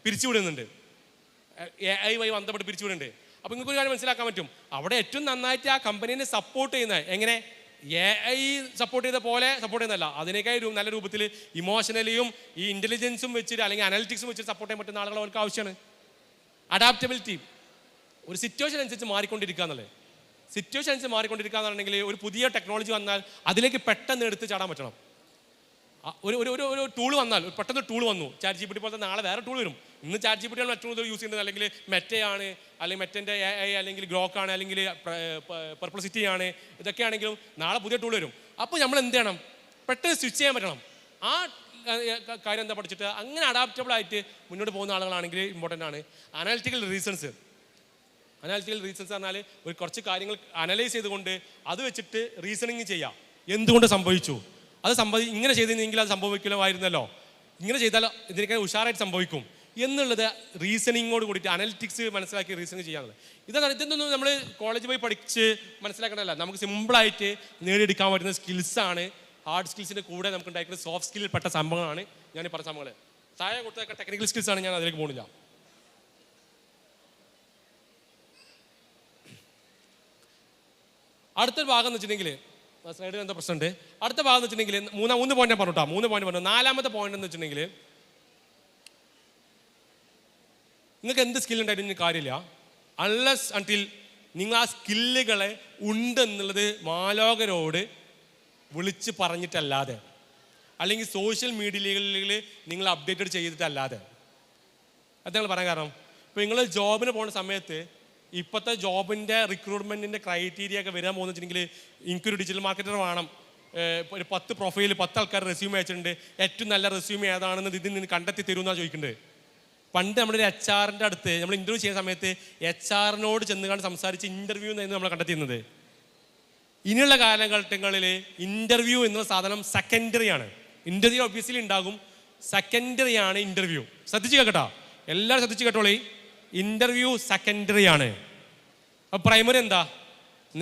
പിരിച്ചുവിടുന്നുണ്ട്. AI ബന്ധപ്പെട്ട് പിരിച്ചുവിടുന്നുണ്ട്. അപ്പോൾ നിങ്ങൾക്ക് ഒരു കാര്യം മനസ്സിലാക്കാൻ പറ്റും, അവിടെ ഏറ്റവും നന്നായിട്ട് ആ കമ്പനീനെ സപ്പോർട്ട് ചെയ്യുന്നത് എങ്ങനെ? AI സപ്പോർട്ട് ചെയ്ത പോലെ സപ്പോർട്ട് ചെയ്യുന്നതല്ല, അതിനേക്കാൾ നല്ല രൂപത്തിൽ ഇമോഷണലിയും ഈ ഇൻ്റലിജൻസും വെച്ചിട്ട് അല്ലെങ്കിൽ അനാലിറ്റിക്സും വെച്ചിട്ട് സപ്പോർട്ട് ചെയ്യാൻ പറ്റുന്ന ആളുകൾ അവർക്ക് ആവശ്യമാണ്. അഡാപ്റ്റബിലിറ്റി, ഒരു സിറ്റുവേഷൻ അനുസരിച്ച് മാറിക്കൊണ്ടിരിക്കുക എന്നുള്ളത്. സിറ്റുവേഷൻ അനുസരിച്ച് മാറിക്കൊണ്ടിരിക്കുക എന്നുണ്ടെങ്കിൽ ഒരു പുതിയ ടെക്നോളജി വന്നാൽ അതിലേക്ക് പെട്ടെന്ന് എടുത്ത് ചാടാൻ പറ്റണം. ഒരു ടൂൾ വന്നാൽ, പെട്ടെന്ന് ടൂൾ വന്നു, ChatGPT പോലത്തെ, നാളെ വേറെ ടൂൾ വരും. ഇന്ന് ChatGPT ആണ് മറ്റു യൂസ് ചെയ്യുന്നത്, അല്ലെങ്കിൽ മെറ്റയാണ്, അല്ലെങ്കിൽ മെറ്റൻ്റെ AI, അല്ലെങ്കിൽ ഗ്രോക്ക് ആണ്, അല്ലെങ്കിൽ പെർപ്ലസിറ്റി ആണ്, ഇതൊക്കെ ആണെങ്കിലും നാളെ പുതിയ ടൂൾ വരും. അപ്പോൾ നമ്മൾ എന്ത് ചെയ്യണം? പെട്ടെന്ന് സ്വിച്ച് ചെയ്യാൻ പറ്റണം. ആ കാര്യം എന്താ പഠിച്ചിട്ട് അങ്ങനെ അഡാപ്റ്റബിൾ ആയിട്ട് മുന്നോട്ട് പോകുന്ന ആളുകളാണെങ്കിൽ ഇമ്പോർട്ടൻ്റ് ആണ്. അനാലിറ്റിക്കൽ റീസൺസ് പറഞ്ഞാൽ ഒരു കുറച്ച് കാര്യങ്ങൾ അനലൈസ് ചെയ്തുകൊണ്ട് അത് വെച്ചിട്ട് റീസണിങ് ചെയ്യാം. എന്തുകൊണ്ട് സംഭവിച്ചു, ഇങ്ങനെ ചെയ്തിരുന്നെങ്കിൽ അത് സംഭവിക്കില്ലായിരുന്നല്ലോ, ഇങ്ങനെ ചെയ്താൽ ഇതിനൊക്കെ ഉഷാറായിട്ട് സംഭവിക്കും എന്നുള്ളത് റീസണിങ്ങോട് കൂടിയിട്ട് അനലിറ്റിക്സ് മനസ്സിലാക്കി റീസണിങ് ചെയ്യാനുള്ളത്. ഇതൊന്നും നമ്മൾ കോളേജിൽ പോയി പഠിച്ച് മനസ്സിലാക്കേണ്ടതല്ല, നമുക്ക് സിമ്പിളായിട്ട് നേടിയെടുക്കാൻ പറ്റുന്ന സ്കിൽസാണ്. ഹാർഡ് സ്കിൽസിൻ്റെ കൂടെ നമുക്ക് ഉണ്ടായിരിക്കുന്ന സോഫ്റ്റ് സ്കില്ലിൽ പെട്ട സംഭവങ്ങളാണ് ഞാൻ പറഞ്ഞ സംഭവങ്ങൾ. താഴെ കൊടുത്തൊക്കെ ടെക്നിക്കൽ സ്കിൽസാണ്, ഞാൻ അതിലേക്ക് പോകുന്നില്ല. അടുത്തൊരു ഭാഗം എന്ന് വെച്ചിട്ടുണ്ടെങ്കിൽ സ്ലൈഡിൽ എന്താ പ്രശ്നമുണ്ട്. അടുത്ത ഭാഗം എന്ന് വെച്ചിട്ടുണ്ടെങ്കിൽ 3 പോയിന്റ് പറഞ്ഞിട്ടാ 3 പോയിന്റ് പറഞ്ഞു. 4ാമത്തെ പോയിന്റ് എന്ന് വെച്ചിട്ടുണ്ടെങ്കിൽ നിങ്ങൾക്ക് എന്ത് സ്കില്ലുണ്ടായിട്ടും കാര്യമില്ല അൺലെസ് അൺടിൽ നിങ്ങൾ ആ സ്കില്ലുകളെ ഉണ്ടെന്നുള്ളത് മാലോകരോട് വിളിച്ച് പറഞ്ഞിട്ടല്ലാതെ, അല്ലെങ്കിൽ സോഷ്യൽ മീഡിയകളിൽ നിങ്ങൾ അപ്ഡേറ്റഡ് ചെയ്തിട്ടല്ലാതെ. അത് ഞങ്ങൾ പറയാൻ കാരണം, ഇപ്പോൾ നിങ്ങൾ ജോബിന് പോകുന്ന സമയത്ത് ഇപ്പോഴത്തെ ജോബിൻ്റെ റിക്രൂട്ട്മെൻറ്റിൻ്റെ ക്രൈറ്റീരിയ ഒക്കെ വരാൻ പോകുന്ന വെച്ചിട്ടുണ്ടെങ്കിൽ എനിക്കൊരു ഡിജിറ്റൽ മാർക്കറ്റർ വേണം, ഒരു 10 പ്രൊഫൈൽ 10 ആൾക്കാർ റെസ്യൂമേ അയച്ചിട്ടുണ്ട്, ഏറ്റവും നല്ല റെസ്യൂമേ ഏതാണെന്ന് ഇതിൽ നിന്ന് കണ്ടെത്തി തരുമെന്നാണ് ചോദിക്കേണ്ടത്. പണ്ട് നമ്മളൊരു HR-ൻ്റെ അടുത്ത് നമ്മൾ ഇൻ്റർവ്യൂ ചെയ്യുന്ന സമയത്ത് HR-നോട് ചെന്നുകൊണ്ട് സംസാരിച്ച് ഇൻ്റർവ്യൂ എന്നായിരുന്നു നമ്മൾ കണ്ടെത്തിയിരുന്നത്. ഇനിയുള്ള കാലഘട്ടങ്ങളിൽ ഇൻ്റർവ്യൂ എന്നുള്ള സാധനം സെക്കൻഡറി ആണ്. ഇൻ്റർവ്യൂ ഒബ്വിയസ്ലി ഉണ്ടാകും, സെക്കൻഡറി ആണ് ഇൻ്റർവ്യൂ. ശ്രദ്ധിച്ച് കേട്ടോ, എല്ലാവരും ശ്രദ്ധിച്ച് കേട്ടോളി. ഇൻ്റർവ്യൂ സെക്കൻഡറി ആണ്. അപ്പോൾ പ്രൈമറി എന്താ?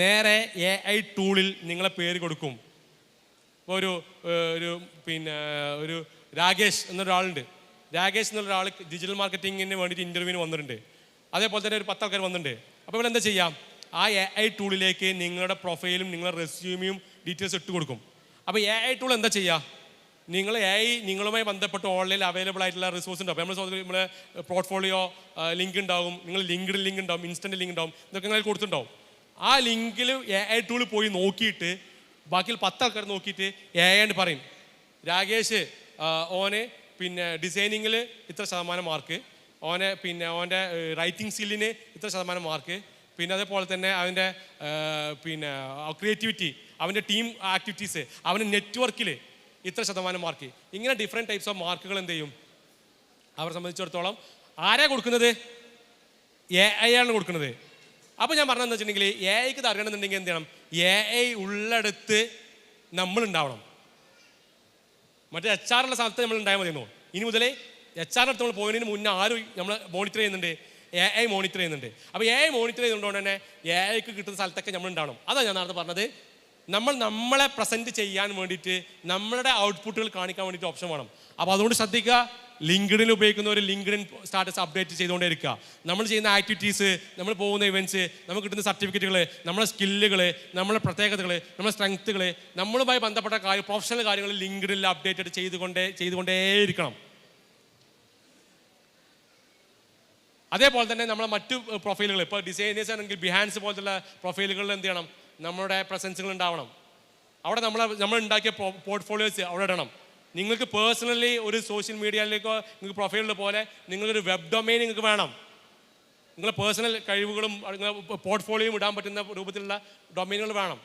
നേരെ AI ടൂളിൽ നിങ്ങളെ പേര് കൊടുക്കും. ഇപ്പോൾ ഒരു രാകേഷ് എന്നൊരാളുണ്ട്. രാകേഷ് എന്നൊരാൾ ഡിജിറ്റൽ മാർക്കറ്റിങ്ങിന് വേണ്ടിയിട്ട് ഇൻ്റർവ്യൂവിന് വന്നിട്ടുണ്ട്. അതേപോലെ തന്നെ ഒരു 10 ആൾക്കാർ വന്നിട്ടുണ്ട്. അപ്പോൾ ഇവിടെ എന്താ ചെയ്യാം? ആ AI ടൂളിലേക്ക് നിങ്ങളുടെ പ്രൊഫൈലും നിങ്ങളുടെ റെസ്യൂമിയും ഡീറ്റെയിൽസ് ഇട്ട് കൊടുക്കും. അപ്പോൾ AI ടൂൾ എന്താ ചെയ്യുക? നിങ്ങൾ AI നിങ്ങളുമായി ബന്ധപ്പെട്ട് ഓൺലൈനിൽ അവൈലബിൾ ആയിട്ടുള്ള റിസോഴ്സ് ഉണ്ടാവും. നമ്മുടെ പോർട്ട്ഫോളിയോ ലിങ്ക് ഉണ്ടാവും, നിങ്ങൾ ലിങ്ക്ഡിൻ ലിങ്ക് ഉണ്ടാവും, ഇൻസ്റ്റൻ്റ് ലിങ്ക് ഉണ്ടാവും, ഇതൊക്കെ നിങ്ങൾ കൊടുത്തിട്ടുണ്ടാവും. ആ ലിങ്കിൽ AI ടൂൾ പോയി നോക്കിയിട്ട് ബാക്കി 10 ആൾക്കാർ നോക്കിയിട്ട് AI പറയും, രാകേഷ് ഓന് ഡിസൈനിങ്ങിൽ ഇത്ര ശതമാനം മാർക്ക്, ഓൻ്റെ റൈറ്റിംഗ് സ്കില്ലിന് ഇത്ര ശതമാനം മാർക്ക്, പിന്നെ അതേപോലെ തന്നെ അവൻ്റെ ക്രിയേറ്റിവിറ്റി, അവൻ്റെ ടീം ആക്ടിവിറ്റീസ്, അവൻ്റെ നെറ്റ്വർക്കിൽ ഇത്ര ശതമാനം മാർക്ക്. ഇങ്ങനെ ഡിഫറെൻറ്റ് ടൈപ്സ് ഓഫ് മാർക്കുകൾ എന്ത് ചെയ്യും അവരെ സംബന്ധിച്ചിടത്തോളം ആരാ കൊടുക്കുന്നത്? AI ആണ് കൊടുക്കുന്നത്. അപ്പോൾ ഞാൻ പറഞ്ഞതെന്ന് വെച്ചിട്ടുണ്ടെങ്കിൽ AIക്ക് ഇത് അറിയണമെന്നുണ്ടെങ്കിൽ എന്ത് ചെയ്യണം? AI ഉള്ളിടത്ത് നമ്മളുണ്ടാവണം. മറ്റേ HR-ഉള്ള സ്ഥലത്ത് നമ്മൾ ഉണ്ടായാൽ മതിയെന്നോ. ഇനി മുതലേ HR അടുത്ത് നമ്മൾ പോയതിന് മുന്നേ ആരും നമ്മൾ മോണിറ്റർ ചെയ്യുന്നുണ്ട്? AI മോണിറ്റർ ചെയ്യുന്നുണ്ട്. അപ്പോൾ AI മോണിറ്റർ ചെയ്തുകൊണ്ട് തന്നെ AIക്ക് കിട്ടുന്ന സ്ഥലത്തൊക്കെ നമ്മൾ ഉണ്ടാവണം. അതാണ് ഞാൻ നേരത്തെ പറഞ്ഞത്. നമ്മളെ പ്രസൻറ്റ് ചെയ്യാൻ വേണ്ടിയിട്ട് നമ്മളുടെ ഔട്ട്പുട്ടുകൾ കാണിക്കാൻ വേണ്ടിയിട്ട് ഓപ്ഷൻ വേണം. അപ്പോൾ അതുകൊണ്ട് ശ്രദ്ധിക്കുക, ലിങ്ക്ഡിൻ ഉപയോഗിക്കുന്നവർ ലിങ്ക്ഡിൻ സ്റ്റാറ്റസ് അപ്ഡേറ്റ് ചെയ്തുകൊണ്ടേ ഇരിക്കുക. നമ്മൾ ചെയ്യുന്ന ആക്ടിവിറ്റീസ്, നമ്മൾ പോകുന്ന ഇവൻറ്റ്സ്, നമുക്ക് കിട്ടുന്ന സർട്ടിഫിക്കറ്റുകൾ, നമ്മളെ സ്കില്ലുകൾ, നമ്മളെ പ്രത്യേകതകൾ, നമ്മളെ സ്ട്രെങ്ത്തുകൾ, നമ്മളുമായി ബന്ധപ്പെട്ട പ്രൊഫഷണൽ കാര്യങ്ങൾ ലിങ്ക്ഡിനിൽ അപ്ഡേറ്റഡ് ചെയ്തുകൊണ്ടേയിരിക്കണം. അതേപോലെ തന്നെ നമ്മളെ മറ്റു പ്രൊഫൈലുകൾ, ഇപ്പോൾ ഡിസൈനേഴ്സ് ആണെങ്കിൽ ബിഹാൻസ് പോലത്തുള്ള പ്രൊഫൈലുകളിൽ എന്ത് ചെയ്യണം? നമ്മുടെ പ്രസൻസുകൾ ഉണ്ടാവണം. അവിടെ നമ്മൾ ഉണ്ടാക്കിയ പോർട്ട്ഫോളിയോസ് അവിടെ ഇടണം. നിങ്ങൾക്ക് പേഴ്സണലി ഒരു സോഷ്യൽ മീഡിയയിലേക്കോ നിങ്ങൾക്ക് പ്രൊഫൈലിൽ പോലെ നിങ്ങളൊരു വെബ് ഡൊമൈൻ നിങ്ങൾക്ക് വേണം. നിങ്ങളുടെ പേഴ്സണൽ കഴിവുകളും പോർട്ട്ഫോളിയോയും ഇടാൻ പറ്റുന്ന രൂപത്തിലുള്ള ഡൊമൈനുകൾ വേണം.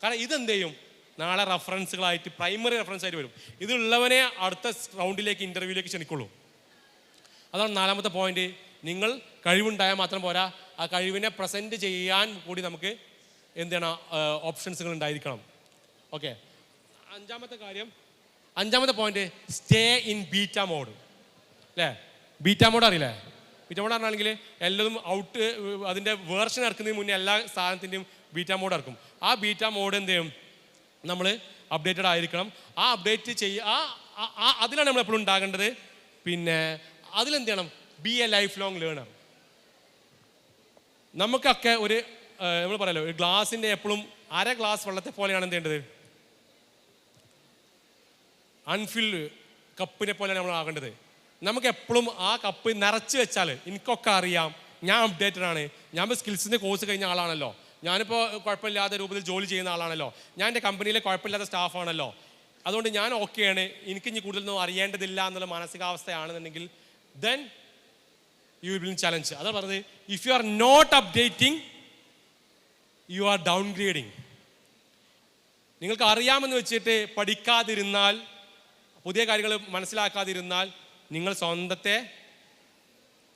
കാരണം ഇതെന്ത് ചെയ്യും? നാളെ റെഫറൻസുകളായിട്ട്, പ്രൈമറി റെഫറൻസ് ആയിട്ട് വരും. ഇതുള്ളവനെ അടുത്ത റൗണ്ടിലേക്ക് ഇൻ്റർവ്യൂവിലേക്ക് ക്ഷണിക്കുള്ളൂ. അതാണ് 4ാമത്തെ പോയിന്റ്. നിങ്ങൾ കഴിവുണ്ടായാൽ മാത്രം പോരാ, ആ കഴിവിനെ പ്രസൻറ്റ് ചെയ്യാൻ കൂടി നമുക്ക് എന്ത് ചെയ്യണം? ഓപ്ഷൻസുകൾ ഉണ്ടായിരിക്കണം. ഓക്കെ. 5ാമത്തെ point, stay in beta mode. അല്ലേ? ബീറ്റ മോഡ് അറിയില്ലേ? ബീറ്റ മോഡ് പറഞ്ഞാണെങ്കിൽ എല്ലതും അതിൻ്റെ വേർഷൻ ഇറക്കുന്നതിന് മുന്നേ എല്ലാ സാധനത്തിൻ്റെയും ബീറ്റ മോഡ് ഇറക്കും. ആ ബീറ്റ മോഡ് എന്ത് ചെയ്യും? നമ്മൾ അപ്ഡേറ്റഡ് ആയിരിക്കണം. ആ അപ്ഡേറ്റ് അതിലാണ് നമ്മൾ എപ്പോഴും ഉണ്ടാകേണ്ടത്. പിന്നെ അതിലെന്ത് ചെയ്യണം? B a life long learner. നമുക്കൊക്കെ നമ്മൾ പറയല്ലോ, ഒരു ഗ്ലാസിൻ്റെ എപ്പോഴും അര ഗ്ലാസ് വെള്ളത്തെ പോലെയാണ് എന്ത് ചെയ്യേണ്ടത്? അൺഫിൽഡ് കപ്പിനെ പോലെയാണ് നമ്മൾ ആകേണ്ടത്. നമുക്ക് എപ്പോഴും ആ കപ്പ് നിറച്ച് വെച്ചാൽ, എനിക്കൊക്കെ അറിയാം, ഞാൻ അപ്ഡേറ്റഡ് ആണ്, ഞാൻ സ്കിൽസിൻ്റെ കോഴ്സ് കഴിഞ്ഞ ആളാണല്ലോ, ഞാനിപ്പോൾ കുഴപ്പമില്ലാത്ത രൂപത്തിൽ ജോലി ചെയ്യുന്ന ആളാണല്ലോ, ഞാൻ എൻ്റെ കമ്പനിയിലെ കുഴപ്പമില്ലാത്ത സ്റ്റാഫാണല്ലോ, അതുകൊണ്ട് ഞാൻ ഓക്കെയാണ്, എനിക്ക് ഇനി കൂടുതലൊന്നും അറിയേണ്ടതില്ല എന്നുള്ള മാനസികാവസ്ഥയാണെന്നുണ്ടെങ്കിൽ ദെൻ യു വിൽ ചലഞ്ച്. അതാണ് പറഞ്ഞത്, if you are not updating you are downgrading. നിങ്ങൾക്ക് അറിയാമെന്ന് വെച്ചിട്ട് പഠിക്കാതിരുന്നാൽ, പുതിയ കാര്യങ്ങൾ മനസ്സിലാക്കാതിരുന്നാൽ നിങ്ങൾ സ്വന്തത്തെ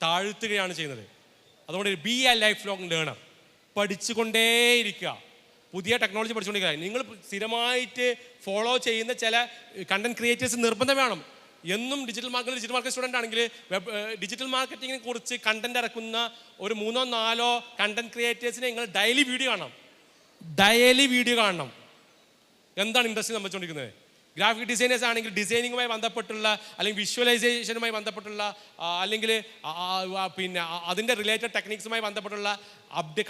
താഴ്ത്തുകയാണ് ചെയ്യുന്നത്. അതുകൊണ്ട് be a life long learner. പഠിച്ചുകൊണ്ടേയിരിക്കുക, പുതിയ ടെക്നോളജി പഠിച്ചുകൊണ്ടിരിക്കുക. നിങ്ങൾ സ്ഥിരമായിട്ട് ഫോളോ ചെയ്യുന്ന ചില കണ്ടന്റ് ക്രിയേറ്റേഴ്സ് നിർബന്ധം വേണം. എന്നും ഡിജിറ്റൽ മാർക്കറ്റ് സ്റ്റുഡൻ്റ് ആണെങ്കിൽ ഡിജിറ്റൽ മാർക്കറ്റിങ്ങിനെ കുറിച്ച് കണ്ടന്റ് ഇറക്കുന്ന ഒരു 3-4 കണ്ടന്റ് ക്രിയേറ്റേഴ്സിനെ നിങ്ങൾ ഡെയിലി വീഡിയോ കാണണം. എന്താണ് ഇൻഡസ്ട്രി സംബന്ധിച്ചുകൊണ്ടിരിക്കുന്നത്? ഗ്രാഫിക് ഡിസൈനേഴ്സ് ആണെങ്കിൽ ഡിസൈനിങ്ങുമായി ബന്ധപ്പെട്ടുള്ള, അല്ലെങ്കിൽ വിഷ്വലൈസേഷനുമായി ബന്ധപ്പെട്ടുള്ള, അല്ലെങ്കിൽ അതിൻ്റെ റിലേറ്റഡ് ടെക്നിക്സുമായി ബന്ധപ്പെട്ടുള്ള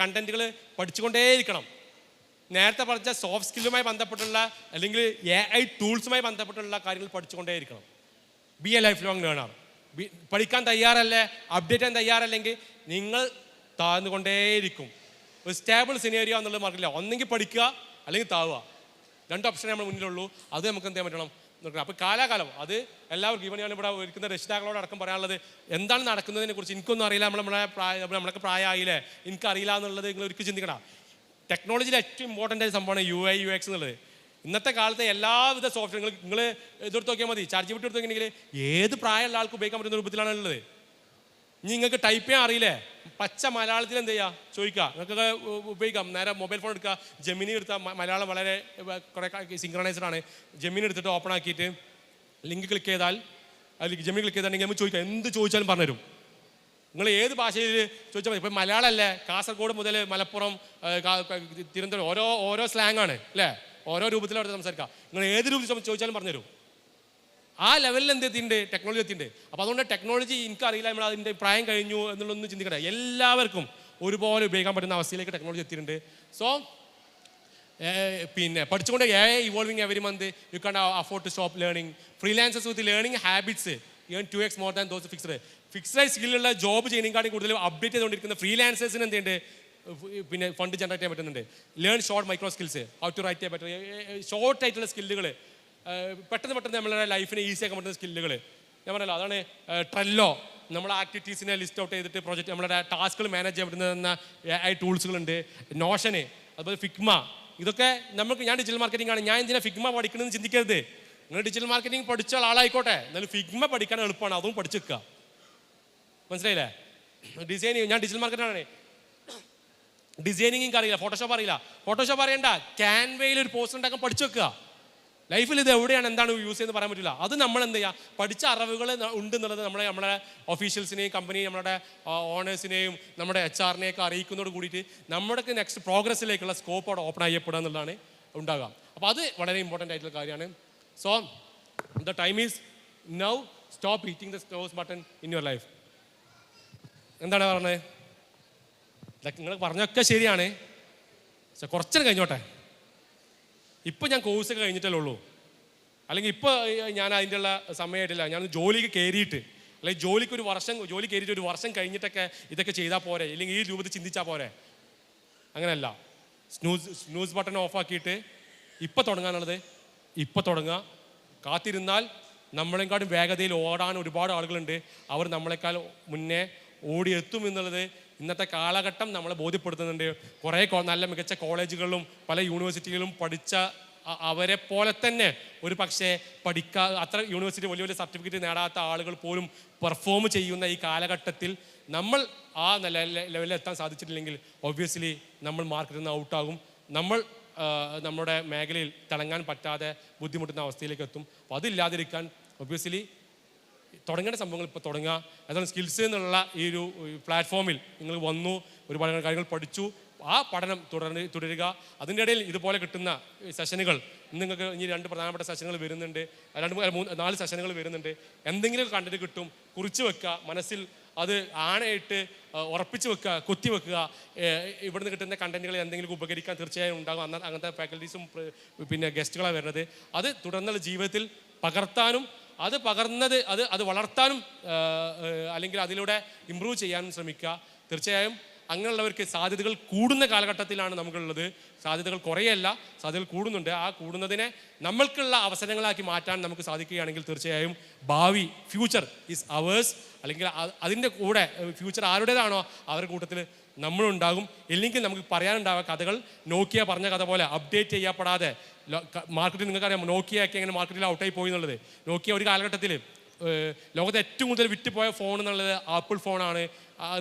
കണ്ടന്റുകൾ പഠിച്ചുകൊണ്ടേയിരിക്കണം. നേരത്തെ പറഞ്ഞ സോഫ്റ്റ് സ്കില്ലുമായി ബന്ധപ്പെട്ടുള്ള അല്ലെങ്കിൽ AI ടൂൾസുമായി ബന്ധപ്പെട്ടുള്ള കാര്യങ്ങൾ പഠിച്ചുകൊണ്ടേയിരിക്കണം. Be a life long learner. പഠിക്കാൻ തയ്യാറല്ലേ, അപ്ഡേറ്റ് ചെയ്യാൻ തയ്യാറല്ലെങ്കിൽ നിങ്ങൾ താഴ്ന്നുകൊണ്ടേയിരിക്കും. ഒരു സ്റ്റേബിൾ സിനേറിയോ എന്നുള്ളത് മാർക്കില്ല. ഒന്നെങ്കിൽ പഠിക്കുക അല്ലെങ്കിൽ താവുക. 2 ഓപ്ഷനേ നമ്മുടെ മുന്നിലുള്ളൂ. അത് നമുക്ക് എന്ത് ചെയ്യാൻ പറ്റണം നോക്കണം. അപ്പോൾ കാലാകാലം അത് എല്ലാവർക്കും, ഇവൻ ഞാൻ ഇവിടെ ഇരിക്കുന്ന രക്ഷിതാക്കളോട് അടക്കം പറയാനുള്ളത്, എന്താണ് നടക്കുന്നതിനെ കുറിച്ച് എനിക്കൊന്നും അറിയില്ല, നമ്മളൊക്കെ പ്രായമായില്ലേ, എനിക്കറിയില്ല എന്നുള്ളത് നിങ്ങൾ ഒരിക്കലും ചിന്തിക്കണം. ടെക്നോളജിയിൽ ഏറ്റവും ഇമ്പോർട്ടൻ്റ് ആയ സംഭവമാണ് UI UX എന്നുള്ളത്. ഇന്നത്തെ കാലത്തെ എല്ലാവിധ സോഫ്റ്റ്വെയർ നിങ്ങൾ ഇതെടുത്ത് നോക്കിയാൽ മതി, ChatGPT എടുത്ത് നോക്കിയെങ്കിൽ ഏത് പ്രായമുള്ള ആൾക്ക് ഉപയോഗിക്കാൻ പറ്റുന്ന രൂപത്തിലാണ് ഉള്ളത്. ഇനി നിങ്ങൾക്ക് ടൈപ്പ് ചെയ്യാൻ അറിയില്ലേ, പച്ച മലയാളത്തിൽ എന്ത് ചെയ്യുക ചോദിക്കുക, നിങ്ങൾക്കൊക്കെ ഉപയോഗിക്കാം. നേരെ മൊബൈൽ ഫോൺ എടുക്കുക, ജെമിനി എടുത്താൽ മലയാളം വളരെ കുറേ സിങ്ക്രണൈസ്ഡ് ആണ്. ജെമിനി എടുത്തിട്ട് ഓപ്പൺ ആക്കിയിട്ട് ലിങ്ക് ക്ലിക്ക് ചെയ്താൽ, അതിൽ ജെമിനി ക്ലിക്ക് ചെയ്തിട്ടുണ്ടെങ്കിൽ നമ്മൾ ചോദിക്കാം, എന്ത് ചോദിച്ചാലും പറഞ്ഞുതരും. നിങ്ങൾ ഏത് ഭാഷയിൽ ചോദിച്ചാൽ മതി. ഇപ്പം മലയാളമല്ലേ, കാസർഗോഡ് മുതൽ മലപ്പുറം, തിരുവനന്തപുരം, ഓരോ സ്ലാങ് ആണ് അല്ലേ, ഓരോ രൂപത്തിലവിടെ സംസാരിക്കുക. നിങ്ങൾ ഏത് രൂപത്തിൽ ചോദിച്ചാലും പറഞ്ഞുതരും. ആ ലെവലിൽ എന്ത് എത്തിയിട്ടുണ്ട്, ടെക്നോളജി എത്തിയിട്ടുണ്ട്. അപ്പോൾ അതുകൊണ്ട് ടെക്നോളജി എനിക്കറിയില്ല, നമ്മൾ അതിൻ്റെ പ്രായം കഴിഞ്ഞു എന്നുള്ളതൊന്നും ചിന്തിക്കട്ടെ. എല്ലാവർക്കും ഒരുപോലെ ഉപയോഗിക്കാൻ പറ്റുന്ന അവസ്ഥയിലേക്ക് ടെക്നോളജി എത്തിയിട്ടുണ്ട്. സോ പിന്നെ പഠിച്ചുകൊണ്ട് AI evolving every month, you can afford to stop learning. Freelancers with learning habits earn 2x more than those fixed സ്കില്ലുള്ള ജോബ് ചെയ്യുന്നതിനെക്കാളും കൂടുതൽ അപ്ഡേറ്റ് ചെയ്തുകൊണ്ടിരിക്കുന്ന ഫ്രീലാൻസേഴ്സിന് എന്ത് ചെയ്യുന്നുണ്ട്, പിന്നെ ഫണ്ട് ജനറേറ്റ് ചെയ്യാൻ പറ്റുന്നുണ്ട്. Learn short micro skills, how to write ചെയ്യാൻ പറ്റും ഷോർട്ട് ആയിട്ടുള്ള സ്കില്ലുകൾ, പെട്ടെന്ന് നമ്മുടെ ലൈഫിനെ ഈസി ആക്കാൻ പറ്റുന്ന സ്കില്ലുകൾ. ഞാൻ പറഞ്ഞല്ലോ, അതാണ് ട്രെല്ലോ. നമ്മുടെ ആക്ടിവിറ്റീസിനെ ലിസ്റ്റ് ഔട്ട് ചെയ്തിട്ട് പ്രോജക്റ്റ് നമ്മുടെ ടാസ്കുകൾ മാനേജ് ചെയ്യാൻ പറ്റുന്ന AI ടൂൾസുകളുണ്ട്. നോഷന്, അതുപോലെ ഫിഗ്മ. ഇതൊക്കെ ഞാൻ ഡിജിറ്റൽ മാർക്കറ്റിംഗ് ആണ്, ഞാൻ എന്തിനാ ഫിഗ്മ പഠിക്കണമെന്ന് ചിന്തിക്കരുത്. നിങ്ങൾ ഡിജിറ്റൽ മാർക്കറ്റിംഗ് പഠിച്ച ആളായിക്കോട്ടെ, എന്നാലും ഫിഗ്മ പഠിക്കാൻ എളുപ്പമാണ്, അതും പഠിച്ചു വെക്കുക. മനസ്സിലായില്ലേ? ഞാൻ ഡിജിറ്റൽ മാർക്കറ്റാണ്, ഡിസൈനിങ് അറിയില്ല, ഫോട്ടോഷോപ്പ് അറിയണ്ട, ക്യാൻവയിൽ ഒരു പോസ്റ്റർ ഉണ്ടാക്കാൻ പഠിച്ചു വെക്കുക. ലൈഫിൽ ഇത് എവിടെയാണ് എന്താണ് യൂസ് ചെയ്യുന്നത് പറയാൻ പറ്റില്ല. അത് നമ്മൾ എന്ത് ചെയ്യുക, പഠിച്ച അറിവുകൾ ഉണ്ടെന്നുള്ളത് നമ്മുടെ ഒഫീഷ്യൽസിനെയും കമ്പനി നമ്മുടെ ഓണേഴ്സിനെയും നമ്മുടെ HR-നെയൊക്കെ അറിയിക്കുന്നതോട് കൂടിയിട്ട് നമ്മുടെ നെക്സ്റ്റ് പ്രോഗ്രസ്സിലേക്കുള്ള സ്കോപ്പ് അവിടെ ഓപ്പൺ ചെയ്യപ്പെടുക എന്നുള്ളതാണ് ഉണ്ടാകുക. അപ്പോൾ അത് വളരെ ഇമ്പോർട്ടൻ്റ് ആയിട്ടുള്ള കാര്യമാണ്. So the time is now. Stop eating the snows button in your life. എന്താണ് പറഞ്ഞത്? നിങ്ങൾ പറഞ്ഞൊക്കെ ശരിയാണ്, പക്ഷെ കുറച്ചൊക്കെ കഴിഞ്ഞോട്ടെ. ഇപ്പം ഞാൻ കോഴ്സൊക്കെ കഴിഞ്ഞിട്ടല്ലേ ഉള്ളൂ, അല്ലെങ്കിൽ ഇപ്പോൾ ഞാൻ അതിൻ്റെ ഉള്ള സമയമായിട്ടില്ല. ഞാൻ ജോലിക്ക് കയറിയിട്ട്, അല്ലെങ്കിൽ ജോലി കയറിയിട്ട് ഒരു വർഷം കഴിഞ്ഞിട്ടൊക്കെ ഇതൊക്കെ ചെയ്താൽ പോരെ, ഇല്ലെങ്കിൽ ഈ രൂപത്തിൽ ചിന്തിച്ചാൽ പോരെ. അങ്ങനെയല്ല. സ്നൂസ് ബട്ടൺ ഓഫാക്കിയിട്ട് ഇപ്പം തുടങ്ങാനുള്ളത് ഇപ്പം തുടങ്ങുക. കാത്തിരുന്നാൽ നമ്മളെക്കാളും വേഗതയിൽ ഓടാൻ ഒരുപാട് ആളുകളുണ്ട്. അവർ നമ്മളെക്കാൾ മുന്നേ ഓടിയെത്തും എന്നുള്ളത് ഇന്നത്തെ കാലഘട്ടം നമ്മളെ ബോധ്യപ്പെടുത്തുന്നുണ്ട്. കുറേ നല്ല മികച്ച കോളേജുകളിലും പല യൂണിവേഴ്സിറ്റികളിലും പഠിച്ച അവരെ പോലെ തന്നെ ഒരു പക്ഷേ അത്ര യൂണിവേഴ്സിറ്റി വലിയ വലിയ സർട്ടിഫിക്കറ്റ് നേടാത്ത ആളുകൾ പോലും പെർഫോം ചെയ്യുന്ന ഈ കാലഘട്ടത്തിൽ നമ്മൾ ആ ലെവലിൽ എത്താൻ സാധിച്ചിട്ടില്ലെങ്കിൽ ഒബ്വിയസ്ലി നമ്മൾ മാർക്കറ്റിൽ നിന്ന് ഔട്ടാകും. നമ്മൾ നമ്മുടെ മേഖലയിൽ തിളങ്ങാൻ പറ്റാതെ ബുദ്ധിമുട്ടുന്ന അവസ്ഥയിലേക്ക് എത്തും. അപ്പോൾ അതില്ലാതിരിക്കാൻ ഒബ്വിയസ്ലി തുടങ്ങേണ്ട സംഭവങ്ങൾ ഇപ്പോൾ തുടങ്ങുക. അതാണ് സ്കിൽസ് എന്നുള്ള ഈ ഒരു പ്ലാറ്റ്ഫോമിൽ നിങ്ങൾ വന്നു, ഒരുപാട് കാര്യങ്ങൾ പഠിച്ചു. ആ പഠനം തുടരുക. അതിൻ്റെ ഇടയിൽ ഇതുപോലെ കിട്ടുന്ന സെഷനുകൾ, നിങ്ങൾക്ക് ഇനി 2 പ്രധാനപ്പെട്ട സെഷനുകൾ വരുന്നുണ്ട്, 4 സെഷനുകൾ വരുന്നുണ്ട്. എന്തെങ്കിലും കണ്ടന്റ് കിട്ടും, കുറിച്ച് വെക്കുക, മനസ്സിൽ അത് ആണയിട്ട് ഉറപ്പിച്ച് വെക്കുക, കുത്തി വെക്കുക. ഇവിടുന്ന് കിട്ടുന്ന കണ്ടന്റുകൾ എന്തെങ്കിലും ഉപകരിക്കാൻ തീർച്ചയായും ഉണ്ടാകും. അങ്ങനത്തെ ഫാക്കൽറ്റീസും പിന്നെ ഗസ്റ്റുകളാണ് വരുന്നത്. അത് തുടർന്നുള്ള ജീവിതത്തിൽ പകർത്താനും അത് വളർത്താനും അല്ലെങ്കിൽ അതിലൂടെ ഇമ്പ്രൂവ് ചെയ്യാനും ശ്രമിക്കുക. തീർച്ചയായും അങ്ങനെയുള്ളവർക്ക് സാധ്യതകൾ കൂടുന്ന കാലഘട്ടത്തിലാണ് നമുക്കുള്ളത്. സാധ്യതകൾ കുറയല്ല, സാധ്യതകൾ കൂടുന്നുണ്ട്. ആ കൂടുന്നതിനെ നമ്മൾക്കുള്ള അവസരങ്ങളാക്കി മാറ്റാൻ നമുക്ക് സാധിക്കുകയാണെങ്കിൽ തീർച്ചയായും ഭാവി ഫ്യൂച്ചർ ഈസ് അവേഴ്സ്. അല്ലെങ്കിൽ അതിൻ്റെ കൂടെ ഫ്യൂച്ചർ ആരുടേതാണോ അവരുടെ കൂട്ടത്തിൽ നമ്മളുണ്ടാകും. ഇല്ലെങ്കിൽ നമുക്ക് പറയാനുണ്ടാവുക കഥകൾ നോക്കിയ പറഞ്ഞ കഥ പോലെ അപ്ഡേറ്റ് ചെയ്യപ്പെടാതെ മാർക്കറ്റിൽ നിങ്ങൾക്കറിയാം നോക്കിയൊക്കെ എങ്ങനെ മാർക്കറ്റിൽ ഔട്ടായി പോയി എന്നുള്ളത്. നോക്കിയ ഒരു കാലഘട്ടത്തിൽ ലോകത്തെ ഏറ്റവും കൂടുതൽ വിറ്റുപോയ ഫോൺ എന്നുള്ളത് ആപ്പിൾ ഫോണാണ്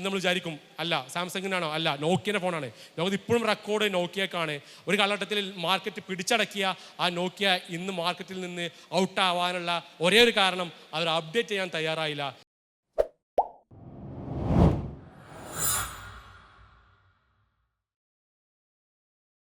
നമ്മൾ വിചാരിക്കും. അല്ല. സാംസങ്ങിനാണോ? അല്ല, നോക്കിയൻ്റെ ഫോണാണ്. ലോകത്ത് ഇപ്പോഴും റെക്കോർഡ് നോക്കിയക്കാണ്. ഒരു കാലഘട്ടത്തിൽ മാർക്കറ്റ് പിടിച്ചടക്കിയ ആ നോക്കിയ ഇന്ന് മാർക്കറ്റിൽ നിന്ന് ഔട്ടാവാനുള്ള ഒരേ ഒരു കാരണം അവർ അപ്ഡേറ്റ് ചെയ്യാൻ തയ്യാറായില്ല.